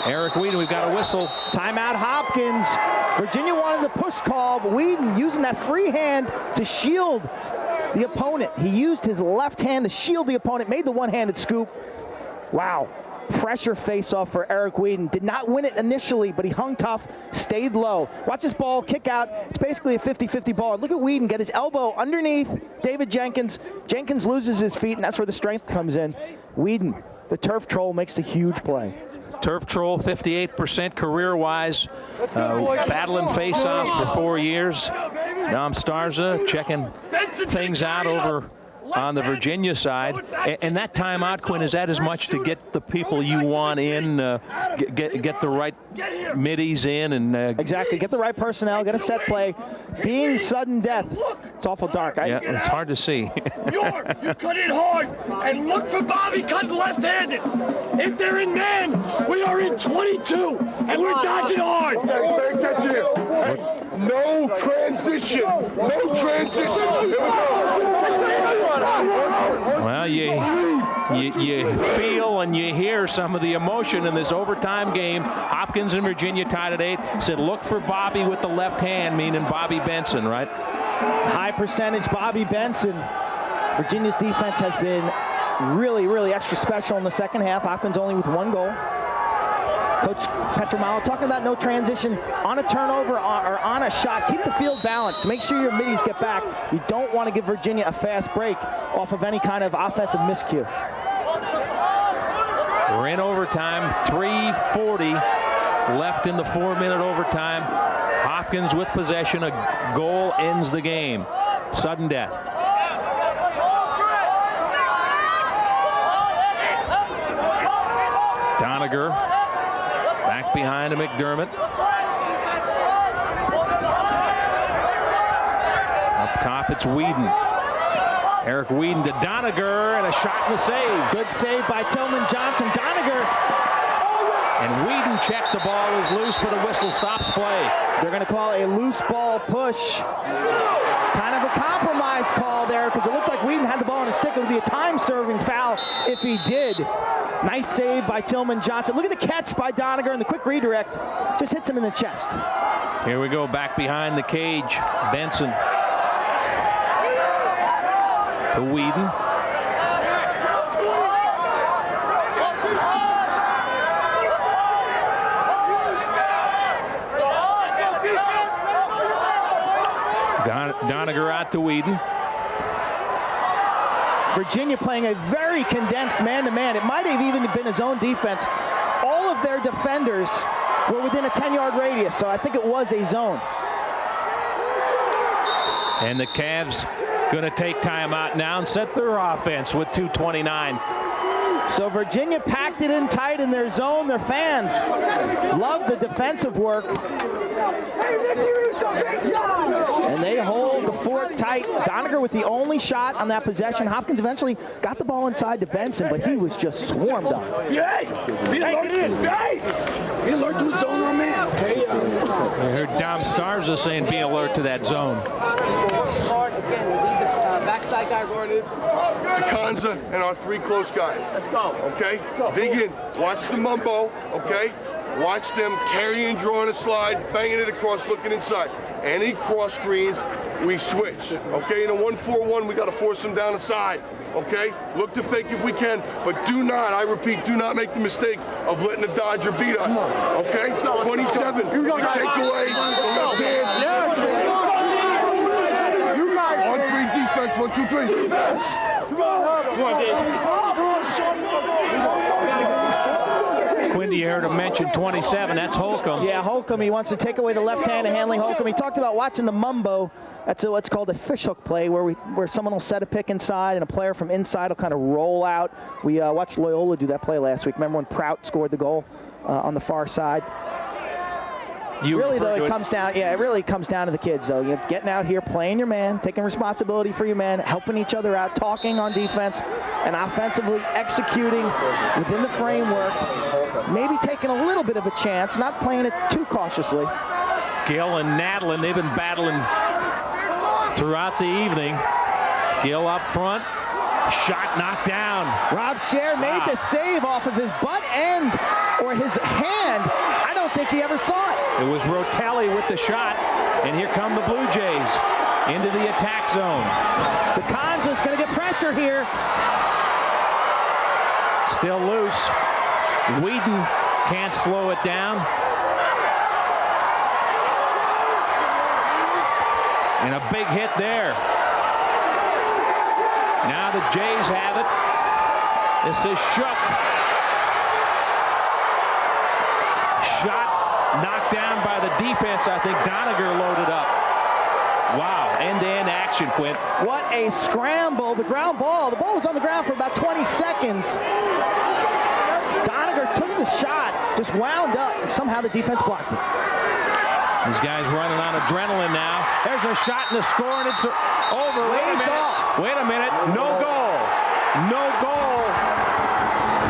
Eric Whedon, we've got a whistle. Timeout Hopkins. Virginia wanted the push call, but Whedon using that free hand to shield the opponent. He used his left hand to shield the opponent, made the one-handed scoop. Wow. Pressure face-off for Eric Whedon. Did not win it initially, but he hung tough, stayed low. Watch this ball kick out. It's basically a 50-50 ball. Look at Whedon get his elbow underneath David Jenkins. Jenkins loses his feet, and that's where the strength comes in. Whedon, the turf troll, makes the huge play. Turf troll, 58% career-wise, battling face-offs for 4 years. Dom Starza checking things out over on the Virginia side. And that timeout, Quinn, is that as much to get the people you want in, get the right middies in, and exactly, get the right personnel, get a set play. Being sudden death, it's awful dark. Yeah, it's hard to see. You cut it hard and look for Bobby cutting left-handed. If they're in man, we are in 22 and we're dodging hard. Okay, pay attention here. Hey, no transition. No transition. Here we go. Well, you feel and you hear some of the emotion in this overtime game. Hopkins and Virginia tied at 8. Said look for Bobby with the left hand, meaning Bobby Benson, right? High percentage Bobby Benson. Virginia's defense has been really, really extra special in the second half. Hopkins only with 1 goal. Coach Petromalo talking about no transition on a turnover or on a shot. Keep the field balanced. Make sure your middies get back. You don't want to give Virginia a fast break off of any kind of offensive miscue. We're in overtime. 3:40 left in the 4-minute overtime. Hopkins with possession. A goal ends the game. Sudden death. Doniger back behind to McDermott. Up top, it's Whedon. Eric Whedon to Doniger, and a shot and a save. Good save by Tillman Johnson. Doniger. And Whedon checked the ball is loose, but a whistle stops play. They're going to call a loose ball push. Kind of a compromise call there because it looked like Whedon had the ball on his stick. It would be a time-serving foul if he did. Nice save by Tillman Johnson. Look at the catch by Doniger and the quick redirect. Just hits him in the chest. Here we go, back behind the cage. Benson to Whedon. Doniger out to Whedon. Virginia playing a very condensed man-to-man. It might have even been his own defense. All of their defenders were within a 10-yard radius, so I think it was a zone. And the Cavs going to take timeout now and set their offense with 2:29. So Virginia packed it in tight in their zone. Their fans love the defensive work. And they hold the fort tight. Doniger with the only shot on that possession. Hopkins eventually got the ball inside to Benson, but he was just swarmed on. Be alert to his zone, my man. I heard Dom Starza saying be alert to that zone. Again, we need the backside guy running. Kanza and our 3 close guys. Let's go. Okay? Dig in. Watch the mumbo. Okay? Watch them carrying, drawing a slide, banging it across, looking inside. Any cross screens, we switch. Okay? In a 1-4-1, we got to force them down the side. Okay? Look to fake if we can, but do not, I repeat, do not make the mistake of letting the Dodger beat us. Okay? 27. Take away the left hand. On 3 defense. 1, 2, 3. Defense. Come on, Quinn, you heard him mention 27. That's Holcomb. Yeah, Holcomb. He wants to take away the left hand of handling Holcomb. He talked about watching the mumbo. That's what's called a fishhook play, where someone will set a pick inside and a player from inside will kind of roll out. We watched Loyola do that play last week. Remember when Prout scored the goal on the far side? Really, though, it comes down. Yeah, it really comes down to the kids, though. You're getting out here, playing your man, taking responsibility for your man, helping each other out, talking on defense, and offensively executing within the framework. Maybe taking a little bit of a chance, not playing it too cautiously. Gill and Nadlin, they've been battling throughout the evening. Gill up front, shot knocked down. Rob Scher made the save off of his butt end or his hand. I don't think he ever saw it. It was Rotelli with the shot, and here come the Blue Jays into the attack zone. DeConzo's going to get pressure here. Still loose. Whedon can't slow it down. And a big hit there. Now the Jays have it. This is Shook. Shot knocked down by the defense. I think Doniger loaded up. Wow, end-to-end action, Quint. What a scramble. The ground ball. The ball was on the ground for about 20 seconds. Doniger took the shot, just wound up, and somehow the defense blocked it. These guys running on adrenaline now. There's a shot and a score, and it's over. Wait a minute. No goal. No goal.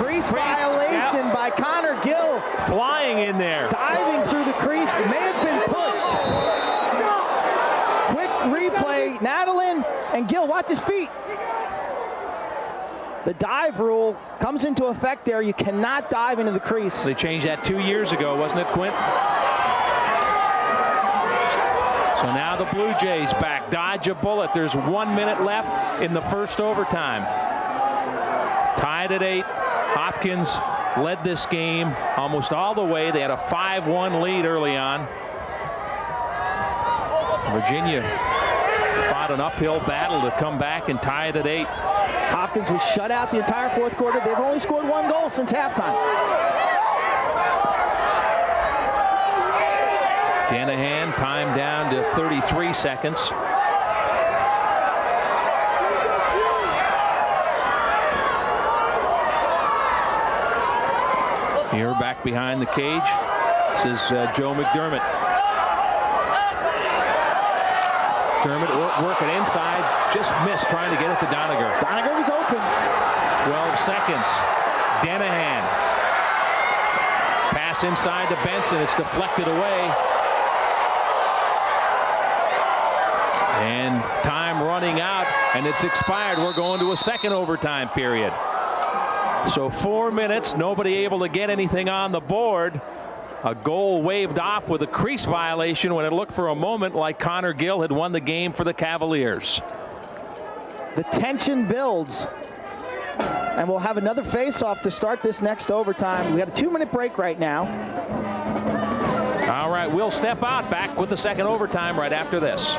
Crease violation by Connor Gill. Flying in there. Diving through the crease. It may have been pushed. Quick replay. Nadalin and Gill, watch his feet. The dive rule comes into effect there. You cannot dive into the crease. They changed that 2 years ago, wasn't it, Quint? So now the Blue Jays back. Dodge a bullet. There's 1 minute left in the first overtime. Tied at 8. Hopkins led this game almost all the way. They had a 5-1 lead early on. Virginia fought an uphill battle to come back and tie it at 8. Hopkins was shut out the entire fourth quarter. They've only scored 1 goal since halftime. Danahan, time down to 33 seconds. Here back behind the cage. This is Joe McDermott. McDermott working inside, just missed trying to get it to Doniger. Doniger was open. 12 seconds. Danahan. Pass inside to Benson. It's deflected away. And time running out, and it's expired. We're going to a second overtime period. So 4 minutes, nobody able to get anything on the board. A goal waved off with a crease violation when it looked for a moment like Connor Gill had won the game for the Cavaliers. The tension builds. And we'll have another face-off to start this next overtime. We got a 2-minute break right now. All right, we'll step out, back with the second overtime right after this.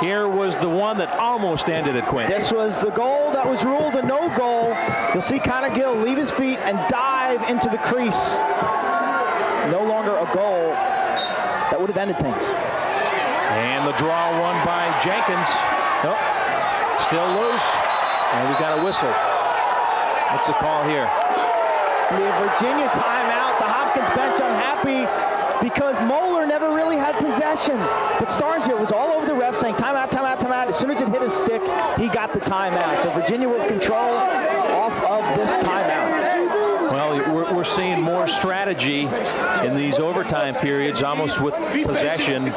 Here was the one that almost ended it, Quinn. This was the goal that was ruled a no goal. You'll see Connor Gill leave his feet and dive into the crease. No longer a goal that would have ended things. And the draw won by Jenkins. Nope. Still loose. And we got a whistle. What's the call here? The Virginia timeout. The Hopkins bench unhappy because Moeller never really had possession. But Starsier was all over the ref saying timeout, timeout, timeout. As soon as it hit his stick, he got the timeout. So Virginia will control off of this timeout. Well, we're seeing more strategy in these overtime periods, almost with possession.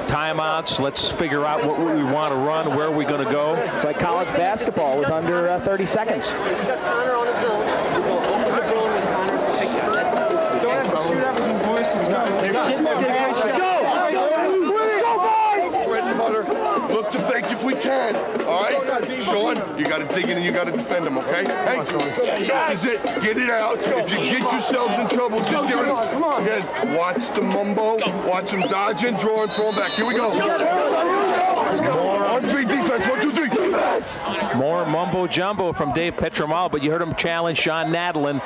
Timeouts, let's figure out what we want to run, where are we going to go. It's like college basketball with under 30 seconds. He's got Connor on his own. We'll go over the drone when Connor's the takedown. That's it. Don't have to shoot everything, boys. Let's go. Let's go. Bread and butter. Look to fake if we can. All right? Sean, you got to dig in and you got to defend him, okay? Hey, this is it. Get it out. If you get yourselves in trouble, just get rid of it. Again, watch the mumbo. Watch him dodge in, draw, and throw him back. Here we go. Let's go. On 3 defense. 1, 2, 3. Defense. More mumbo jumbo from Dave Petromal, but you heard him challenge Sean Nadlin,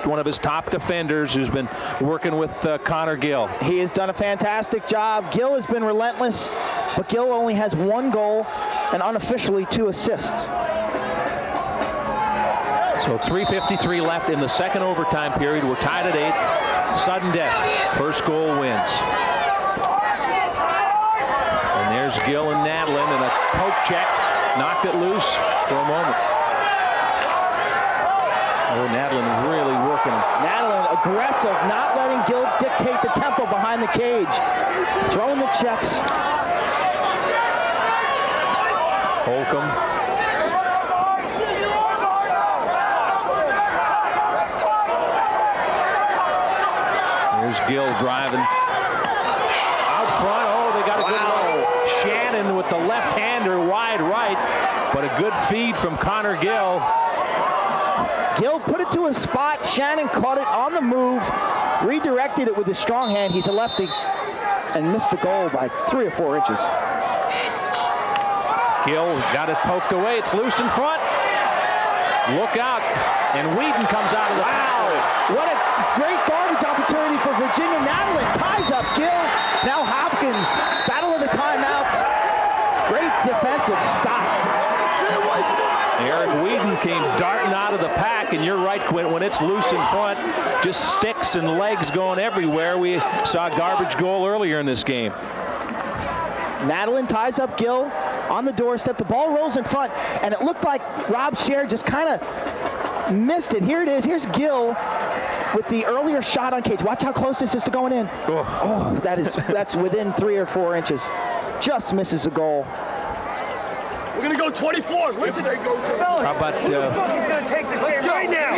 one of his top defenders who's been working with Connor Gill. He has done a fantastic job. Gill has been relentless, but Gill only has 1 goal and unofficially 2 assists. So 3:53 left in the second overtime period. We're tied at 8. Sudden death. First goal wins. And there's Gill and Nadlin, and a poke check knocked it loose for a moment. Oh, Nadlin really working. Nadlin aggressive, not letting Gill dictate the tempo behind the cage. Throwing the checks. Holcomb. Here's Gill driving. Out front. Oh, they got a good one. Shannon with the left-hander wide right, but a good feed from Connor Gill. Gill put it to a spot. Shannon caught it on the move, redirected it with his strong hand. He's a lefty and missed the goal by 3 or 4 inches. Gill got it poked away. It's loose in front. Look out. And Whedon comes out of the Wow. What a great garbage opportunity for Virginia. Nadeline ties up Gill. Now Hopkins. Battle of the timeouts. Great defensive stop. Eric Whedon came darting out of the pack, and you're right, Quint, when it's loose in front, just sticks and legs going everywhere. We saw a garbage goal earlier in this game. Nadeline ties up Gill on the doorstep. The ball rolls in front, and it looked like Rob Scher just kind of missed it. Here it is. Here's Gill with the earlier shot on Cage. Watch how close this is to going in. Oh, that's within 3 or 4 inches. Just misses the goal. We're going to go 24. Listen. How about He's going to take this game right now.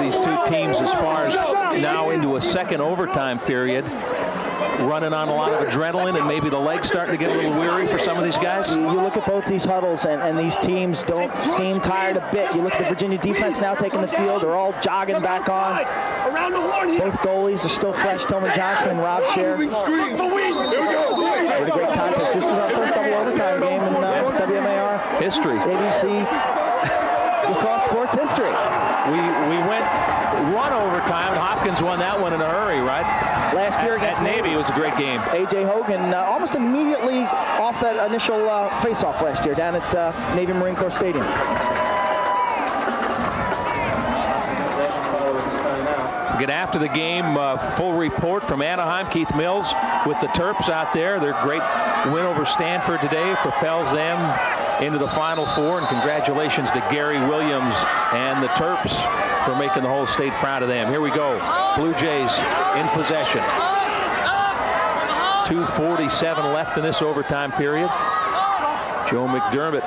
these two teams as far as now into a second overtime period, running on a lot of adrenaline, and maybe the legs starting to get a little weary for some of these guys? You look at both these huddles, and these teams don't seem tired a bit. You look at the Virginia defense now taking the field. They're all jogging back on. Around the horn here. Both goalies are still fresh, Tillman Johnson and Rob Scher. What a great contest. This is our first double overtime game in WMAR history. ABC lacrosse sports history. We went one overtime, and Hopkins won that one in a hurry, right? Last year against Navy, it was a great game. A.J. Hogan almost immediately off that initial face-off last year down at Navy Marine Corps Stadium. Get after the game, full report from Anaheim. Keith Mills with the Terps out there. Their great win over Stanford today propels them into the Final Four, and congratulations to Gary Williams and the Terps for making the whole state proud of them. Here we go. Blue Jays in possession. 2:47 left in this overtime period. Joe McDermott.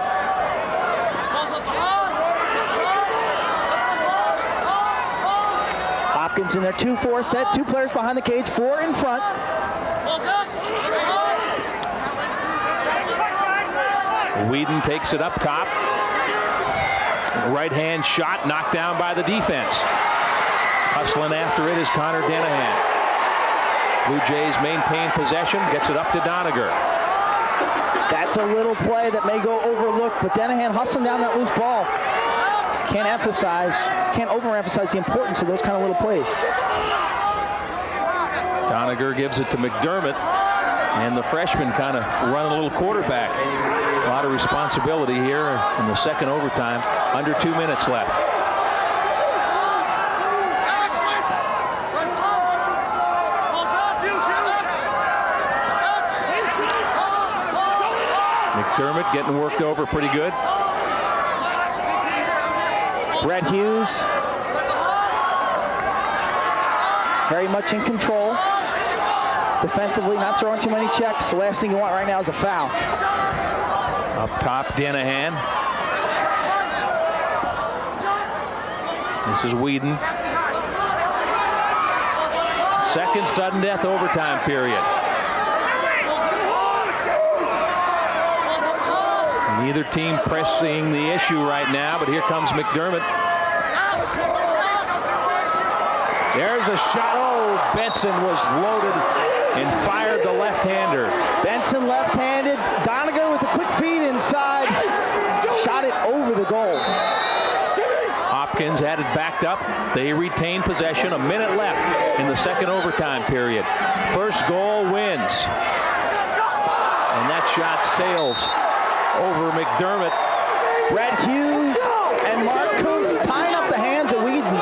Hopkins in their 2-4 set. 2 players behind the cage, 4 in front. Whedon takes it up top. Right-hand shot knocked down by the defense. Hustling after it is Connor Danahan. Blue Jays maintain possession, gets it up to Doniger. That's a little play that may go overlooked, but Danahan hustling down that loose ball. Can't overemphasize the importance of those kind of little plays. Doniger gives it to McDermott, and the freshman kind of running a little quarterback. A lot of responsibility here in the second overtime. Under 2 minutes left. McDermott getting worked over pretty good. Brett Hughes very much in control. Defensively, not throwing too many checks. The last thing you want right now is a foul. Up top, Danahan. This is Whedon. Second sudden death overtime period. Neither team pressing the issue right now, but here comes McDermott. There's a shot. Oh, Benson was loaded and fired the left-hander. Benson left-handed. Doniger with a quick feed inside. Shot it over the goal. Hopkins had it backed up. They retain possession. A minute left in the second overtime period. First goal wins. And that shot sails over McDermott. Brett Hughes and Mark Kuntz tying up the hands of Whedon.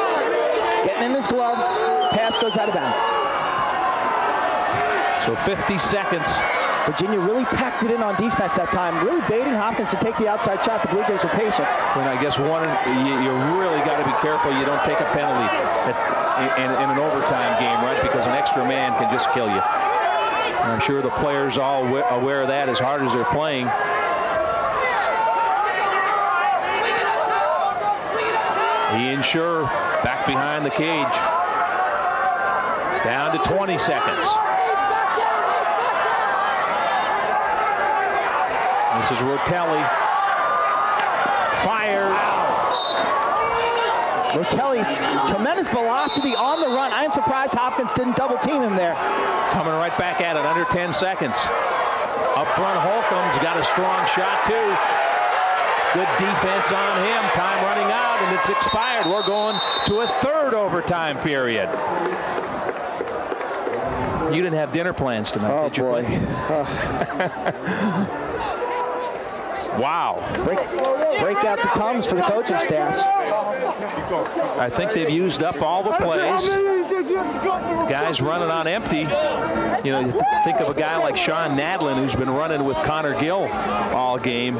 Getting in his gloves. Pass goes out of bounds. So 50 seconds. Virginia really packed it in on defense that time, really baiting Hopkins to take the outside shot. The Blue Jays were patient. And I guess you really got to be careful you don't take a penalty in an overtime game, right? Because an extra man can just kill you. And I'm sure the players all aware of that as hard as they're playing. Ian Schur back behind the cage. Down to 20 seconds. This is Rotelli. Fires. Wow. Rotelli's tremendous velocity on the run. I am surprised Hopkins didn't double team him there. Coming right back at it, under 10 seconds. Up front, Holcomb's got a strong shot too. Good defense on him. Time running out, and it's expired. We're going to a third overtime period. You didn't have dinner plans tonight, did you? Boy. Wow. Break out the tongues for the coaching staffs. I think they've used up all the plays. Guys running on empty. You know, you think of a guy like Sean Nadlin, who's been running with Connor Gill all game.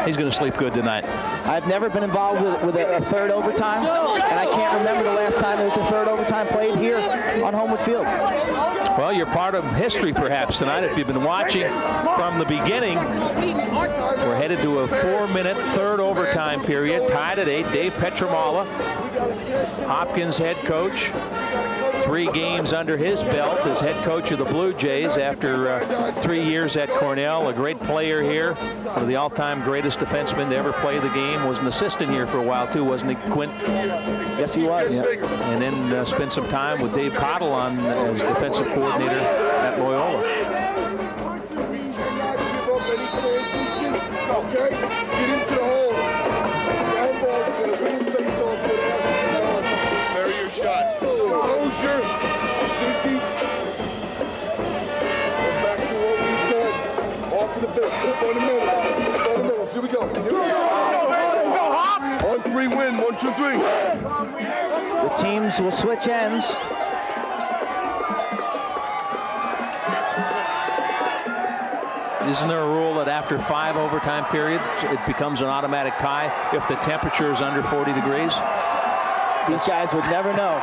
He's going to sleep good tonight. I've never been involved with a third overtime, and I can't remember the last time there was a third overtime played here on Homewood Field. Well, you're part of history perhaps tonight if you've been watching from the beginning. We're headed to a 4-minute third overtime period, tied at 8. Dave Petramala, Hopkins head coach, 3 games under his belt as head coach of the Blue Jays after 3 years at Cornell. A great player here, one of the all-time greatest defensemen to ever play the game. Was an assistant here for a while too, wasn't he, Quint? Yes, he was. Yeah. And then spent some time with Dave Cottle as defensive coordinator at Loyola. Okay, get into the hole. Handball's gonna win face off with Vary your shots. Closure. Deep. Back to what we've done. Off to the bench. Fundamentals. Here we go. Let's go, Hop. On 3 win. 1, 2, 3. The teams will switch ends. Isn't there a rule that after 5 overtime periods, it becomes an automatic tie if the temperature is under 40 degrees? These guys would never know.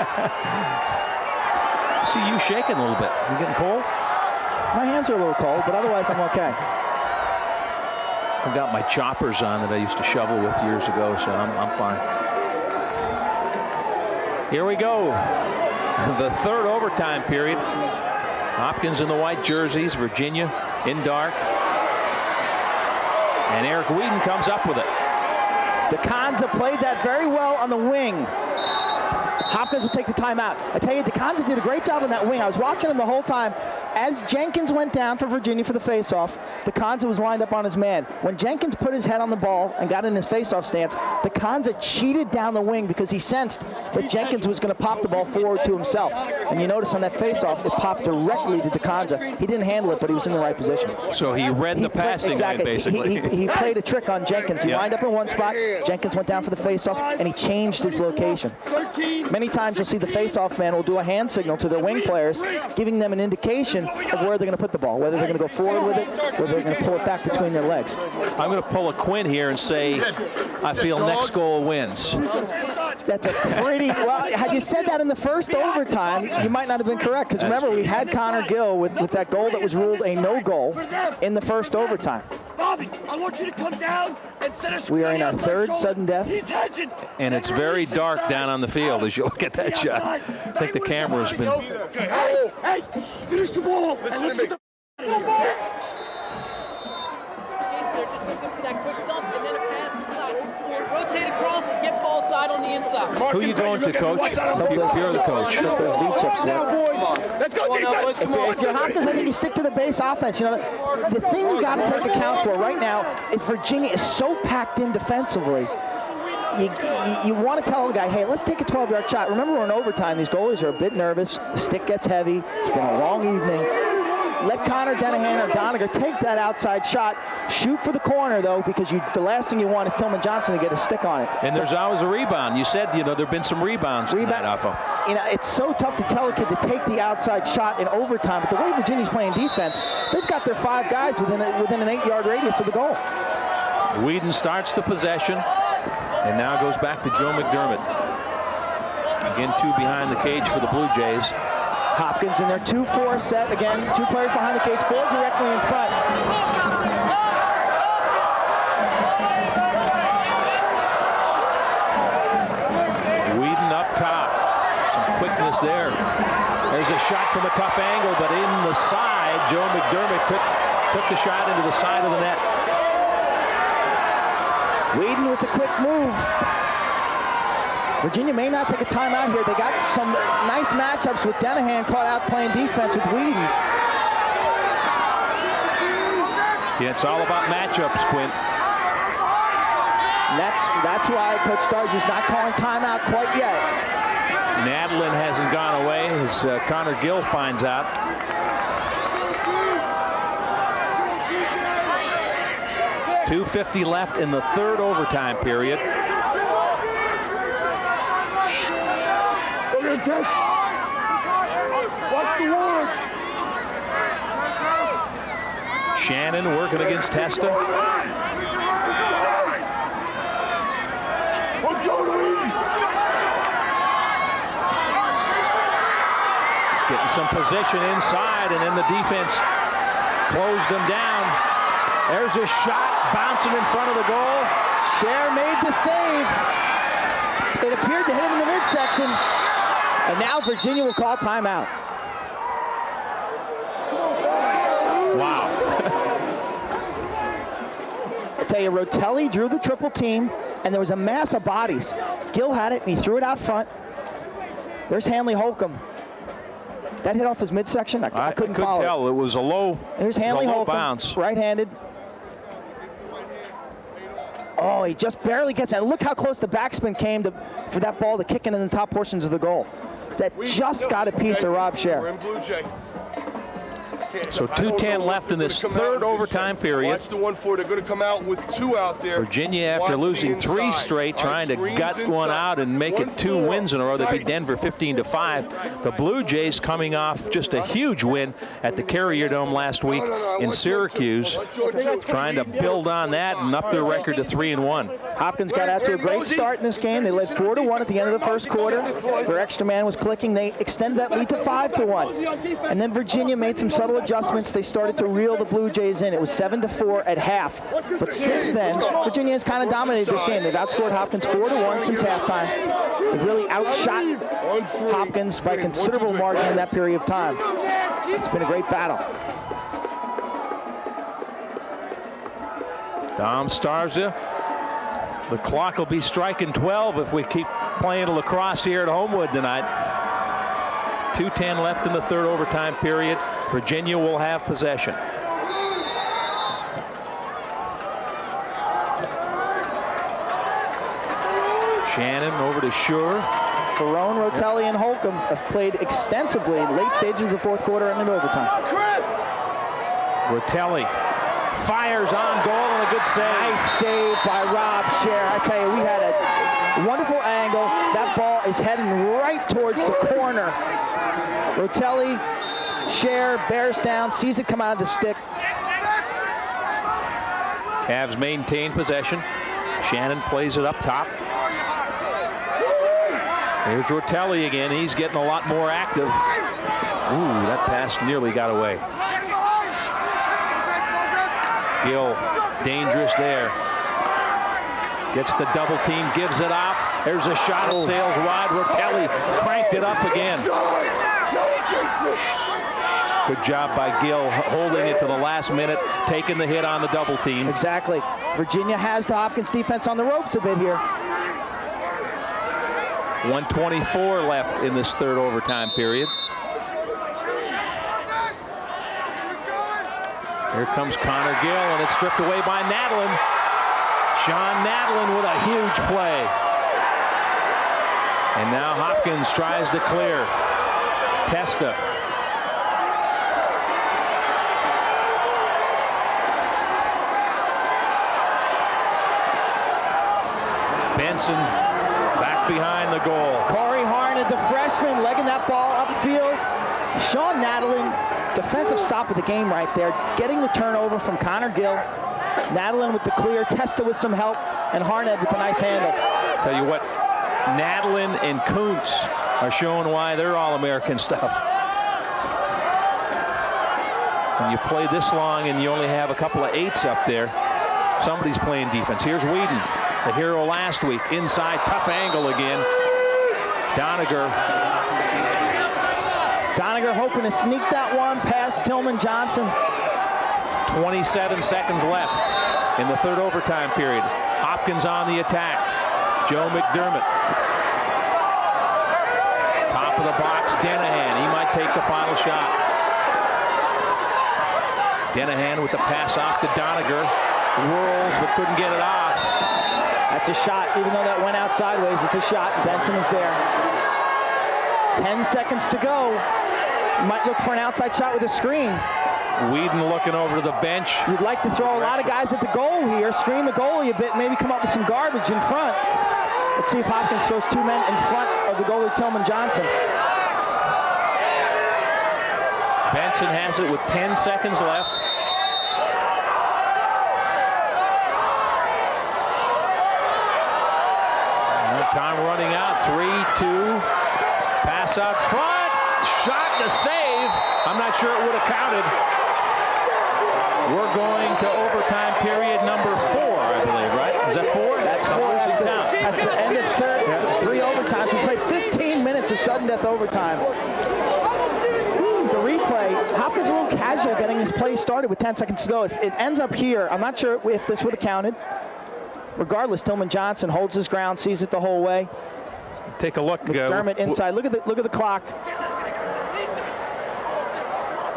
See you shaking a little bit. You getting cold? My hands are a little cold, but otherwise I'm okay. I've got my choppers on that I used to shovel with years ago, so I'm fine. Here we go. The third overtime period. Hopkins in the white jerseys, Virginia in dark. And Eric Whedon comes up with it. DeConza played that very well on the wing. Hopkins will take the timeout. I tell you, DeConza did a great job on that wing. I was watching him the whole time. As Jenkins went down for Virginia for the faceoff, DeConza was lined up on his man. When Jenkins put his head on the ball and got in his faceoff stance, DeConza cheated down the wing because he sensed that Jenkins was going to pop the ball forward to himself. And you notice on that faceoff, it popped directly to DeConza. He didn't handle it, but he was in the right position. So he read the passing lane, basically. He played a trick on Jenkins. He lined up in one spot. Jenkins went down for the faceoff, and he changed his location. Many times you'll see the faceoff man will do a hand signal to their wing players, giving them an indication of where they're going to put the ball, whether they're going to go forward with it or they're going to pull it back between their legs. I'm going to pull a Quinn here and say, I feel next goal wins. That's a pretty, well, had you said that in the first overtime, you might not have been correct, because remember, we had Connor Gill with that goal that was ruled a no goal in the first overtime. Bobby, I want you to come down and set a We are in our third sudden death. He's hedging. And it's very dark down on the field as you look at that shot. I think the camera's been... Hey, finish the ball. Let's get the... Jason, they're just looking for that quick dump and then a pass inside. Rotate across and get ball side on the inside. Who are you going to, Coach? You're the coach. Let's go, defense. If you're Hopkins, I think you stick to the base offense. You know, the thing you got to take account for right now is Virginia is so packed in defensively. You want to tell a guy, hey, let's take a 12-yard shot. Remember, we're in overtime. These goalies are a bit nervous. The stick gets heavy. It's been a long evening. Let Connor Denahan or Doniger take that outside shot. Shoot for the corner, though, because the last thing you want is Tillman Johnson to get a stick on it. And there's always a rebound. You said, there have been some rebounds tonight off of. You know, it's so tough to tell a kid to take the outside shot in overtime, but the way Virginia's playing defense, they've got their 5 guys within an 8-yard radius of the goal. Whedon starts the possession and now goes back to Joe McDermott. Again, 2 behind the cage for the Blue Jays. Hopkins in their 2-4 set. Again, 2 players behind the cage, 4 directly in front. Whedon up top. Some quickness there. There's a shot from a tough angle, but in the side, Joe McDermott took the shot into the side of the net. Whedon with the quick move. Virginia may not take a timeout here. They got some nice matchups with Denahan caught out playing defense with Whedon. Yeah, it's all about matchups, Quint. And that's why Coach Starzy's not calling timeout quite yet. Nadlin hasn't gone away as Connor Gill finds out. .250 left in the third overtime period. Watch the wall. Shannon working against Testa. Let's go, Louise. Getting some position inside, and then the defense closed them down. There's a shot bouncing in front of the goal. Cher made the save. It appeared to hit him in the midsection. And now Virginia will call timeout. Wow. I tell you, Rotelli drew the triple team, and there was a mass of bodies. Gill had it, and he threw it out front. There's Hanley Holcomb. That hit off his midsection. I couldn't follow. Tell. It was a low. There's Hanley Holcomb, bounce. Right-handed. Oh, he just barely gets it. Look how close the backspin came for that ball to kick in the top portions of the goal. That just got a piece of Rob Cher. We're in Blue Jay. So 2:10 left in this third overtime period. Watch the 1-4. They're going to come out with two out there. Virginia, after losing 3 straight, trying to gut one out and make it 2 wins in a row. They beat Denver 15-5. The Blue Jays coming off just a huge win at the Carrier Dome last week in Syracuse, trying to build on that and up their record to 3-1. Hopkins got out to a great start in this game. They led 4-1 at the end of the first quarter. Their extra man was clicking. They extended that lead to 5-1. And then Virginia made some subtle adjustments. They started to reel the Blue Jays in. It was 7-4 at half. But since then, Virginia has kind of dominated this game. They've outscored Hopkins 4-1 since halftime. They've really outshot Hopkins by considerable margin in that period of time. It's been a great battle. Dom Starza. The clock will be striking 12 if we keep playing lacrosse here at Homewood tonight. 2:10 left in the third overtime period. Virginia will have possession. Shannon over to Schur. Ferrone, Rotelli, and Holcomb have played extensively in late stages of the fourth quarter and in overtime. Rotelli fires on goal and a good save. Nice save by Rob Cher. I tell you, we had a wonderful angle. That ball is heading right towards the corner. Rotelli, Cher bears down, sees it come out of the stick. Cavs maintain possession. Shannon plays it up top. Here's Rotelli again. He's getting a lot more active. Ooh, that pass nearly got away. Gill, dangerous there. Gets the double team, gives it off. There's a shot, it sails wide. Rotelli cranked it up again. Good job by Gill, holding it to the last minute, taking the hit on the double team. Exactly. Virginia has the Hopkins defense on the ropes a bit here. 1:24 left in this third overtime period. Here comes Connor Gill, and it's stripped away by Nadlin. Sean Nadlin with a huge play. And now Hopkins tries to clear. Testa. Benson back behind the goal. Corey Harned, the freshman, legging that ball upfield. Sean Nadlin, defensive stop of the game right there, getting the turnover from Connor Gill. Nadlin with the clear, Testa with some help, and Harned with a nice handle. Tell you what, Nadlin and Kuntz are showing why they're All-American stuff. When you play this long and you only have a couple of 8s up there, somebody's playing defense. Here's Whedon, the hero last week. Inside, tough angle again. Doniger hoping to sneak that one past Tillman Johnson. 27 seconds left in the third overtime period. Hopkins on the attack. Joe McDermott. Top of the box, Denahan. He might take the final shot. Denahan with the pass off to Doniger. Whirls, but couldn't get it off. That's a shot, even though that went out sideways, it's a shot. Benson is there. 10 seconds to go. Might look for an outside shot with a screen. Whedon looking over to the bench. You'd like to throw a lot of guys at the goal here, screen the goalie a bit, maybe come up with some garbage in front. Let's see if Hopkins throws 2 men in front of the goalie, Tillman Johnson. Benson has it with 10 seconds left. Time running out, 3-2. Pass out front, shot and a save. I'm not sure it would have counted. We're going to overtime period number 4, I believe, right? Is that 4? That's 4. That's the end of third. Yeah. 3 overtimes. We played 15 minutes of sudden death overtime. The replay, Hopkins a little casual getting this play started with 10 seconds to go. If it ends up here, I'm not sure if this would have counted. Regardless, Tillman Johnson holds his ground, sees it the whole way. Take a look. McDermott inside. Look at the clock.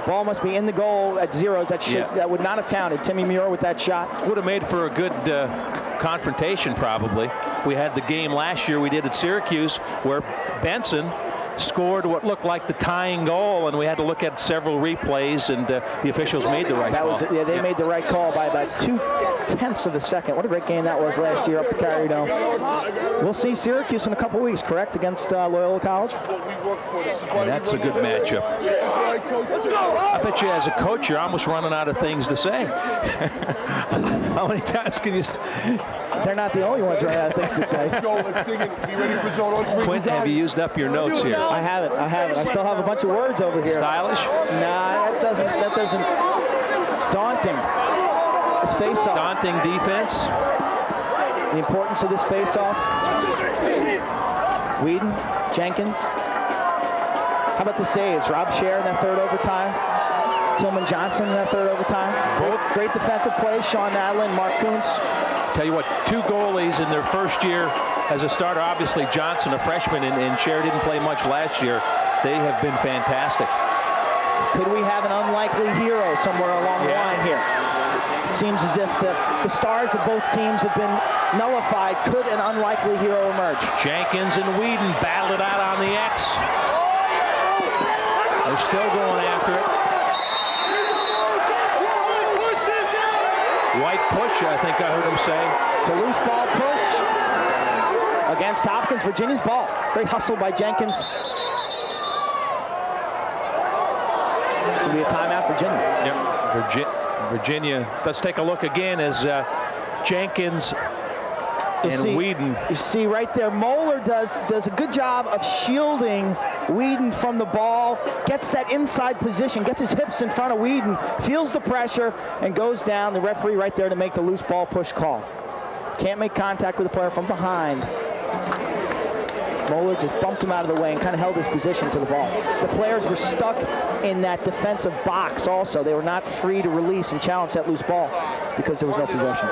Ball must be in the goal at zeros. That would not have counted. Timmy Muir with that shot. Would have made for a good confrontation, probably. We had the game last year we did at Syracuse where Benson scored what looked like the tying goal, and we had to look at several replays, and the officials made the right call. They made the right call by about 0.2 of a second. What a great game that was last year up the Carrier Dome. We'll see Syracuse in a couple weeks, correct, against Loyola College? And that's a good matchup. I bet you as a coach you're almost running out of things to say. How many times can you They're not the only ones running out of things to say. Quint, have you used up your notes here? I haven't. I still have a bunch of words over here. Stylish? Nah, that doesn't. Daunting. This face-off. Daunting defense. The importance of this face-off. Whedon, Jenkins. How about the saves? Rob Scher in that third overtime. Tillman Johnson in that third overtime. Both great defensive plays. Sean Nadlin, Mark Kuntz. Tell you what, 2 goalies in their first year as a starter. Obviously Johnson, a freshman, and Scher didn't play much last year. They have been fantastic. Could we have an unlikely hero somewhere along the line here? It seems as if the stars of both teams have been nullified. Could an unlikely hero emerge? Jenkins and Whedon battled it out on the X. They're still going after it. White push, I think I heard him say. It's a loose ball push against Hopkins. Virginia's ball. Great hustle by Jenkins. It'll be a timeout, Virginia. Yep, Virginia. Let's take a look again as Jenkins and Whedon. You see right there, Moeller does a good job of shielding Whedon from the ball, gets that inside position, gets his hips in front of Whedon, feels the pressure, and goes down. The referee right there to make the loose ball push call. Can't make contact with the player from behind. Moeller just bumped him out of the way and kind of held his position to the ball. The players were stuck in that defensive box also. They were not free to release and challenge that loose ball because there was no possession.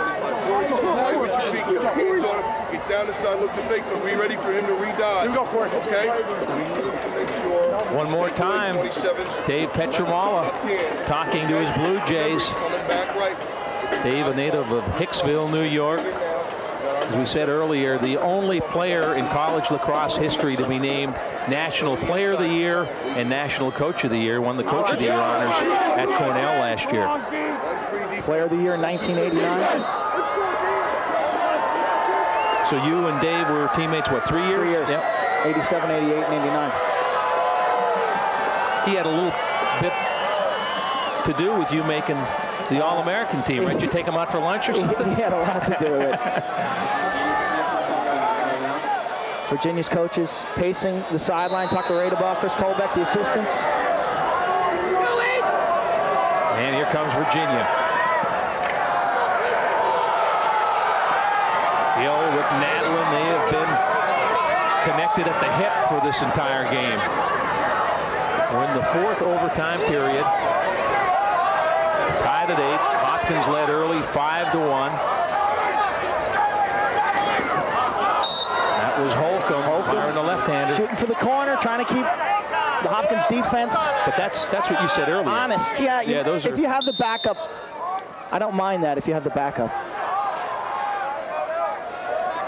Get down the side, look to fake, but we ready for him to re-dive. You go for it. Okay? We need to make sure. One more time. Dave Petramala talking to his Blue Jays. Coming back right. Dave, a native of Hicksville, New York. As we said earlier, the only player in college lacrosse history to be named National Player of the Year and National Coach of the Year. Won the Coach of the Year honors at Cornell last year. Player of the Year in 1989. So you and Dave were teammates, what, 3 years? 3 years. Yep. 87, 88, and 89. He had a little bit to do with you making the All-American team, right? Did you take him out for lunch or something? He had a lot to do with it. Virginia's coaches pacing the sideline. Tucker Radebach, Chris Colbeck, the assistants. And here comes Virginia. Hill with Nadlin. They have been connected at the hip for this entire game. We're in the 4th overtime period. Tied at 8. Hopkins led early, 5-1. That was Holcomb firing the left-hander. Shooting for the corner, trying to keep the Hopkins defense. But that's what you said earlier. Honest, yeah. If you have the backup, I don't mind that if you have the backup.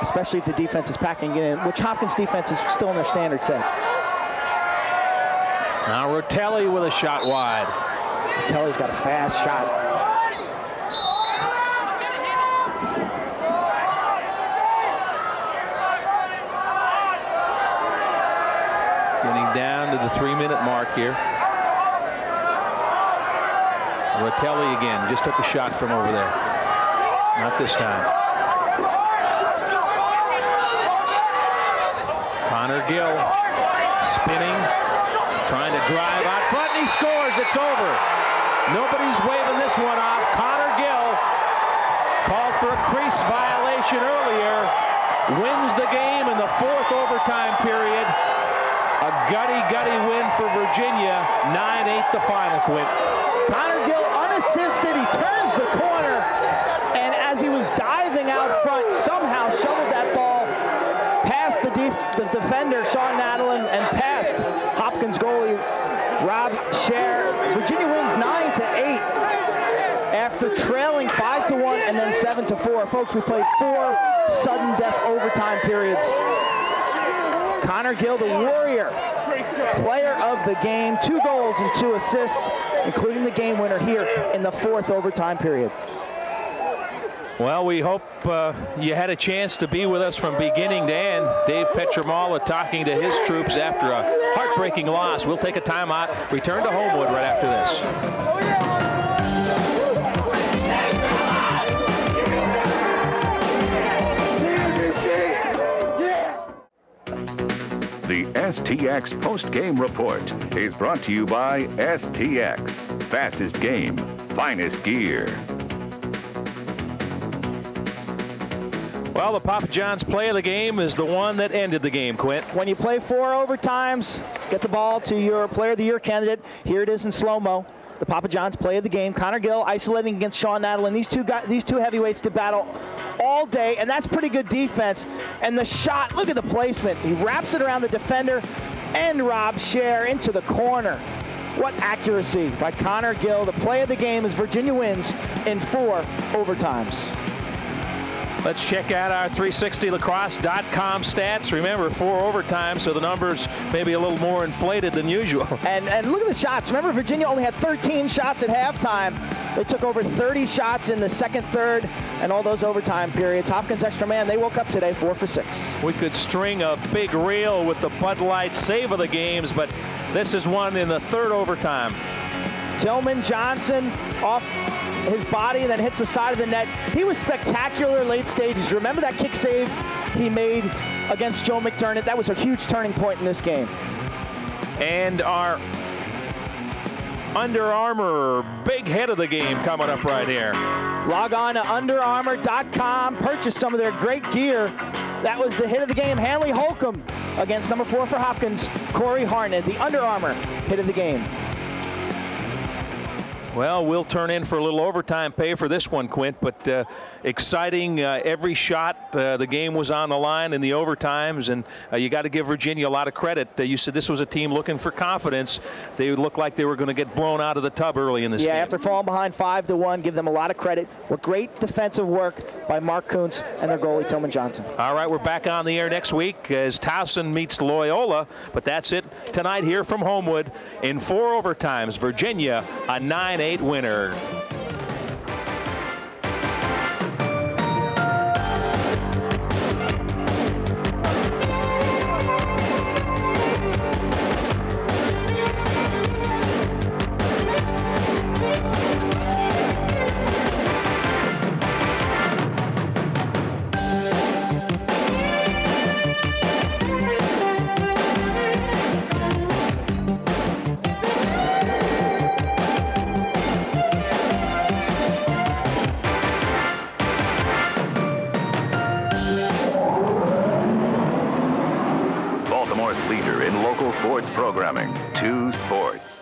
especially if the defense is packing it in, which Hopkins defense is still in their standard set. Now Rotelli with a shot wide. Rotelli's got a fast shot. Getting down to the 3-minute mark here. Rotelli again, just took a shot from over there. Not this time. Connor Gill spinning, trying to drive out front, and he scores. It's over. Nobody's waving this one off. Connor Gill called for a crease violation earlier. Wins the game in the 4th overtime period. A gutty win for Virginia. 9-8 the final, Quint. Connor Gill unassisted, he turns the corner, and as he was diving out front, somehow shoveled that ball past the defender, Sean Nadelin, and past Hopkins goalie, Rob Scher. Virginia wins 9-8 after trailing 5-1 and then 7-4. Folks, we played 4 sudden death overtime periods. Connor Gill, the Warrior, player of the game, 2 goals and 2 assists, including the game winner here in the 4th overtime period. Well, we hope you had a chance to be with us from beginning to end. Dave Pietramala talking to his troops after a heartbreaking loss. We'll take a timeout, return to Homewood right after this. The STX post-game report is brought to you by STX. Fastest game, finest gear. Well, the Papa John's play of the game is the one that ended the game, Quint. When you play 4 overtimes, get the ball to your player of the year candidate. Here it is in slow-mo. The Papa John's play of the game. Connor Gill isolating against Sean Nadelin. These two heavyweights to battle all day, and that's pretty good defense. And the shot, look at the placement. He wraps it around the defender and Rob Scher into the corner. What accuracy by Connor Gill. The play of the game as Virginia wins in 4 overtimes. Let's check out our 360lacrosse.com stats. Remember, 4 overtimes, so the numbers may be a little more inflated than usual. And look at the shots. Remember, Virginia only had 13 shots at halftime. They took over 30 shots in the 2nd, 3rd, and all those overtime periods. Hopkins extra man, they woke up today 4 for 6. We could string a big reel with the Bud Light save of the games, but this is one in the 3rd overtime. Tillman Johnson off his body and then hits the side of the net. He was spectacular late stages. Remember that kick save he made against Joe McDermott? That was a huge turning point in this game. And our Under Armour big head of the game coming up right here. Log on to UnderArmour.com, purchase some of their great gear. That was the hit of the game. Hanley Holcomb against number 4 for Hopkins, Corey Harnett, the Under Armour hit of the game. Well, we'll turn in for a little overtime pay for this one, Quint, but exciting. Every shot, the game was on the line in the overtimes, and you got to give Virginia a lot of credit. You said this was a team looking for confidence. They looked like they were going to get blown out of the tub early in this game. Yeah, after falling behind 5-1, give them a lot of credit. With great defensive work by Mark Kuntz and their goalie, Tillman Johnson. All right, we're back on the air next week as Towson meets Loyola, but that's it tonight here from Homewood. In 4 overtimes, Virginia a 9-8 winner. Baltimore's leader in local sports programming, 2 Sports.